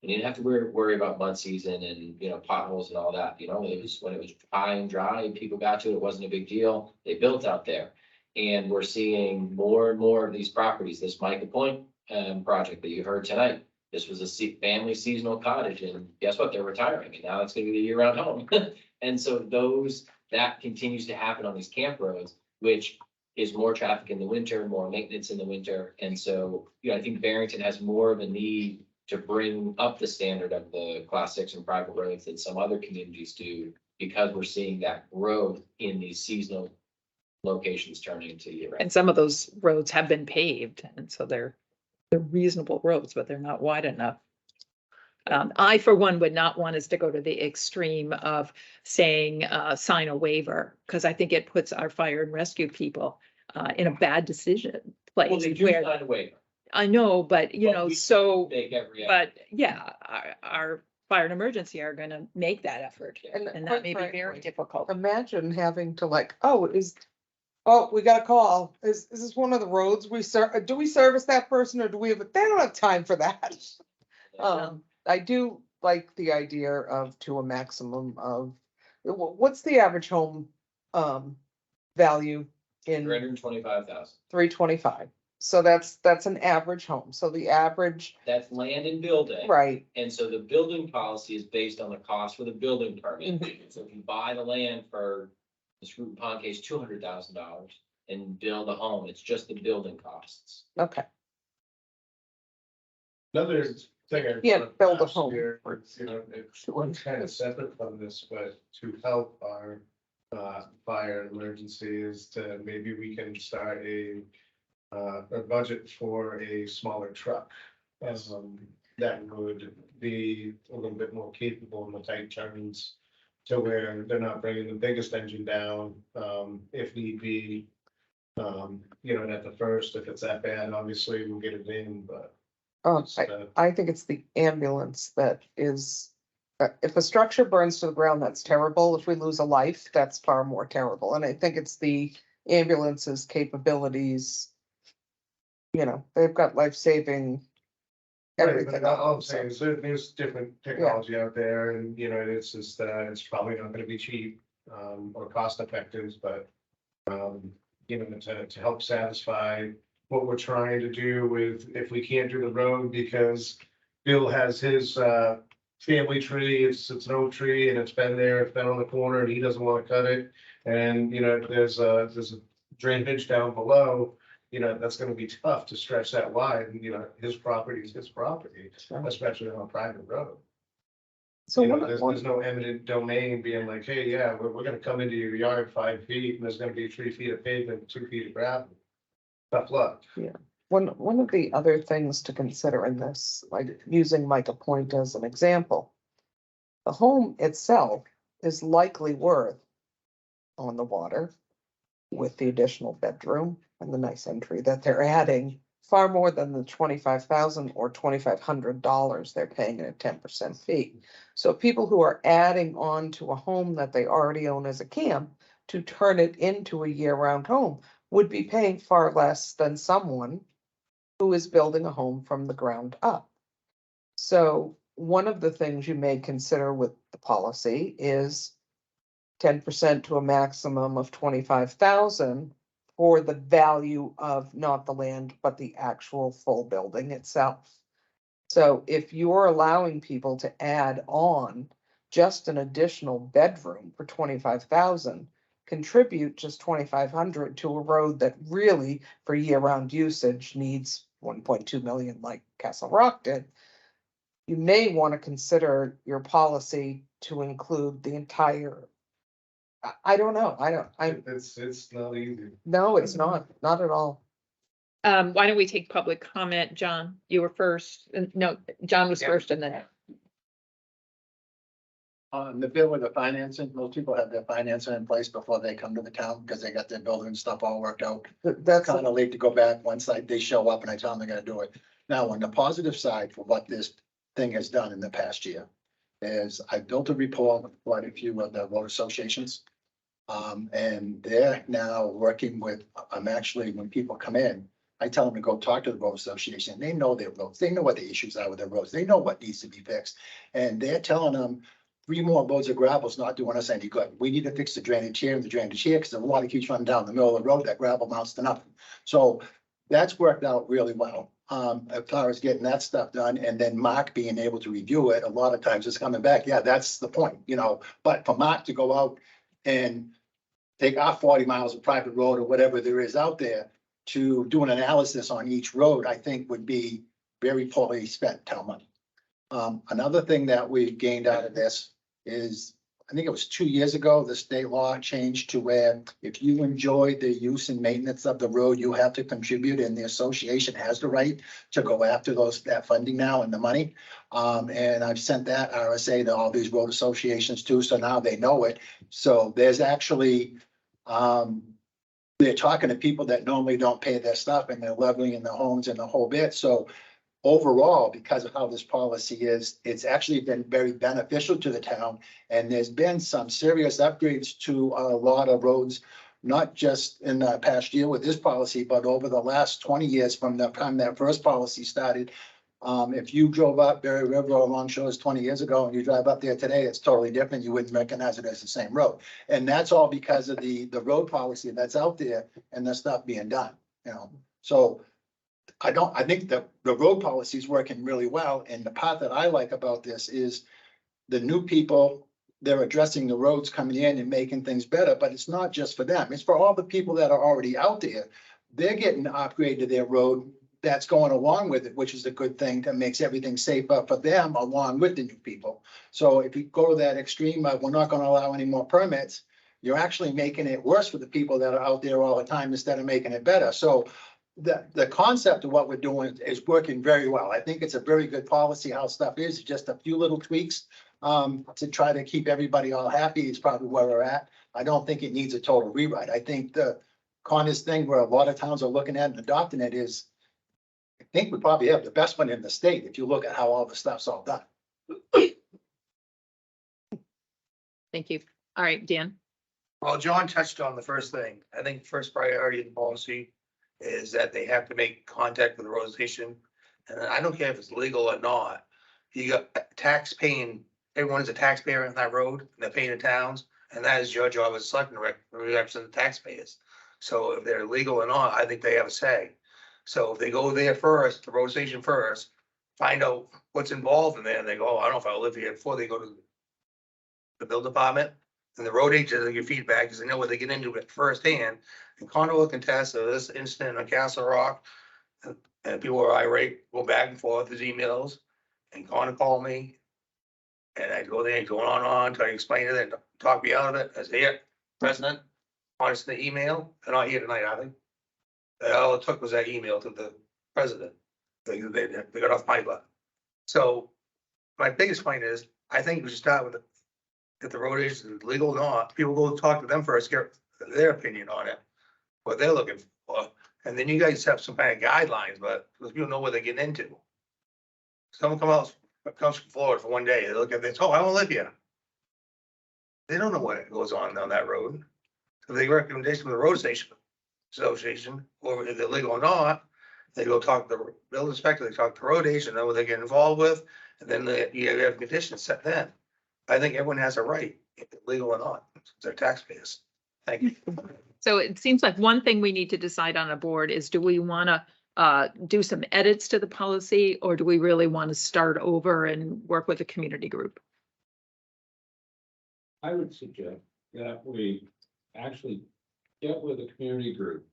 And you didn't have to worry about mud season and, you know, potholes and all that. You know, it was when it was high and dry and people got to it, it wasn't a big deal. They built out there. And we're seeing more and more of these properties, this Micah Point project that you heard tonight. This was a family seasonal cottage, and guess what? They're retiring, and now it's gonna be the year-round home. And so that continues to happen on these camp roads, which is more traffic in the winter, more maintenance in the winter. And so, you know, I think Barrington has more of a need to bring up the standard of the class 6 and private roads than some other communities do, because we're seeing that growth in these seasonal locations turning into year-round. And some of those roads have been paved, and so they're reasonable roads, but they're not wide enough. I, for one, would not want us to go to the extreme of saying, sign a waiver, because I think it puts our fire and rescue people in a bad decision Well, place. they do Where sign a waiver. I know, but you But know, we so, Make every effort. but yeah, our fire and emergency are gonna make that effort, And and quite that may be very frankly, difficult. Imagine having to we got a call. Is this one of the roads do we service that person, or do we they don't have time for that. I do like the idea of to a maximum of, what's the average home, value in 325,000. 325? So that's an average home. So the average, That's land and building. right, And so the building policy is based on the cost for the building permit. Mm-hmm. So if you buy the land for the Scruton Pond case, $200,000 and build a home, it's just the building costs. okay. Another thing. Yeah, build a last home. year, you know, it's kind of separate from this, but to help our fire and emergency is to maybe we can start a budget for a smaller truck. that would be a little bit more capable in the tight turns to where they're not bringing the biggest engine down, if need be. And at the first, if it's that bad, obviously we'll get it in, but. just, I think it's the ambulance that is, if a structure burns to the ground, that's terrible. If we lose a life, that's far more terrible. And I think it's the ambulance's capabilities. They've got life-saving Right, everything. but all on I'm them, so- saying is there's different technology out there and, it's just, it's probably not gonna be cheap, or cost effective, but, to help satisfy what we're trying to do with, if we can't do the road because Bill has his, family tree, it's an oak tree and it's been there, it's been on the corner and he doesn't want to cut it. And, there's a drainage down below, that's gonna be tough to stretch that wide, and, his property is his property, Sure. especially on a private road. So There's no eminent domain being like, hey, yeah, we're gonna come into your yard 5 feet and there's gonna be 3 feet of pavement, 2 feet of gravel. Tough luck. one of the other things to consider in this, like using Micah Point as an example, the home itself is likely worth on the water with the additional bedroom and the nice entry that they're adding far more than the $25,000 or $2,500 they're paying at a 10% fee. So people who are adding on to a home that they already own as a camp to turn it into a year-round home would be paying far less than someone who is building a home from the ground up. So one of the things you may consider with the policy is 10% to a maximum of 25,000 for the value of not the land, but the actual full building itself. So if you're allowing people to add on just an additional bedroom for 25,000, contribute just 2,500 to a road that really for year-round usage needs 1.2 million like Castle Rock did, you may want to consider your policy to include the entire. I don't know. It's not easy. No, it's not at all. Why don't we take public comment? John, you were first. No, John was first and then. The bill with the financing, most people have their financing in place before they come to the town because they got their building and stuff all worked out. That's Kind of late to go back once they show up and I tell them they're gonna do it. Now, on the positive side for what this thing has done in the past year is I built a rapport with quite a few of the road associations. And they're now working with, I'm actually, when people come in, I tell them to go talk to the road association. They know their roads. They know what the issues are with their roads. They know what needs to be fixed. And they're telling them 3 more loads of gravel is not doing us any good. We need to fix the drainage here and the drainage here because the water keeps running down the middle of the road. That gravel amounts to nothing. So that's worked out really well. As far as getting that stuff done and then Mark being able to review it, a lot of times it's coming back. Yeah, that's the point, but for Mark to go out and take off 40 miles of private road or whatever there is out there to do an analysis on each road, I think would be very poorly spent town money. Another thing that we've gained out of this is, I think it was 2 years ago, the state law changed to where if you enjoy the use and maintenance of the road, you have to contribute and the association has the right to go after that funding now and the money. And I've sent that RSA to all these road associations too, so now they know it. So there's actually, they're talking to people that normally don't pay their stuff and they're leveling in the homes and the whole bit. So overall, because of how this policy is, it's actually been very beneficial to the town. And there's been some serious upgrades to a lot of roads, not just in the past year with this policy, but over the last 20 years from the time that first policy started. If you drove up Berry River or Long Shores 20 years ago and you drive up there today, it's totally different. You wouldn't recognize it as the same road. And that's all because of the road policy that's out there and the stuff being done, So I think the road policy is working really well. And the part that I like about this is the new people, they're addressing the roads coming in and making things better, but it's not just for them. It's for all the people that are already out there. They're getting an upgrade to their road that's going along with it, which is a good thing that makes everything safer for them along with the new people. So if you go to that extreme of we're not going to allow any more permits, you're actually making it worse for the people that are out there all the time instead of making it better. So the concept of what we're doing is working very well. I think it's a very good policy, how stuff is, just a few little tweaks. To try to keep everybody all happy is probably where we're at. I don't think it needs a total rewrite. I think the Connor's thing where a lot of towns are looking at and adopting it is, I think we probably have the best one in the state, if you look at how all the stuff's all done. Thank you. All right, Dan. Well, John touched on the first thing. I think first priority in policy is that they have to make contact with the road station. And I don't care if it's legal or not. You got tax paying, everyone's a taxpayer on that road, and they're paying the towns, and that is your job as a selectman, represent the taxpayers. So if they're legal or not, I think they have a say. So if they go there first, the road station first, find out what's involved in there, and they go, oh, I don't know if I'll live here, before they go to the bill department, and the road agent will give feedback, because they know what they get into it firsthand. And Connor will contest this incident on Castle Rock, and people are irate, go back and forth, there's emails, and Connor called me. And I go there, going on, try to explain it, and talk me out of it. I say, yeah, President, honestly, the email, they're not here tonight, are they? All it took was that email to the president. They got off my butt. So my biggest point is, I think we should start with if the road agent is legal or not, people go talk to them first, get their opinion on it, what they're looking for. And then you guys have some kind of guidelines, but people know what they're getting into. Someone comes from Florida for one day, they look at this, oh, I don't live here. They don't know what goes on down that road. So they recommendation from the road station association, or if they're legal or not, they go talk to the building inspector, they talk to the road agent, know what they get involved with, and then you have conditions set then. I think everyone has a right, legal or not, they're taxpayers. Thank you. So it seems like one thing we need to decide on a board is, do we want to do some edits to the policy, or do we really want to start over and work with a community group? I would suggest that we actually get with a community group.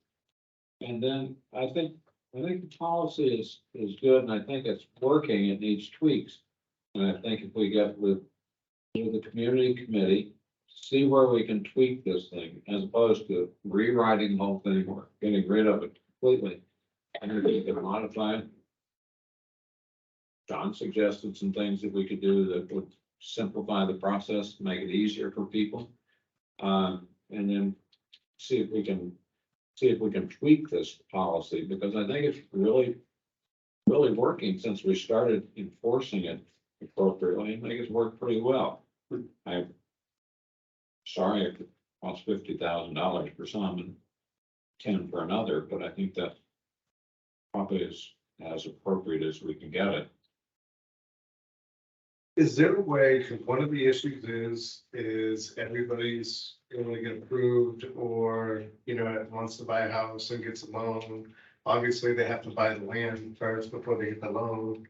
And then I think the policy is good, and I think it's working, it needs tweaks. And I think if we get with the community committee, see where we can tweak this thing, as opposed to rewriting the whole thing or getting rid of it completely. And if you can modify it. John suggested some things that we could do that would simplify the process, make it easier for people. And then see if we can tweak this policy, because I think it's really working since we started enforcing it appropriately. I think it's worked pretty well. I'm sorry it cost $50,000 for some and 10 for another, but I think that probably is as appropriate as we can get it. Is there a way, because one of the issues is everybody's going to get approved, or, wants to buy a house and gets a loan. Obviously, they have to buy the land first before they get the loan.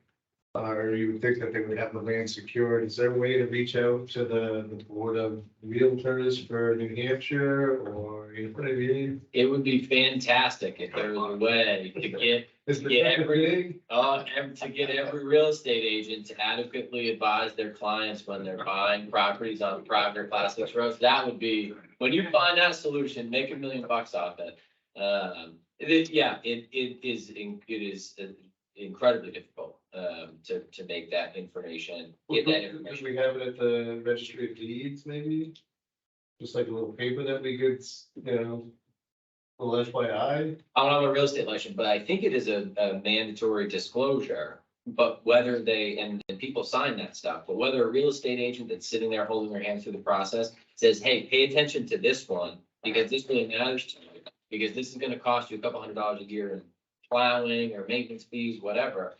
Or you would think that they would have the land secured. Is there a way to reach out to the Board of Realtors for New Hampshire, or, you know what I mean? It would be fantastic if there was a way to get every real estate agent to adequately advise their clients when they're buying properties on private or class 6 roads. That would be, when you find that solution, make $1 million off it. It is incredibly difficult to make that information, get that information. We have it at the Registry of Deeds, maybe? Just like a little paper that we could, a little FYI. I don't have a real estate license, but I think it is a mandatory disclosure. But whether and people sign that stuff, but whether a real estate agent that's sitting there holding their hands through the process says, hey, pay attention to this one, because this really matters to you, because this is gonna cost you a couple $100 a year in plowing or maintenance fees, whatever.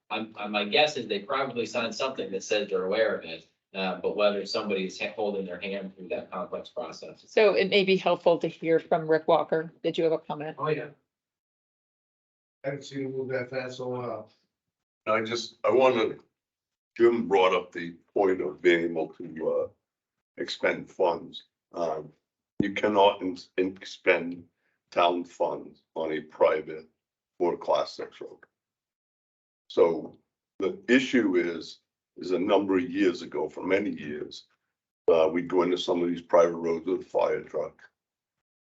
My guess is they probably signed something that says they're aware of it. But whether somebody's holding their hand through that complex process. So it may be helpful to hear from Rick Walker. Did you have a comment? Oh, yeah. I haven't seen him move that fast in a while. Jim brought up the point of being able to expend funds. You cannot expend town funds on a private or class 6 road. So the issue is a number of years ago, for many years, we'd go into some of these private roads with a fire truck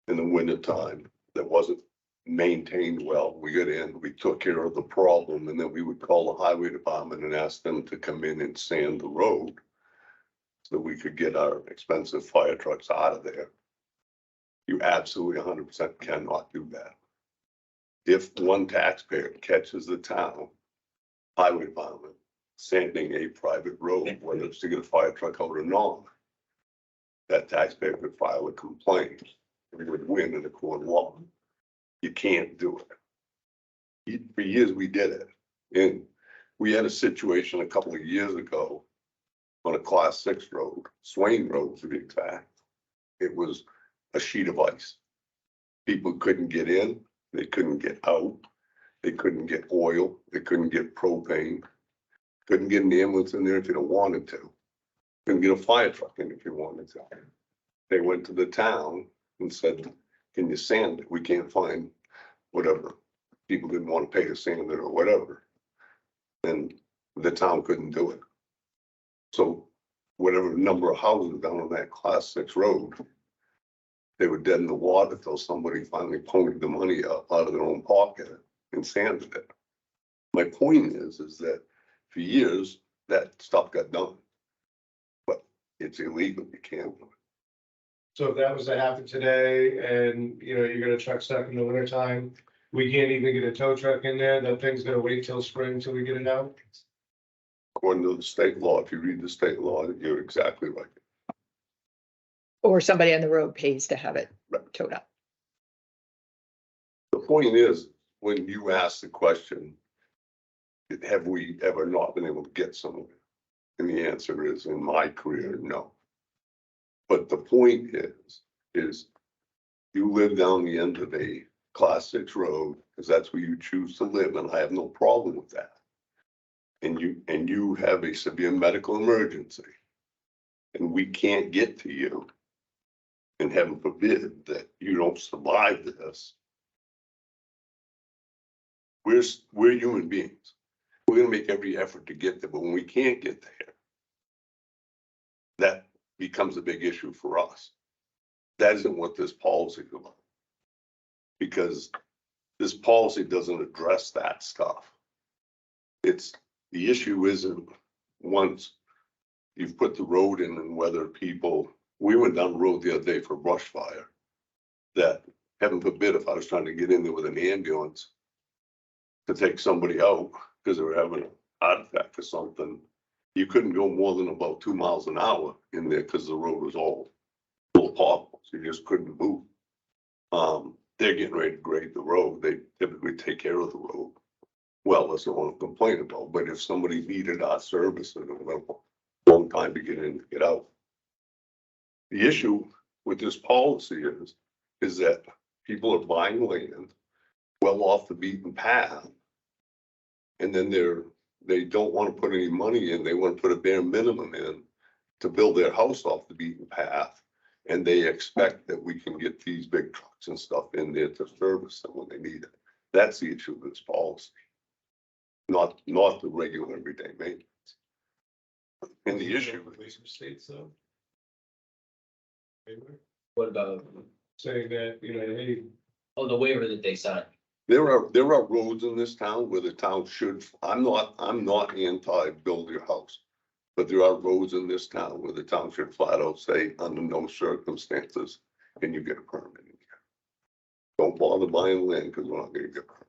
in the winter time. There wasn't maintained well. We got in, we took care of the problem, and then we would call the highway department and ask them to come in and sand the road so we could get our expensive fire trucks out of there. You absolutely 100% cannot do that. If one taxpayer catches the town highway department sanding a private road, whether it's to get a fire truck out or not, that taxpayer could file a complaint. We would win in a court of law. You can't do it. For years, we did it. And we had a situation a couple of years ago on a class 6 road, Swain Road to be exact. It was a sheet of ice. People couldn't get in, they couldn't get out, they couldn't get oil, they couldn't get propane, couldn't get an ambulance in there if you don't wanted to. Couldn't get a fire truck in if you wanted to. They went to the town and said, can you sand it? We can't find whatever. People didn't want to pay to sand it or whatever. And the town couldn't do it. So whatever number of houses down on that class 6 road, they were dead in the water until somebody finally ponied the money up out of their own pocket and sanded it. My point is that for years, that stuff got done. But it's illegal, you can't do it. So if that was to happen today and, you know, you got a truck stuck in the winter time, we can't even get a tow truck in there, that thing's gonna wait till spring till we get it out? According to the state law, if you read the state law, you're exactly right. Or somebody on the road pays to have it towed up. The point is, when you ask the question, have we ever not been able to get somewhere? And the answer is, in my career, no. But the point is you live down the end of a class 6 road, because that's where you choose to live, and I have no problem with that. And you have a severe medical emergency, and we can't get to you, and heaven forbid that you don't survive this. We're human beings. We're gonna make every effort to get there, but when we can't get there, that becomes a big issue for us. That isn't what this policy is about. Because this policy doesn't address that stuff. The issue isn't once you've put the road in and whether we went down the road the other day for brush fire, that heaven forbid if I was trying to get in there with an ambulance to take somebody out because they were having a heart attack or something, you couldn't go more than about 2 miles an hour in there because the road was all full of potholes. You just couldn't move. They're getting ready to grade the road. They typically take care of the road. Well, that's not what I'm complaining about, but if somebody needed our service, it would have a long time to get in and get out. The issue with this policy is that people are buying land well off the beaten path. And then they don't want to put any money in. They want to put a bare minimum in to build their house off the beaten path. And they expect that we can get these big trucks and stuff in there to service them when they need it. That's the issue with this policy. Not the regular everyday maintenance. And the issue with states though. What about, Saying that, you know, hey, oh, the waiver that they signed? there are roads in this town where the town should, I'm not anti build your house. But there are roads in this town where the town should flat out say, under no circumstances can you get a permit in here. Don't bother buying land because we're not gonna get a permit.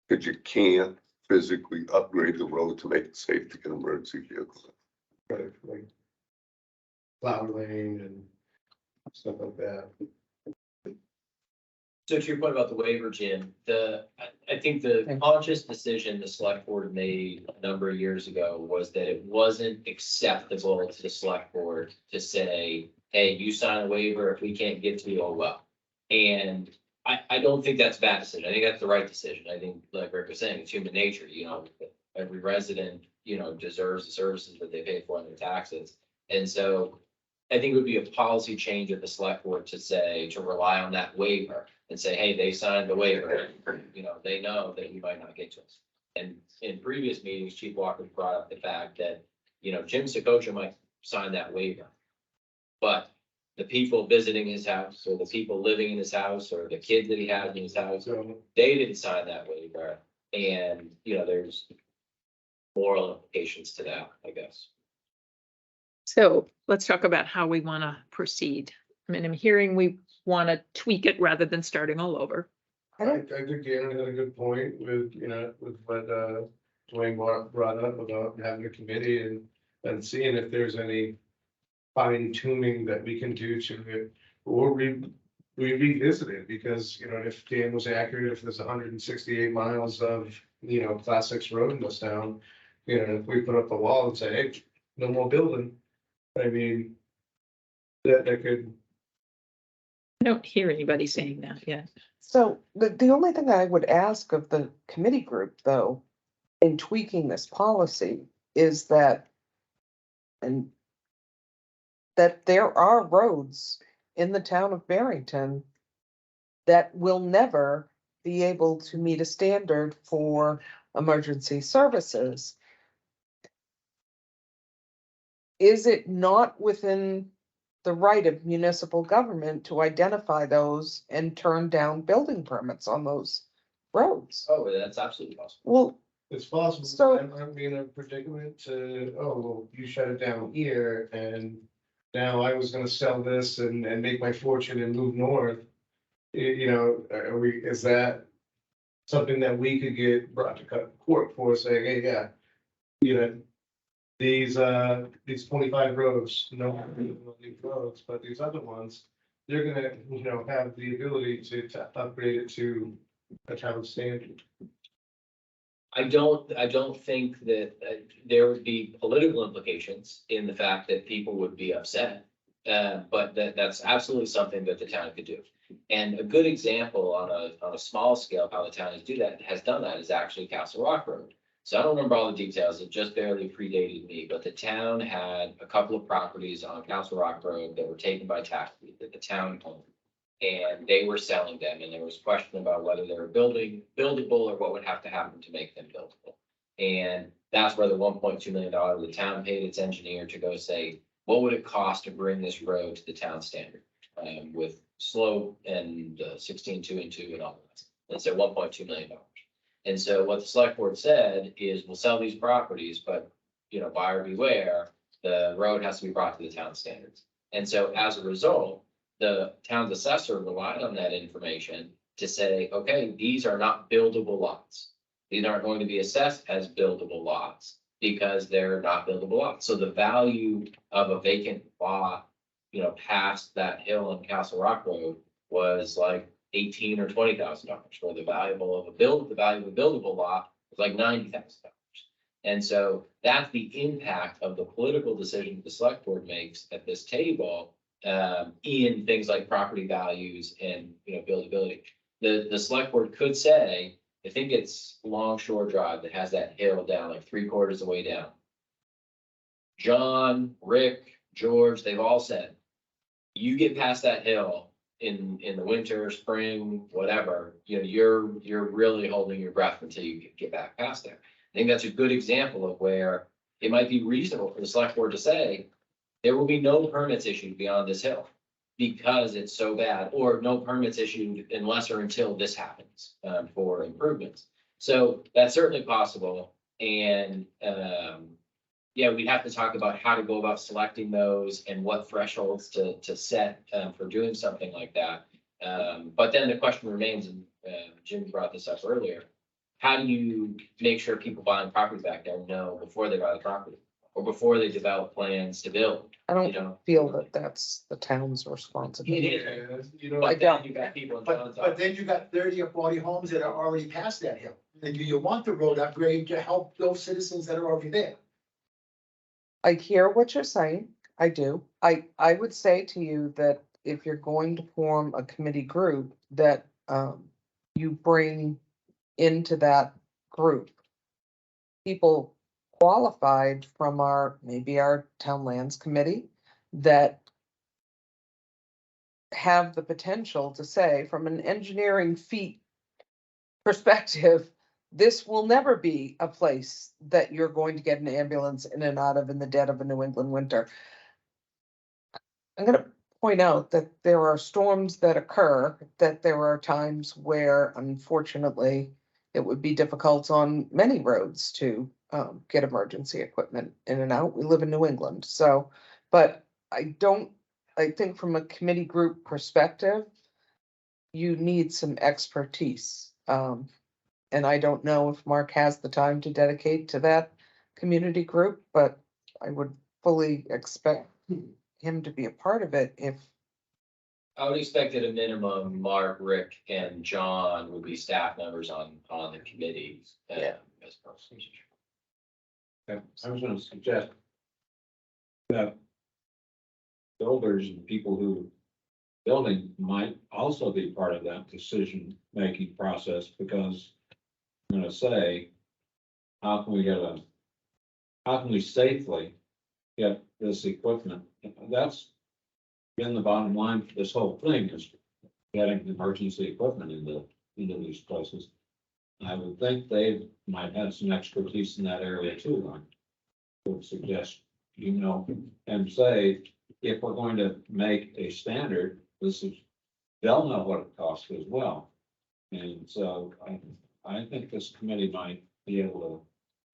Because you can't physically upgrade the road to make it safe to get emergency vehicles. right, like flower lane and stuff like that. So to your point about the waiver, Jim, I think the conscious decision the select board made a number of years ago was that it wasn't acceptable to the select board to say, hey, you sign a waiver, if we can't get to you, oh well. And I don't think that's a bad decision. I think that's the right decision. I think, like Rick was saying, it's human nature, you know, every resident, you know, deserves the services that they pay for in their taxes. And so I think it would be a policy change of the select board to say, to rely on that waiver and say, hey, they signed the waiver, you know, they know that you might not get to us. And in previous meetings, Chief Walker brought up the fact that, you know, Jim Secocha might sign that waiver, but the people visiting his house, or the people living in his house, or the kids that he has in his house, So, they didn't sign that waiver. And, there's moral implications to that, I guess. So let's talk about how we want to proceed. I mean, I'm hearing we want to tweak it rather than starting all over. I I don't, think Darren had a good point with, with what, Dwayne brought up about having a committee and seeing if there's any fine tuning that we can do to it, or we revisit it, because, if Dan was accurate, if there's 168 miles of, class 6 road in this town, if we put up a wall and say, hey, no more building, I mean, that could. I don't hear anybody saying that yet. so the only thing I would ask of the committee group, though, in tweaking this policy is that, and that there are roads in the town of Barrington that will never be able to meet a standard for emergency services. Is it not within the right of municipal government to identify those and turn down building permits on those roads? Oh, that's absolutely possible. Well, It's possible, So- I'm in a predicament to, oh, well, you shut it down here, and now I was gonna sell this and make my fortune and move north. Is that something that we could get brought to court for, saying, hey, yeah, these 25 roads, no, these roads, but these other ones, they're gonna, have the ability to upgrade it to a town standard. I don't think that there would be political implications in the fact that people would be upset. But that's absolutely something that the town could do. And a good example on a small scale, how the town has done that is actually Castle Rock Road. So I don't remember all the details, it just barely predated me, but the town had a couple of properties on Castle Rock Road that were taken by tax that the town owned. And they were selling them, and there was question about whether they were buildable or what would have to happen to make them buildable. And that's where the $1.2 million the town paid its engineer to go say, what would it cost to bring this road to the town standard? With slope and 16 2 and 2 and all that. And so $1.2 million. And so what the select board said is, we'll sell these properties, but buyer beware, the road has to be brought to the town standards. And so as a result, the town's assessor relied on that information to say, okay, these are not buildable lots. These aren't going to be assessed as buildable lots because they're not buildable lots. So the value of a vacant lot, past that hill on Castle Rock Road was like $18,000 or $20,000, where the value of a buildable lot was like $90,000. And so that's the impact of the political decision the select board makes at this table. In things like property values and, buildability. The select board could say, I think it's Longshore Drive that has that hill down like 3/4 of the way down. John, Rick, George, they've all said, you get past that hill in the winter, spring, whatever, you're really holding your breath until you get back past there. I think that's a good example of where it might be reasonable for the select board to say, there will be no permits issued beyond this hill because it's so bad, or no permits issued unless or until this happens for improvements. So that's certainly possible. And we'd have to talk about how to go about selecting those and what thresholds to set for doing something like that. But then the question remains, and Jim brought this up earlier, how do you make sure people buying property back there know before they buy the property? Or before they develop plans to build, I don't feel that that's the town's responsibility. But then you got people in John's But then you got 30 or 40 homes that are already past that hill. And do you want the road upgrade to help those citizens that are already there? I hear what you're saying. I do. I would say to you that if you're going to form a committee group, that you bring into that group people qualified from maybe our town lands committee that have the potential to say, from an engineering feat perspective, this will never be a place that you're going to get an ambulance in and out of in the dead of a New England winter. I'm going to point out that there are storms that occur, that there are times where unfortunately it would be difficult on many roads to get emergency equipment in and out. We live in New England, so, but I think from a committee group perspective, you need some expertise. And I don't know if Mark has the time to dedicate to that community group, but I would fully expect him to be a part of it if, I would expect at a minimum, Mark, Rick, and John would be staff members on the committee. Yeah. As persons. I was gonna suggest that builders and people who building might also be part of that decision-making process, because I'm gonna say, how can we safely get this equipment? That's been the bottom line for this whole thing, is getting emergency equipment into these places. I would think they might have some expertise in that area too. I would suggest, and say, if we're going to make a standard, they'll know what it costs as well. And so I think this committee might be able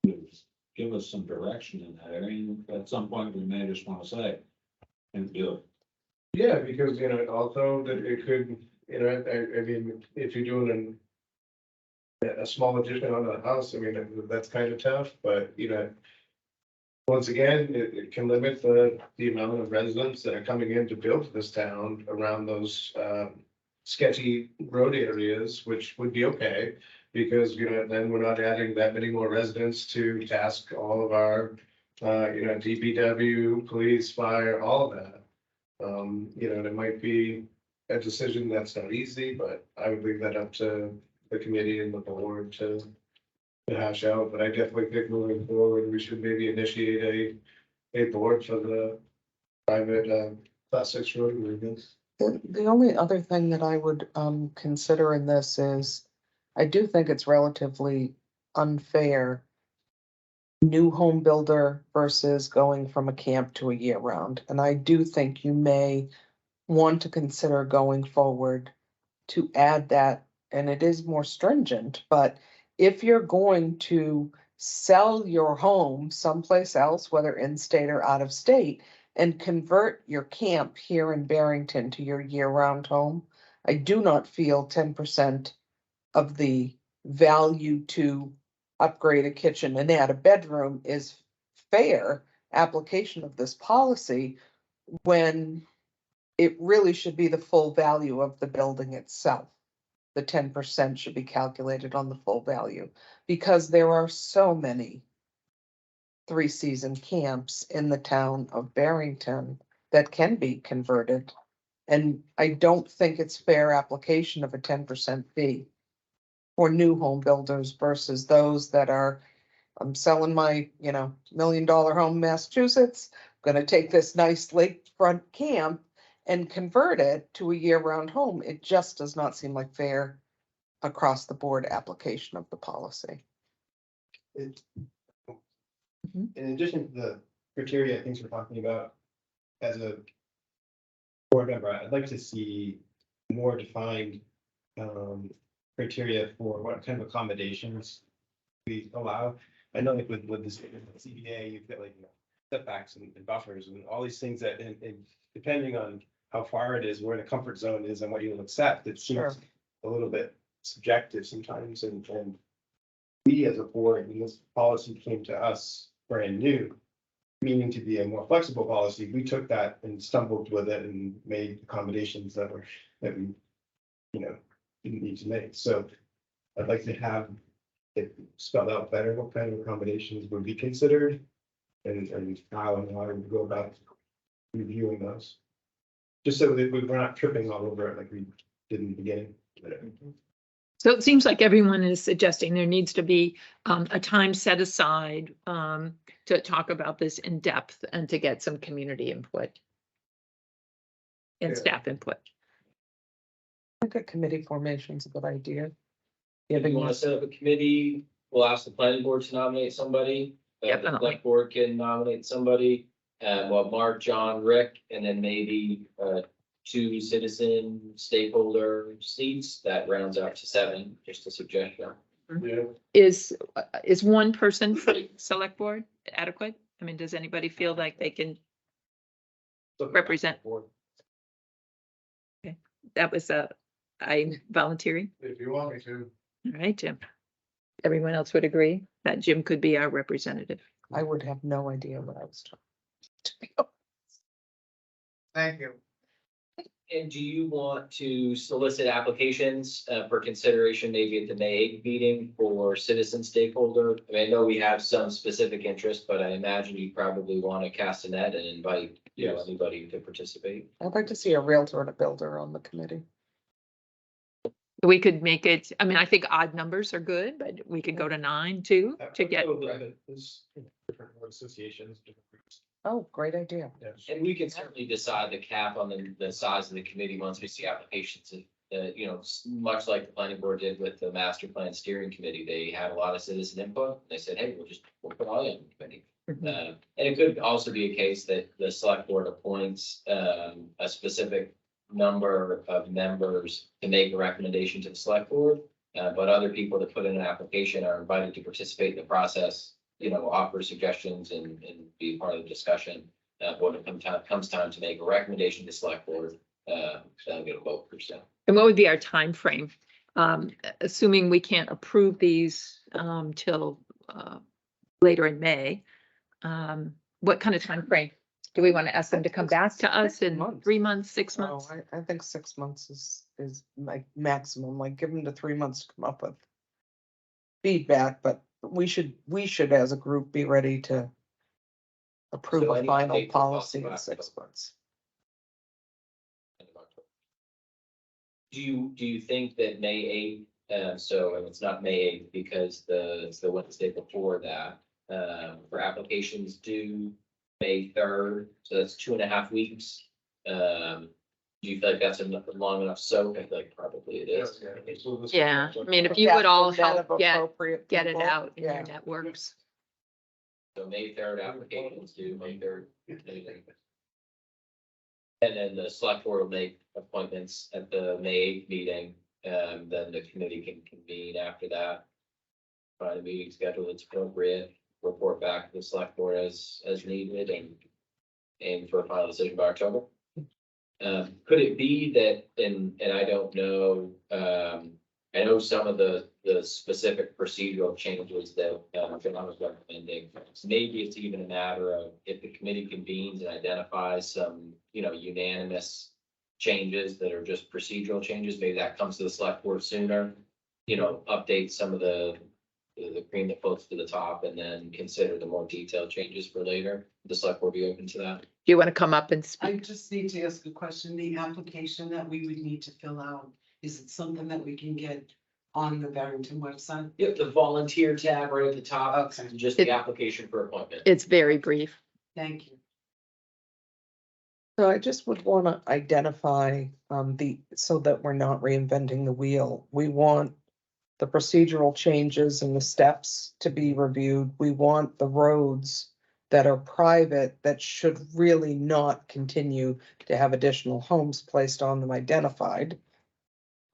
to give us some direction in that area. And at some point, we may just want to say and do it. Yeah, because, also that it could, I mean, if you're doing a small addition on the house, I mean, that's kind of tough, but, once again, it can limit the amount of residents that are coming in to build this town around those sketchy road areas, which would be okay, because, then we're not adding that many more residents to task all of our, DPW, police, fire, all of that. It might be a decision that's not easy, but I would leave that up to the committee and the board to hash out. But I definitely think moving forward, we should maybe initiate a board for the private class 6 road agreements. the only other thing that I would consider in this is, I do think it's relatively unfair, new home builder versus going from a camp to a year round. And I do think you may want to consider going forward to add that, and it is more stringent, but if you're going to sell your home someplace else, whether in state or out of state, and convert your camp here in Barrington to your year-round home, I do not feel 10% of the value to upgrade a kitchen and add a bedroom is fair application of this policy, when it really should be the full value of the building itself. The 10% should be calculated on the full value, because there are so many 3-season camps in the town of Barrington that can be converted. And I don't think it's fair application of a 10% fee for new home builders versus those that are, I'm selling my, $1 million home in Massachusetts, gonna take this nice lakefront camp and convert it to a year-round home. It just does not seem like fair across the board application of the policy. In addition to the criteria things we're talking about, as a board member, I'd like to see more defined criteria for what kind of accommodations we allow. I know like with the CBA, you've got setbacks and buffers and all these things that, and depending on how far it is, where the comfort zone is and what you'll accept, it seems a little bit subjective sometimes. And we as a board, when this policy came to us brand new, meaning to be a more flexible policy, we took that and stumbled with it and made accommodations that we didn't need to make. So I'd like to have it spelled out better what kind of accommodations would be considered and how we go about reviewing those. Just so that we're not tripping all over it like we did in the beginning. So it seems like everyone is suggesting there needs to be a time set aside to talk about this in depth and to get some community input and staff input. I think a committee formation is a good idea. If you want to set up a committee, we'll ask the planning board to nominate somebody. The select board can nominate somebody. Mark, John, Rick, and then maybe 2 citizen stakeholder seats. That rounds out to 7, just a suggestion. Yeah. Is one person for the select board adequate? I mean, does anybody feel like they can represent? Okay, that was I'm volunteering. If you want me to. All right, Jim. Everyone else would agree that Jim could be our representative. I would have no idea what I was talking. Thank you. And do you want to solicit applications for consideration maybe at the May 8th meeting for citizen stakeholder? I mean, I know we have some specific interest, but I imagine you probably want to cast a net and invite, anybody to participate. I'd like to see a realtor and a builder on the committee. We could make it, I mean, I think odd numbers are good, but we could go to 9 too, to get. There's different associations, different groups. Oh, great idea. And we can certainly decide the cap on the size of the committee once we see applications. Much like the planning board did with the master plan steering committee, they had a lot of citizen input. They said, hey, we'll put all you on the committee. And it could also be a case that the select board appoints a specific number of members to make a recommendation to the select board. But other people that put in an application are invited to participate in the process, offer suggestions and be part of the discussion. When it comes time to make a recommendation to select board, they'll get a vote per se. And what would be our time frame? Assuming we can't approve these till later in May, what kind of time frame? Do we want to ask them to come back to us in 3 months, 6 months? I think 6 months is like maximum, like give them to 3 months to come up with feedback, but we should as a group be ready to approve So a any final update to policy talk in about 6 months. Do you think that May 8th, so and it's not May 8th because it's the Wednesday before that, for applications due May 3rd, so that's 2.5 weeks. Do you feel like that's long enough? So I feel like probably it is. Yeah, I mean, if If you would that's all the net help of get appropriate it people, out in yeah. your networks. So May 3rd applications due May 3rd. And then the select board will make appointments at the May 8th meeting, then the committee can convene after that. Find a meeting schedule that's appropriate, report back to the select board as needed and aim for a final decision by October. Could it be that, and I don't know, I know some of the specific procedural changes that John was recommending. Maybe it's even a matter of if the committee convenes and identifies some, unanimous changes that are just procedural changes, maybe that comes to the select board sooner. Update some of the cream that floats to the top and then consider the more detailed changes for later. The select board be open to that. Do you want to come up and I speak? just need to ask a question. The application that we would need to fill out, is it something that we can get on the Barrington website? Yep, the volunteer tab right at the top, Okay, just the application for appointment. It's very brief. thank you. So I just would want to identify so that we're not reinventing the wheel. We want the procedural changes and the steps to be reviewed. We want the roads that are private that should really not continue to have additional homes placed on them identified.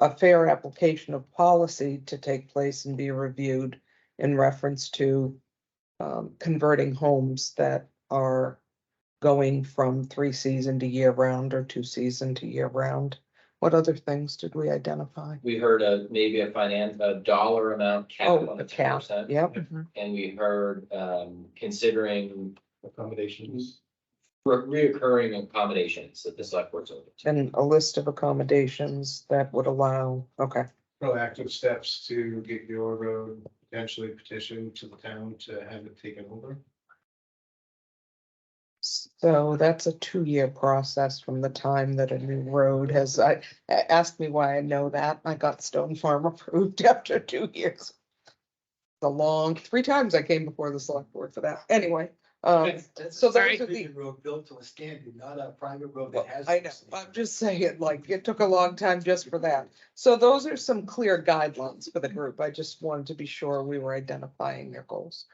A fair application of policy to take place and be reviewed in reference to converting homes that are going from 3 season to year round or 2 season to year round. What other things did we identify? We heard maybe a dollar amount cap Oh, on a the cap, 10%. yep. And we heard considering Accommodations. reoccurring accommodations that the select board's open to. And a list of accommodations that would allow, okay. Proactive steps to get your road potentially petitioned to the town to have it taken over. So that's a 2-year process from the time that a new road has, asked me why I know that. I got Stone Farm approved after 2 years. The long, 3 times I came before the select board for that. Anyway, so those are the. Road built to a standard, not a private road that has. I know, I'm just saying, like, it took a long time just for that. So those are some clear guidelines for the group. I just wanted to be sure we were identifying their goals.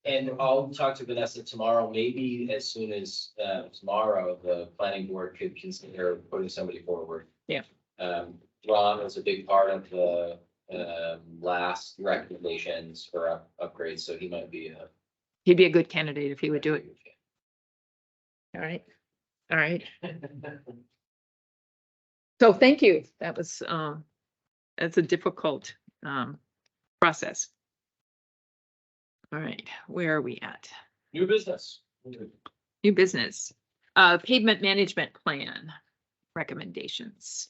And I'll talk to Vanessa tomorrow, maybe as soon as, tomorrow, the planning board could consider putting somebody forward. Yeah. Ron was a big part of the, last recommendations for upgrades, so he might be a. He'd be a good candidate if he would do it. All right. All right. So thank you. That was, that's a difficult, process. All right, where are we at? New business. New business, pavement management plan recommendations.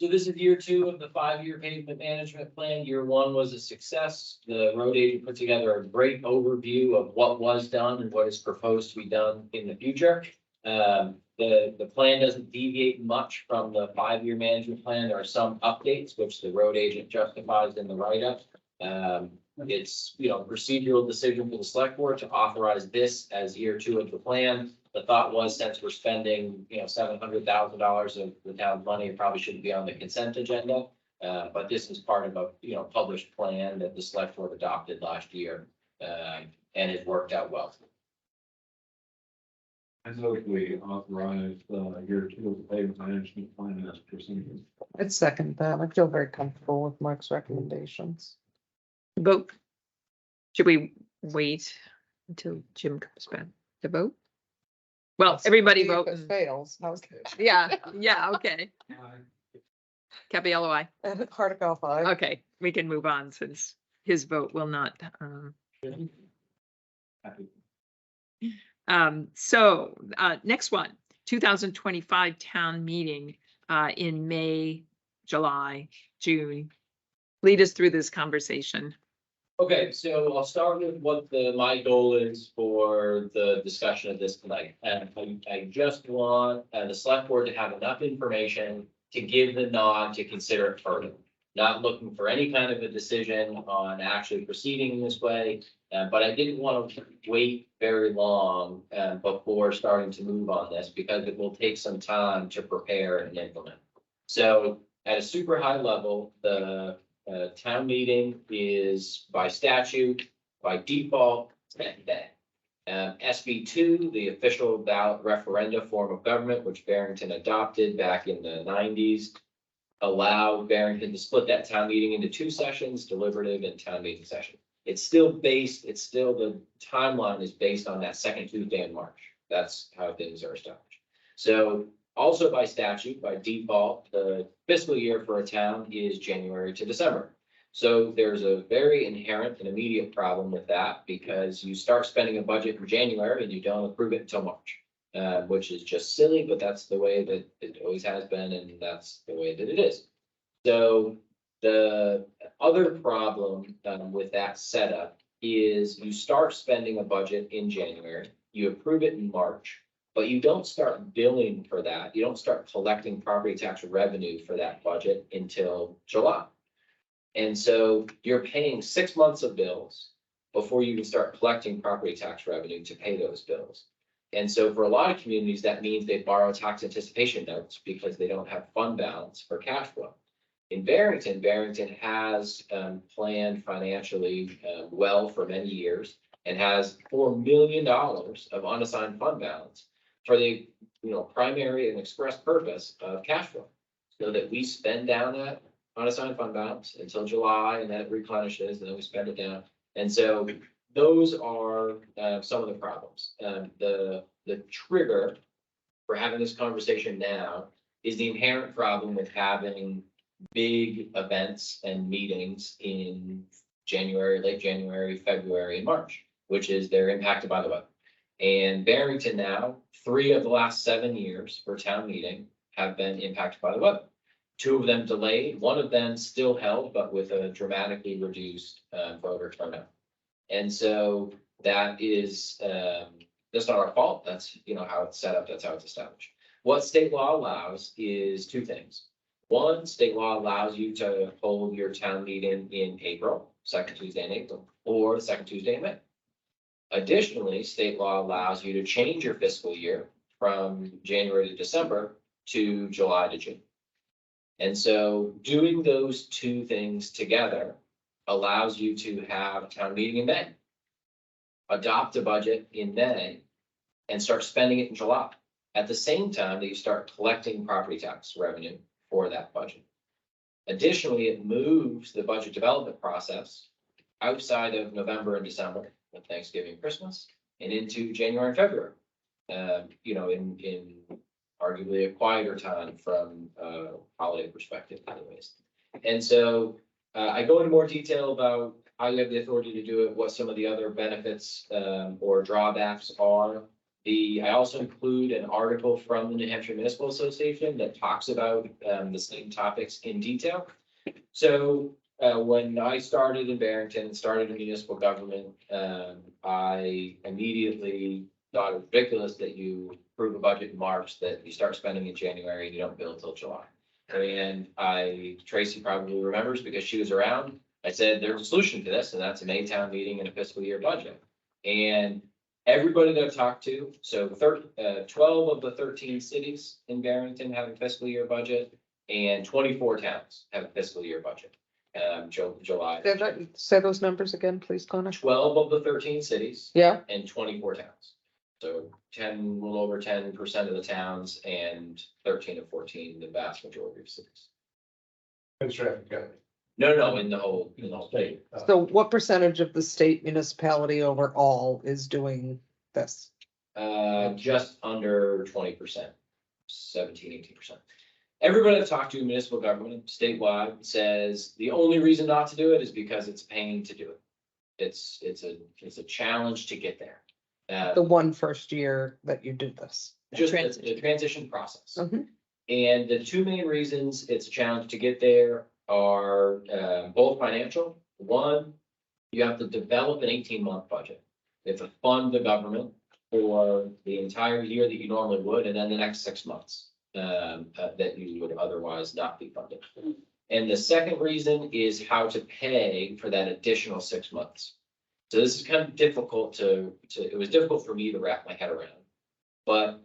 So this is year 2 of the 5-year pavement management plan. Year 1 was a success. The road agent put together a great overview of what was done and what is proposed to be done in the future. The plan doesn't deviate much from the 5-year management plan. There are some updates which the road agent justifies in the write-up. It's, procedural decision for the select board to authorize this as year 2 of the plan. The thought was, since we're spending, $700,000 of the town's money, it probably shouldn't be on the consent agenda. But this is part of a, published plan that the select board adopted last year, and it worked out well. I know we authorized, year 2 of the pavement management plan as presented. I'd second that. I feel very comfortable with Mark's recommendations. Vote. Should we wait until Jim comes back to vote? Well, everybody If vote. it fails. Okay. Yeah, okay. Capiello, aye. And Hardikoff, aye. Okay, we can move on since his vote will not, so, next one, 2025 town meeting, in May, July, June. Lead us through this conversation. Okay, so I'll start with what my goal is for the discussion of this tonight. And I just want the select board to have enough information to give the nod to consider it further. Not looking for any kind of a decision on actually proceeding in this way, but I didn't want to wait very long before starting to move on this because it will take some time to prepare and implement. So at a super high level, the town meeting is by statute, by default, 10 day. SB 2, the official ballot referenda form of government, which Barrington adopted back in the 90s, allow Barrington to split that town meeting into 2 sessions, deliberative and town meeting session. It's still the timeline is based on that second Tuesday in March. That's how things are established. So also by statute, by default, the fiscal year for a town is January to December. So there's a very inherent and immediate problem with that because you start spending a budget in January and you don't approve it until March, which is just silly, but that's the way that it always has been and that's the way that it is. So the other problem with that setup is you start spending a budget in January, you approve it in March, but you don't start billing for that. You don't start collecting property tax revenue for that budget until July. And so you're paying 6 months of bills before you can start collecting property tax revenue to pay those bills. And so for a lot of communities, that means they borrow tax anticipation notes because they don't have fund balance for cash flow. In Barrington has planned financially well for many years and has $4 million of unassigned fund balance for the primary and express purpose of cash flow, so that we spend down that unassigned fund balance until July, and then it replenishes, and then we spend it down. And so those are some of the problems. The trigger for having this conversation now is the inherent problem with having big events and meetings in January, late January, February, and March, which is they're impacted by the weather. And Barrington now, 3 of the last 7 years for town meeting have been impacted by the weather. 2 of them delayed, 1 of them still held, but with a dramatically reduced voter turnout. And so that is, that's not our fault. That's, how it's set up. That's how it's established. What state law allows is 2 things. 1, state law allows you to hold your town meeting in April, 2nd Tuesday in April, or the 2nd Tuesday in May. Additionally, state law allows you to change your fiscal year from January to December to July to June. And so doing those 2 things together allows you to have a town meeting in May. adopt a budget in May, and start spending it in July. At the same time that you start collecting property tax revenue for that budget. Additionally, it moves the budget development process outside of November and December, with Thanksgiving, Christmas, and into January and February. You know, in arguably a quieter time from a holiday perspective anyways. And so I go into more detail about how you have the authority to do it, what some of the other benefits or drawbacks are. I also include an article from the New Hampshire Municipal Association that talks about the same topics in detail. So when I started in Barrington, started in municipal government, I immediately thought it was ridiculous that you approve a budget in March, that you start spending in January and you don't bill till July. And Tracy probably remembers because she was around, I said, there's a solution to this, and that's a Maytown meeting and a fiscal year budget. And everybody that I've talked to, so 12 of the 13 cities in Barrington have a fiscal year budget, and 24 towns have a fiscal year budget. July. Say those numbers again, please, Connor. 12 of the 13 cities. Yeah. And 24 towns. So 10, a little over 10% of the towns, and 13 of 14, the vast majority of cities. And Stratford County. No, in the whole state. So what percentage of the state municipality overall is doing this? Just under 20%, 17-18%. Everybody I've talked to in municipal government statewide says the only reason not to do it is because it's a pain to do it. It's a challenge to get there. The one first year that you do this. Just the transition process. Mhm. And the two main reasons it's a challenge to get there are both financial. One, you have to develop an 18-month budget. You have to fund the government for the entire year that you normally would, and then the next 6 months that you would otherwise not be funded. And the second reason is how to pay for that additional 6 months. So this is kind of difficult it was difficult for me to wrap my head around. But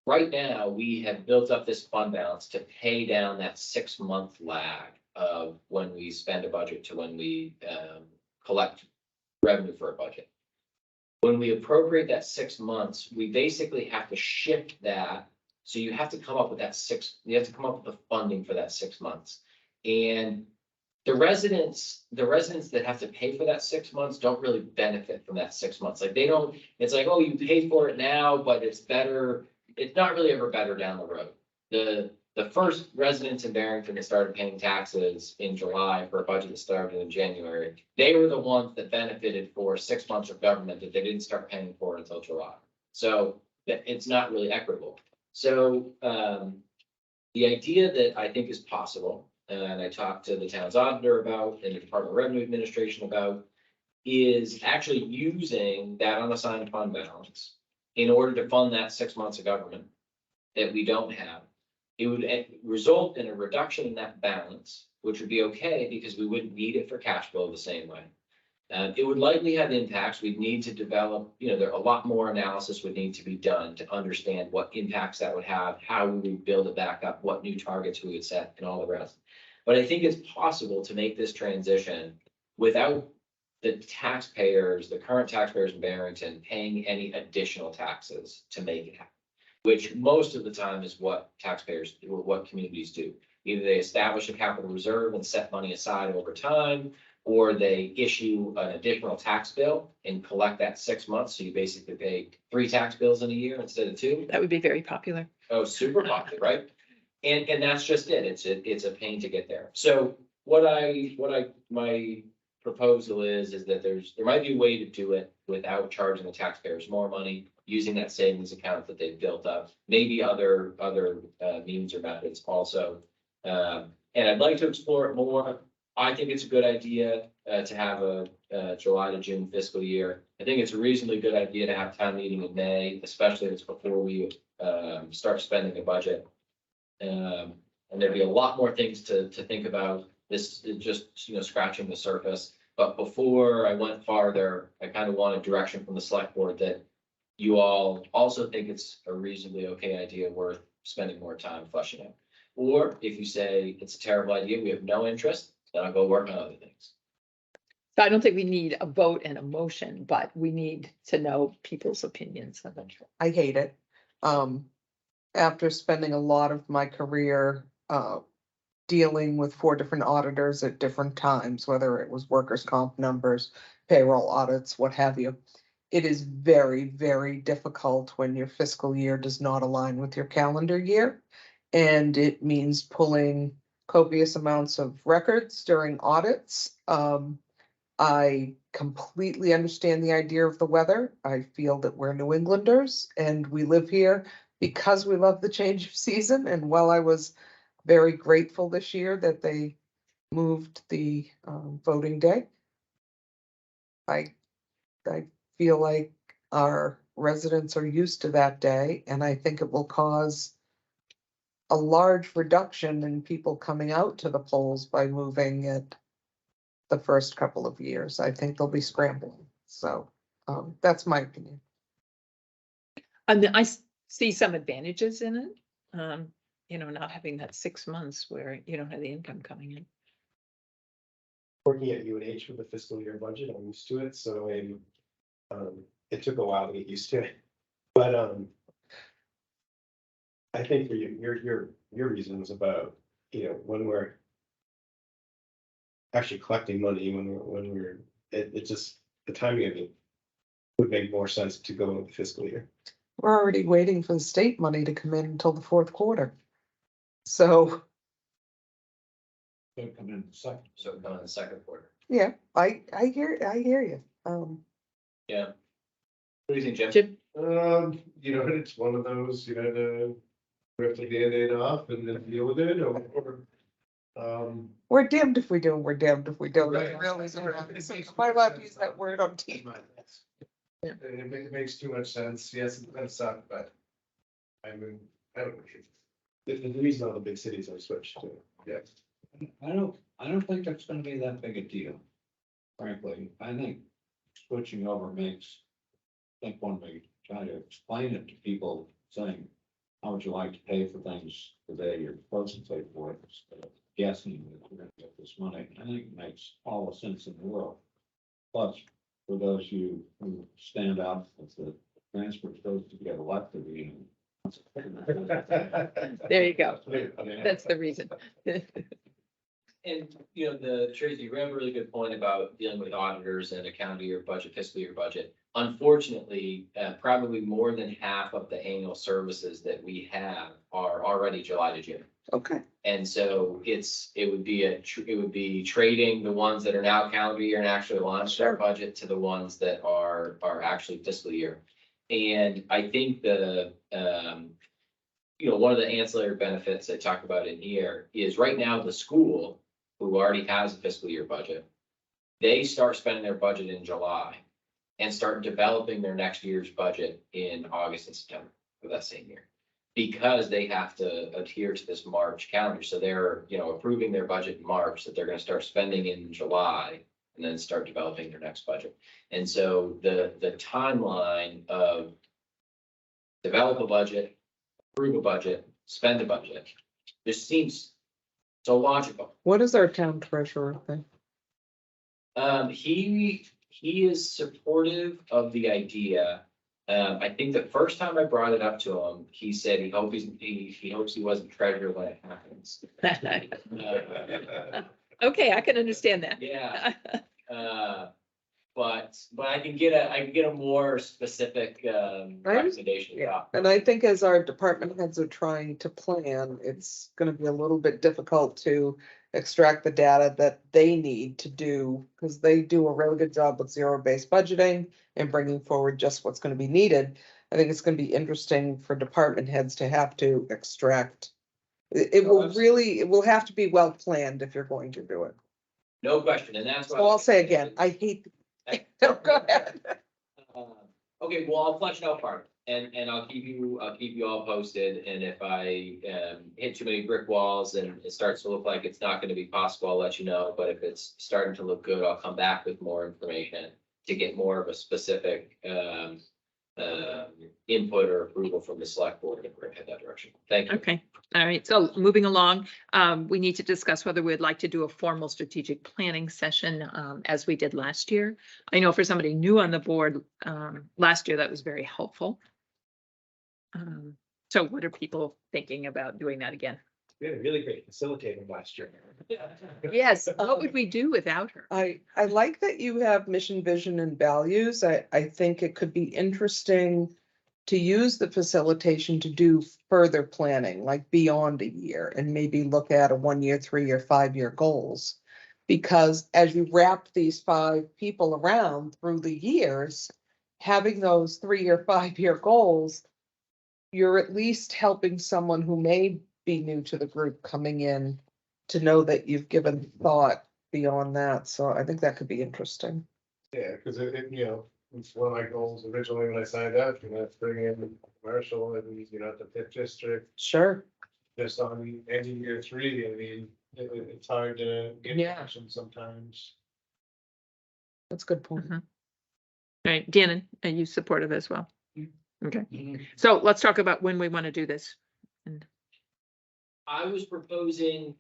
right now, we have built up this fund balance to pay down that 6-month lag of when we spend a budget to when we collect revenue for a budget. When we appropriate that 6 months, we basically have to shift that. So you have to come up with you have to come up with the funding for that 6 months. And the residents that have to pay for that 6 months don't really benefit from that 6 months. Like they don't, it's like, oh, you pay for it now, but it's better. It's not really ever better down the road. The first residents in Barrington that started paying taxes in July for a budget that started in January, they were the ones that benefited for 6 months of government that they didn't start paying for until July. So it's not really equitable. So the idea that I think is possible, and I talked to the town's auditor about and the Department of Revenue Administration about, is actually using that unassigned fund balance in order to fund that 6 months of government that we don't have. It would result in a reduction in that balance, which would be okay because we wouldn't need it for cash flow the same way. It would likely have impacts. We'd need to develop, there a lot more analysis would need to be done to understand what impacts that would have, how we would build it back up, what new targets we would set, and all the rest. But I think it's possible to make this transition without the taxpayers, the current taxpayers in Barrington, paying any additional taxes to make it happen, which most of the time is what taxpayers do, or what communities do. Either they establish a capital reserve and set money aside over time, or they issue an additional tax bill and collect that 6 months. So you basically pay 3 tax bills in a year instead of 2. That would be very popular. Oh, super popular, right? And that's just it. It's a pain to get there. So my proposal is that there might be a way to do it without charging the taxpayers more money, using that savings account that they've built up, maybe other means or methods also. And I'd like to explore it more. I think it's a good idea to have a July to June fiscal year. I think it's a reasonably good idea to have town meeting in May, especially if it's before we start spending the budget. And there'd be a lot more things to think about. This is just, scratching the surface. But before I went farther, I kind of wanted direction from the select board that you all also think it's a reasonably okay idea worth spending more time fleshing out. Or if you say it's a terrible idea, we have no interest, then I'll go work on other things. So I don't think we need a vote and a motion, but we need to know people's opinions of it. I hate it. After spending a lot of my career, dealing with 4 different auditors at different times, whether it was workers' comp numbers, payroll audits, what have you. It is very, very difficult when your fiscal year does not align with your calendar year. And it means pulling copious amounts of records during audits. I completely understand the idea of the weather. I feel that we're New Englanders and we live here because we love the change of season. And while I was very grateful this year that they moved the voting day, I feel like our residents are used to that day, and I think it will cause a large reduction in people coming out to the polls by moving it the first couple of years. I think they'll be scrambling. So that's my opinion. And I see some advantages in it. Not having that 6 months where you don't have the income coming in. Working at UNH with the fiscal year budget, I'm used to it, so it took a while to get used to it. But I think for your reasons about, when we're actually collecting money, it just, the timing of it would make more sense to go with the fiscal year. We're already waiting for the state money to come in until the 4th quarter. So They'll come in second. So come in the second quarter. yeah, I hear you. Yeah. What do you think, Jim? Jim, It's one of those, to rip the Band-Aid off and then deal with it, or We're damned if we do, we're damned if we don't. Right. Am I allowed to use that word on TV? it makes too much sense. Yes, it's gonna suck, but I mean, I don't know. The reason all the big cities are switched to, Yeah. I don't think that's gonna be that big a deal. Frankly, I think switching over makes, I think when we try to explain it to people, saying, how would you like to pay for things today you're supposed to pay for it, instead of guessing that you're gonna get this money, I think it makes all the sense in the world. Plus, for those of you who stand out with the transfer supposed to get elected, there you go. That's the reason. And, Tracy, you have a really good point about dealing with auditors and a calendar year budget, fiscal year budget. Unfortunately, probably more than half of the annual services that we have are already July to June. Okay. And so it would be trading the ones that are now calendar year and actually launched our budget to the ones that are actually fiscal year. And I think one of the ancillary benefits I talk about in here is right now the school, who already has a fiscal year budget, they start spending their budget in July and start developing their next year's budget in August and September of that same year. Because they have to adhere to this March calendar. So they're, approving their budget in March that they're going to start spending in July and then start developing their next budget. And so the timeline of develop a budget, approve a budget, spend a budget, just seems so logical. What does our town treasurer think? He is supportive of the idea. I think the first time I brought it up to him, he said he hopes he wasn't treasurer when it happens. Okay, I can understand that. Yeah. But I can get a more specific recommendation. Yeah, and I think as our department heads are trying to plan, it's gonna be a little bit difficult to extract the data that they need to do, because they do a really good job with zero-based budgeting and bringing forward just what's gonna be needed. I think it's gonna be interesting for department heads to have to extract. It will have to be well planned if you're going to do it. No question, and that's why. So I'll say again, I hate. No, go ahead. Okay, well, I'll flesh it out part, and I'll keep you all posted, and if I hit too many brick walls and it starts to look like it's not gonna be possible, I'll let you know, but if it's starting to look good, I'll come back with more information to get more of a specific input or approval from the select board if we're in that direction. Thank you. Okay, all right, so moving along, we need to discuss whether we'd like to do a formal strategic planning session, as we did last year. I know for somebody new on the board, last year that was very helpful. So what are people thinking about doing that again? We had a really great facilitator last year. Yes, what would we do without her? I like that you have mission, vision, and values. I think it could be interesting to use the facilitation to do further planning, like beyond a year, and maybe look at a 1 year, 3 year, 5 year goals. Because as you wrap these 5 people around through the years, having those 3 year, 5 year goals, you're at least helping someone who may be new to the group coming in to know that you've given thought beyond that. So I think that could be interesting. Yeah, because you know, it's one of my goals originally when I signed up, you know, to bring in commercial and, you know, the fifth district, Sure. just on any year 3, I mean, it's hard to get Yeah. action sometimes. That's a good point. All right, Deanna, are you supportive as well? Mm-hmm. Okay, so let's talk about when we want to do this. I was proposing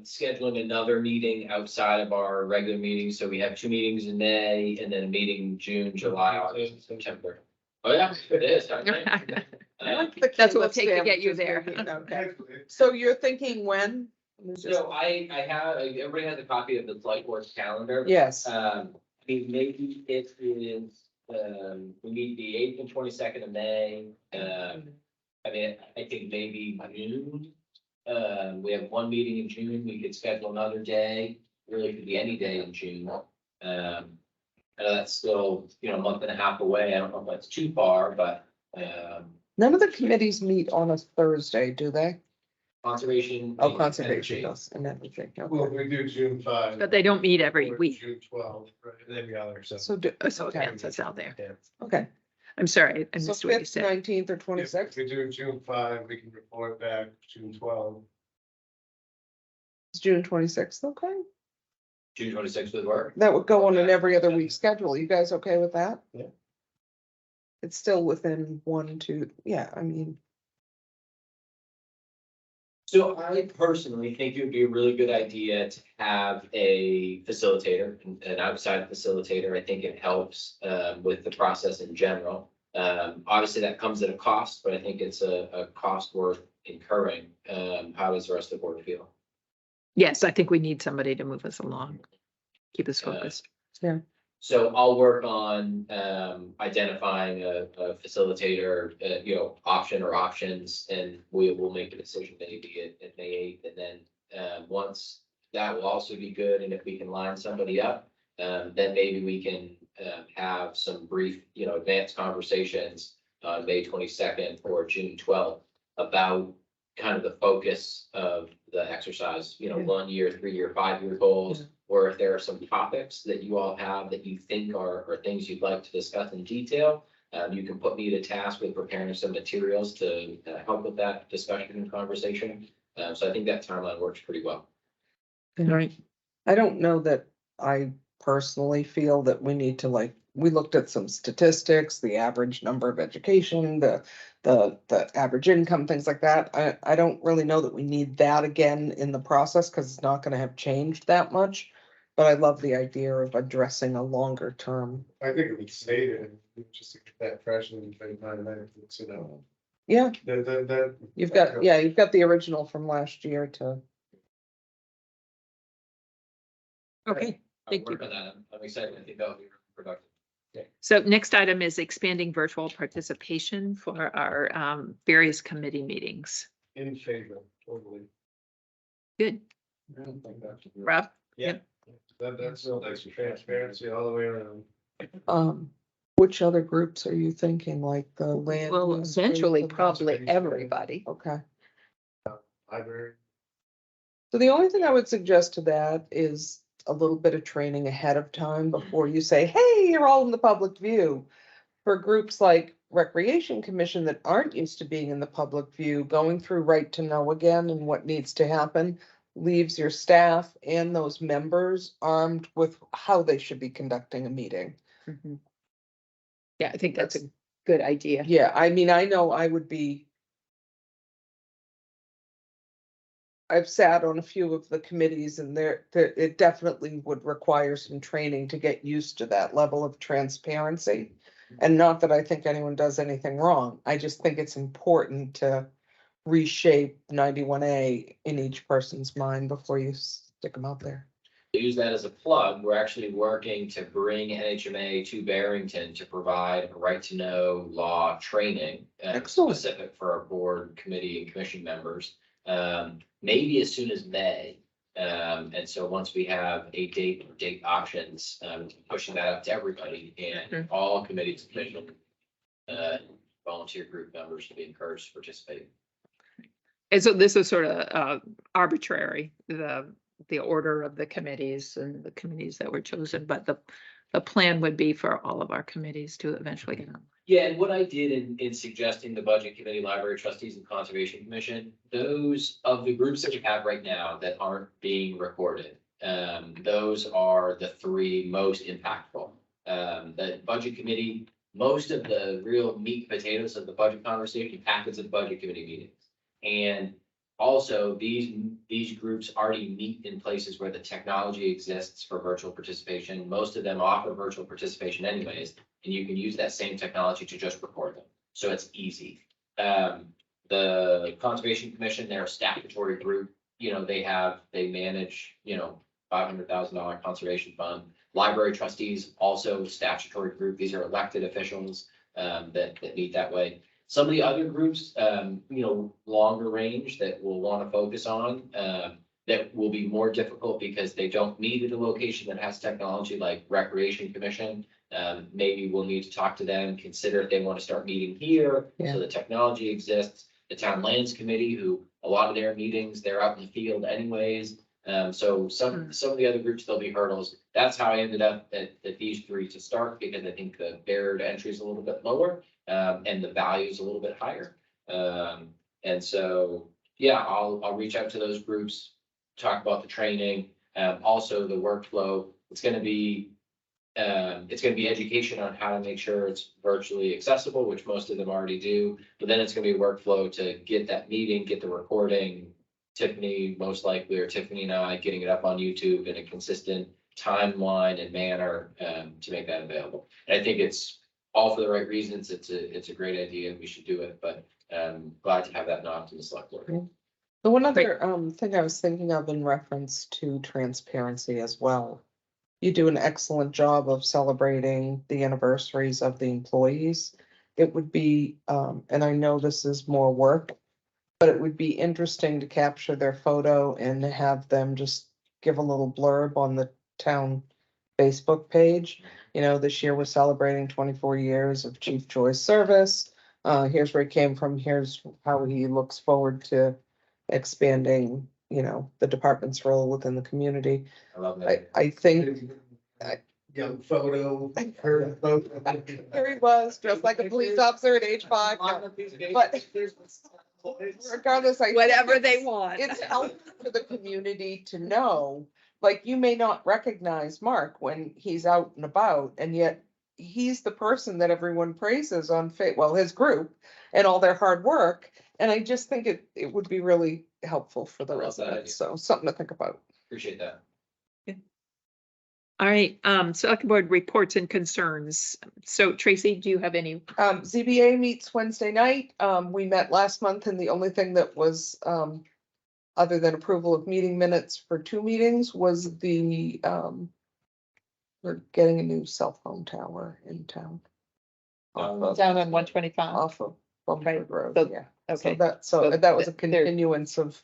scheduling another meeting outside of our regular meetings, so we have 2 meetings in May and then a meeting in June, July, August, September. Oh, yeah, it is. Okay. That's what it'll take to get you there. Okay. So you're thinking when? So I have, everybody has a copy of the select board's calendar. Yes. I mean, maybe it is, we meet the 8th and 22nd of May. I mean, I think maybe June. We have 1 meeting in June. We could schedule another day. Really could be any day in June. I know that's still, you know, a month and a half away. I don't know if that's too far, but, None of the committees meet on a Thursday, do they? conservation. Oh, conservation does, and everything. Well, Okay. we do June 5. But they don't meet every or week. June 12, right, and every other, so. So, So okay. that's out there. Yeah. Okay. I'm sorry, I So missed what you 5th, said. 19th, or If 26th? we do June 5, we can report back June 12. It's June 26th, okay. June 26th would work. That would go on an every other week schedule. You guys okay with that? Yeah. It's still within 1, 2, yeah, I mean, So I personally think it would be a really good idea to have a facilitator, an outside facilitator. I think it helps with the process in general. Obviously, that comes at a cost, but I think it's a cost worth incurring. How does the rest of the board feel? Yes, I think we need somebody to move us along, keep us focused. yeah. So I'll work on identifying a facilitator, you know, option or options, and we will make a decision maybe at May 8th. And then once that will also be good, and if we can line somebody up, then maybe we can have some brief, you know, advanced conversations on May 22nd or June 12th about kind of the focus of the exercise, you know, Yeah. 1 year, 3 year, 5 year goals. Yeah. Or if there are some topics that you all have that you think are things you'd like to discuss in detail, you can put me to task with preparing some materials to help with that discussion and conversation. So I think that timeline works pretty well. All right, I don't know that I personally feel that we need to we looked at some statistics, the average number of education, the average income, things like that. I don't really know that we need that again in the process because it's not gonna have changed that much. But I love the idea of addressing a longer term. I think it would stay there, just to get that fresh and minutes, you know. Yeah, The. you've got the original from last year to. okay, I'll thank you. work on that. I'm excited. I think that'll be productive. So next item is expanding virtual participation for our various committee meetings. In favor, totally. Good, I don't think that's. Rob? Yeah. That's transparency all the way around. Which other groups are you thinking, like the land? Well, use eventually, group? probably everybody. Okay. Library. So the only thing I would suggest to that is a little bit of training ahead of time before you say, hey, you're all in the public view. For groups like Recreation Commission that aren't used to being in the public view, going through right to know again and what needs to happen leaves your staff and those members armed with how they should be conducting a meeting. Mhm. Yeah, I think that's a good idea. Yeah, I mean, I know I would be. I've sat on a few of the committees and it definitely would require some training to get used to that level of transparency. And not that I think anyone does anything wrong. I just think it's important to reshape 91A in each person's mind before you stick them out there. Use that as a plug. We're actually working to bring NHMA to Barrington to provide a right to know law training. Excellent. Specific for our board, committee and commission members, maybe as soon as May. And so once we have a date or date options, pushing that out to everybody and all committees, commission, volunteer group members to be encouraged to participate. And so this is sort of arbitrary, the order of the committees and the committees that were chosen, but the plan would be for all of our committees to eventually get on. Yeah, and what I did in suggesting the budget committee, library trustees and conservation commission, those of the groups that we have right now that aren't being recorded. Those are the three most impactful. The budget committee, most of the real meat and potatoes of the budget conversation happens at budget committee meetings. And also, these groups already meet in places where the technology exists for virtual participation. Most of them offer virtual participation anyways, and you can use that same technology to just record them. So it's easy. The Conservation Commission, they're a statutory group. You know, they manage, $500,000 conservation fund. Library trustees, also statutory group. These are elected officials that meet that way. Some of the other groups, longer range that we'll want to focus on, that will be more difficult because they don't meet at a location that has technology like Recreation Commission. Maybe we'll need to talk to them, consider if they want to start meeting here, so the technology exists. The Town Lands Committee, who a lot of their meetings, they're out in the field anyways. So some of the other groups, there'll be hurdles. That's how I ended up at these three to start, because I think the barrier to entry is a little bit lower. And the value is a little bit higher. And so, yeah, I'll reach out to those groups, talk about the training, also the workflow. It's going to be education on how to make sure it's virtually accessible, which most of them already do. But then it's going to be a workflow to get that meeting, get the recording. Tiffany, most likely, or Tiffany and I getting it up on YouTube in a consistent timeline and manner to make that available. And I think it's all for the right reasons. It's a great idea. We should do it, but glad to have that nod to the select board. The one other thing I was thinking of in reference to transparency as well. You do an excellent job of celebrating the anniversaries of the employees. It would be, and I know this is more work, but it would be interesting to capture their photo and have them just give a little blurb on the town Facebook page. This year we're celebrating 24 years of Chief Joy's service. Here's where he came from. Here's how he looks forward to expanding, the department's role within the community. I love that. I think Young photo, her photo. here he was, dressed like a police officer at age 5. But regardless, I think Whatever they want. it's helpful for the community to know, like, you may not recognize Mark when he's out and about, and yet he's the person that everyone praises on his group and all their hard work. And I just think it would be really helpful for the I love that idea. residents. So something to think about. Appreciate that. All right, select board reports and concerns. So Tracy, do you have any? ZBA meets Wednesday night. We met last month, and the only thing that was, other than approval of meeting minutes for 2 meetings, was we're getting a new cell phone tower in town. Down on 125. Off of Bumford Road, So- yeah. Okay. So that was a they're- continuance of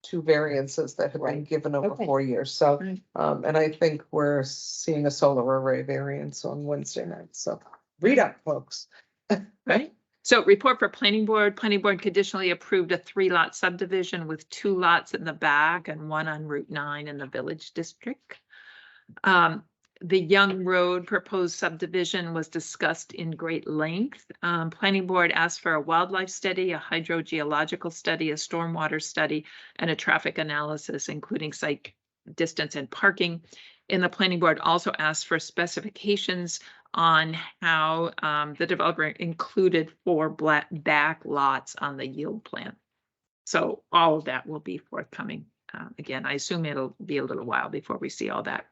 2 variances that have been Right. given over Okay. 4 years. So, Right. and I think we're seeing a solar array variance on Wednesday night. So read up, folks. Right. So report for planning board. Planning board conditionally approved a 3-lot subdivision with 2 lots in the back and 1 on Route 9 in the Village District. The Young Road proposed subdivision was discussed in great length. Planning board asked for a wildlife study, a hydrogeological study, a stormwater study, and a traffic analysis, including site distance and parking. And the planning board also asked for specifications on how the developer included 4 back lots on the yield plan. So all of that will be forthcoming. Again, I assume it'll be a little while before we see all that.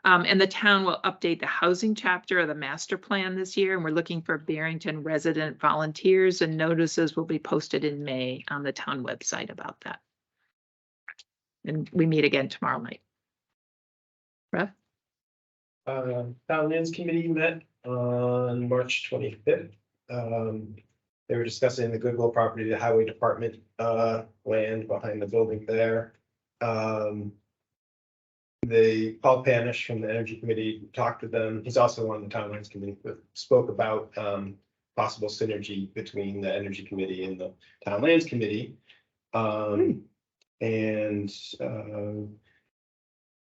And the town will update the housing chapter of the master plan this year, and we're looking for Barrington resident volunteers, and notices will be posted in May on the town website about that. And we meet again tomorrow night. Rev? Town Lands Committee met on March 25th. They were discussing the Goodwill property, the highway department, land behind the building there. Paul Panish from the Energy Committee talked to them. He's also on the Town Lands Committee, but spoke about possible synergy between the Energy Committee and the Town Lands Committee. And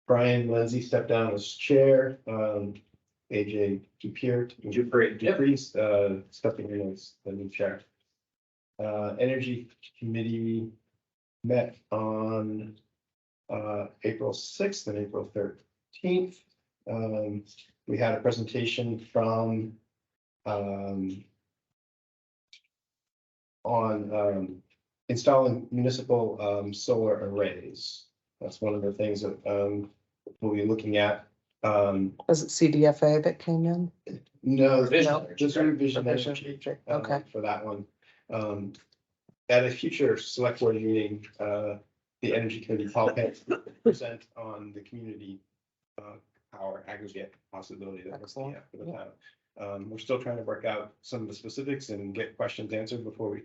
Brian Lindsay stepped down as chair. AJ Dupree's stepping in as the new chair. Energy Committee met on April 6th and April 13th. We had a presentation from on installing municipal solar arrays. That's one of the things that we'll be looking at. Was it CDFA that came in? No, No. just revision Revision. energy Okay. for that one. At a future select board meeting, the Energy Committee, Paul Penn, present on the community power aggregate possibility that we're looking at for the town. We're still trying to work out some of the specifics and get questions answered before we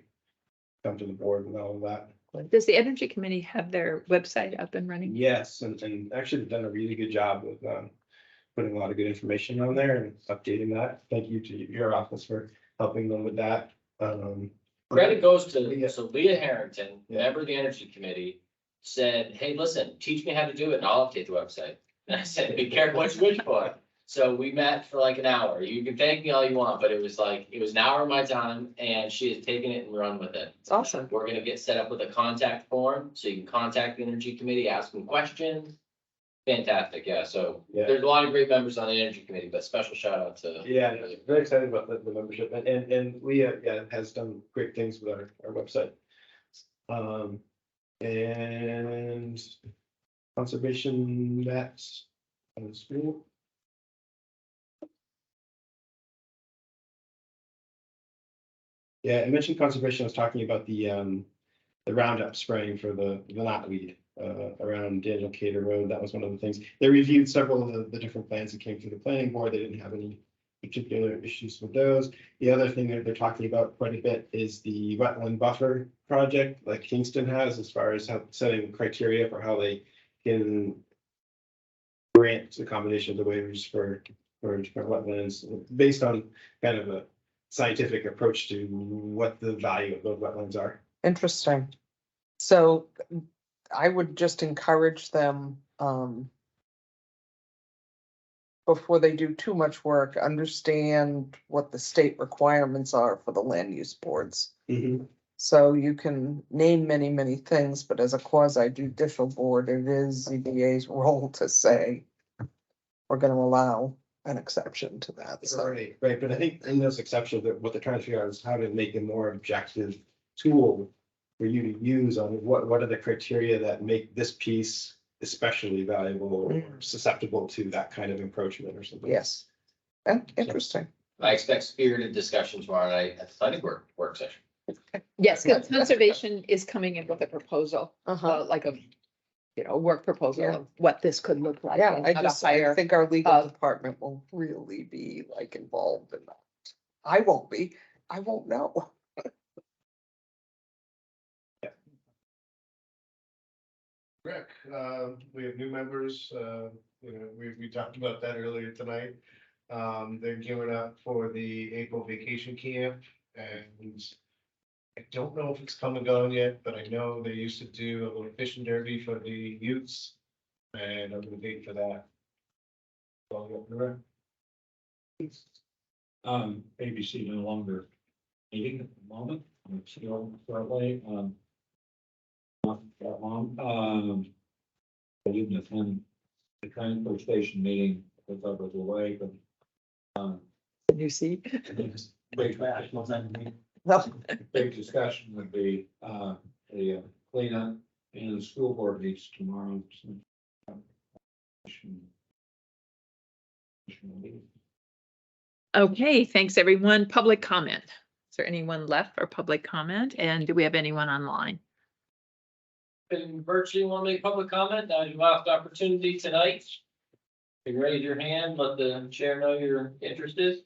come to the board with all of that. Does the Energy Committee have their website up and running? Yes, and actually they've done a really good job with putting a lot of good information on there and updating that. Thank you to your office for helping them with that. Credit goes to, so Leah Harrington, member of the Energy Committee, said, hey, listen, teach me how to do it and I'll update the website. And I said, be careful what you wish for. So we met for like an hour. You can thank me all you want, but it was an hour of my time and she has taken it and run with it. It's awesome. We're gonna get set up with a contact form, so you can contact the Energy Committee, ask them questions. Fantastic, yeah, so there's a lot of great members on the Energy Committee, but special shout out to. Yeah, very excited about the membership and Leah, has done great things with our website. And conservation met on the school. Yeah, I mentioned conservation. I was talking about the Roundup spraying for the knotweed around Daniel Cater Road. That was one of the things. They reviewed several of the different plans that came through the planning board. They didn't have any particular issues with those. The other thing that they're talking about quite a bit is the wetland buffer project, like Kingston has, as far as setting criteria for how they can grant the combination of the waivers for different wetlands based on kind of a scientific approach to what the value of those wetlands are. Interesting. So I would just encourage them, before they do too much work, understand what the state requirements are for the land use boards. So you can name many, many things, but as a quasi judicial board, it is ZBA's role to say, we're gonna allow an exception to that. So Right, but I think in those exceptions, that what they're trying to figure out is how to make a more objective tool for you to use on what are the criteria that make this piece especially valuable or susceptible to that kind of encroachment or something. yes, and interesting. I expect spirited discussion tomorrow night at the planning board work session. Yes, conservation is coming in with a proposal, like a, work proposal of what this could look like. Yeah, and I how to I hire. think our legal department will really be like involved in that. I won't be, I won't know. Rick, we have new members, we talked about that earlier tonight. They're gearing up for the April vacation camp and I don't know if it's come and gone yet, but I know they used to do a little fishing derby for the youths. And I'm gonna date for that. ABC no longer meeting at the moment. It's still currently, not that long. I didn't attend the transfer station meeting, I thought was away, but, You see? big, Well, big discussion would be, the cleanup and the school board meets tomorrow. Okay, thanks, everyone. Public comment. Is there anyone left for public comment? And do we have anyone online? And virtually want to make public comment, now you have the opportunity tonight. You raise your hand, let the chair know you're interested.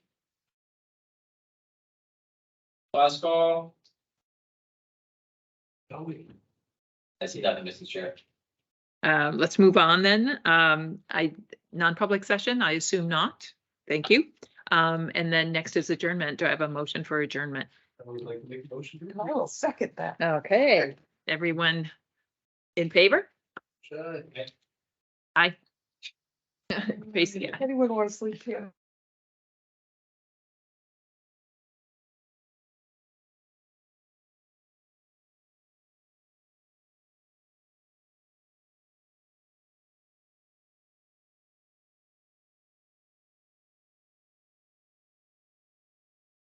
Last call. I see nothing, Mr. Chair. Let's move on then. Non-public session, I assume not. Thank you. And then next is adjournment. Do I have a motion for adjournment? I would like to make a motion. I will second that. Okay, everyone in favor? Sure. Aye. Tracy, yeah. Anyone want to sleep here?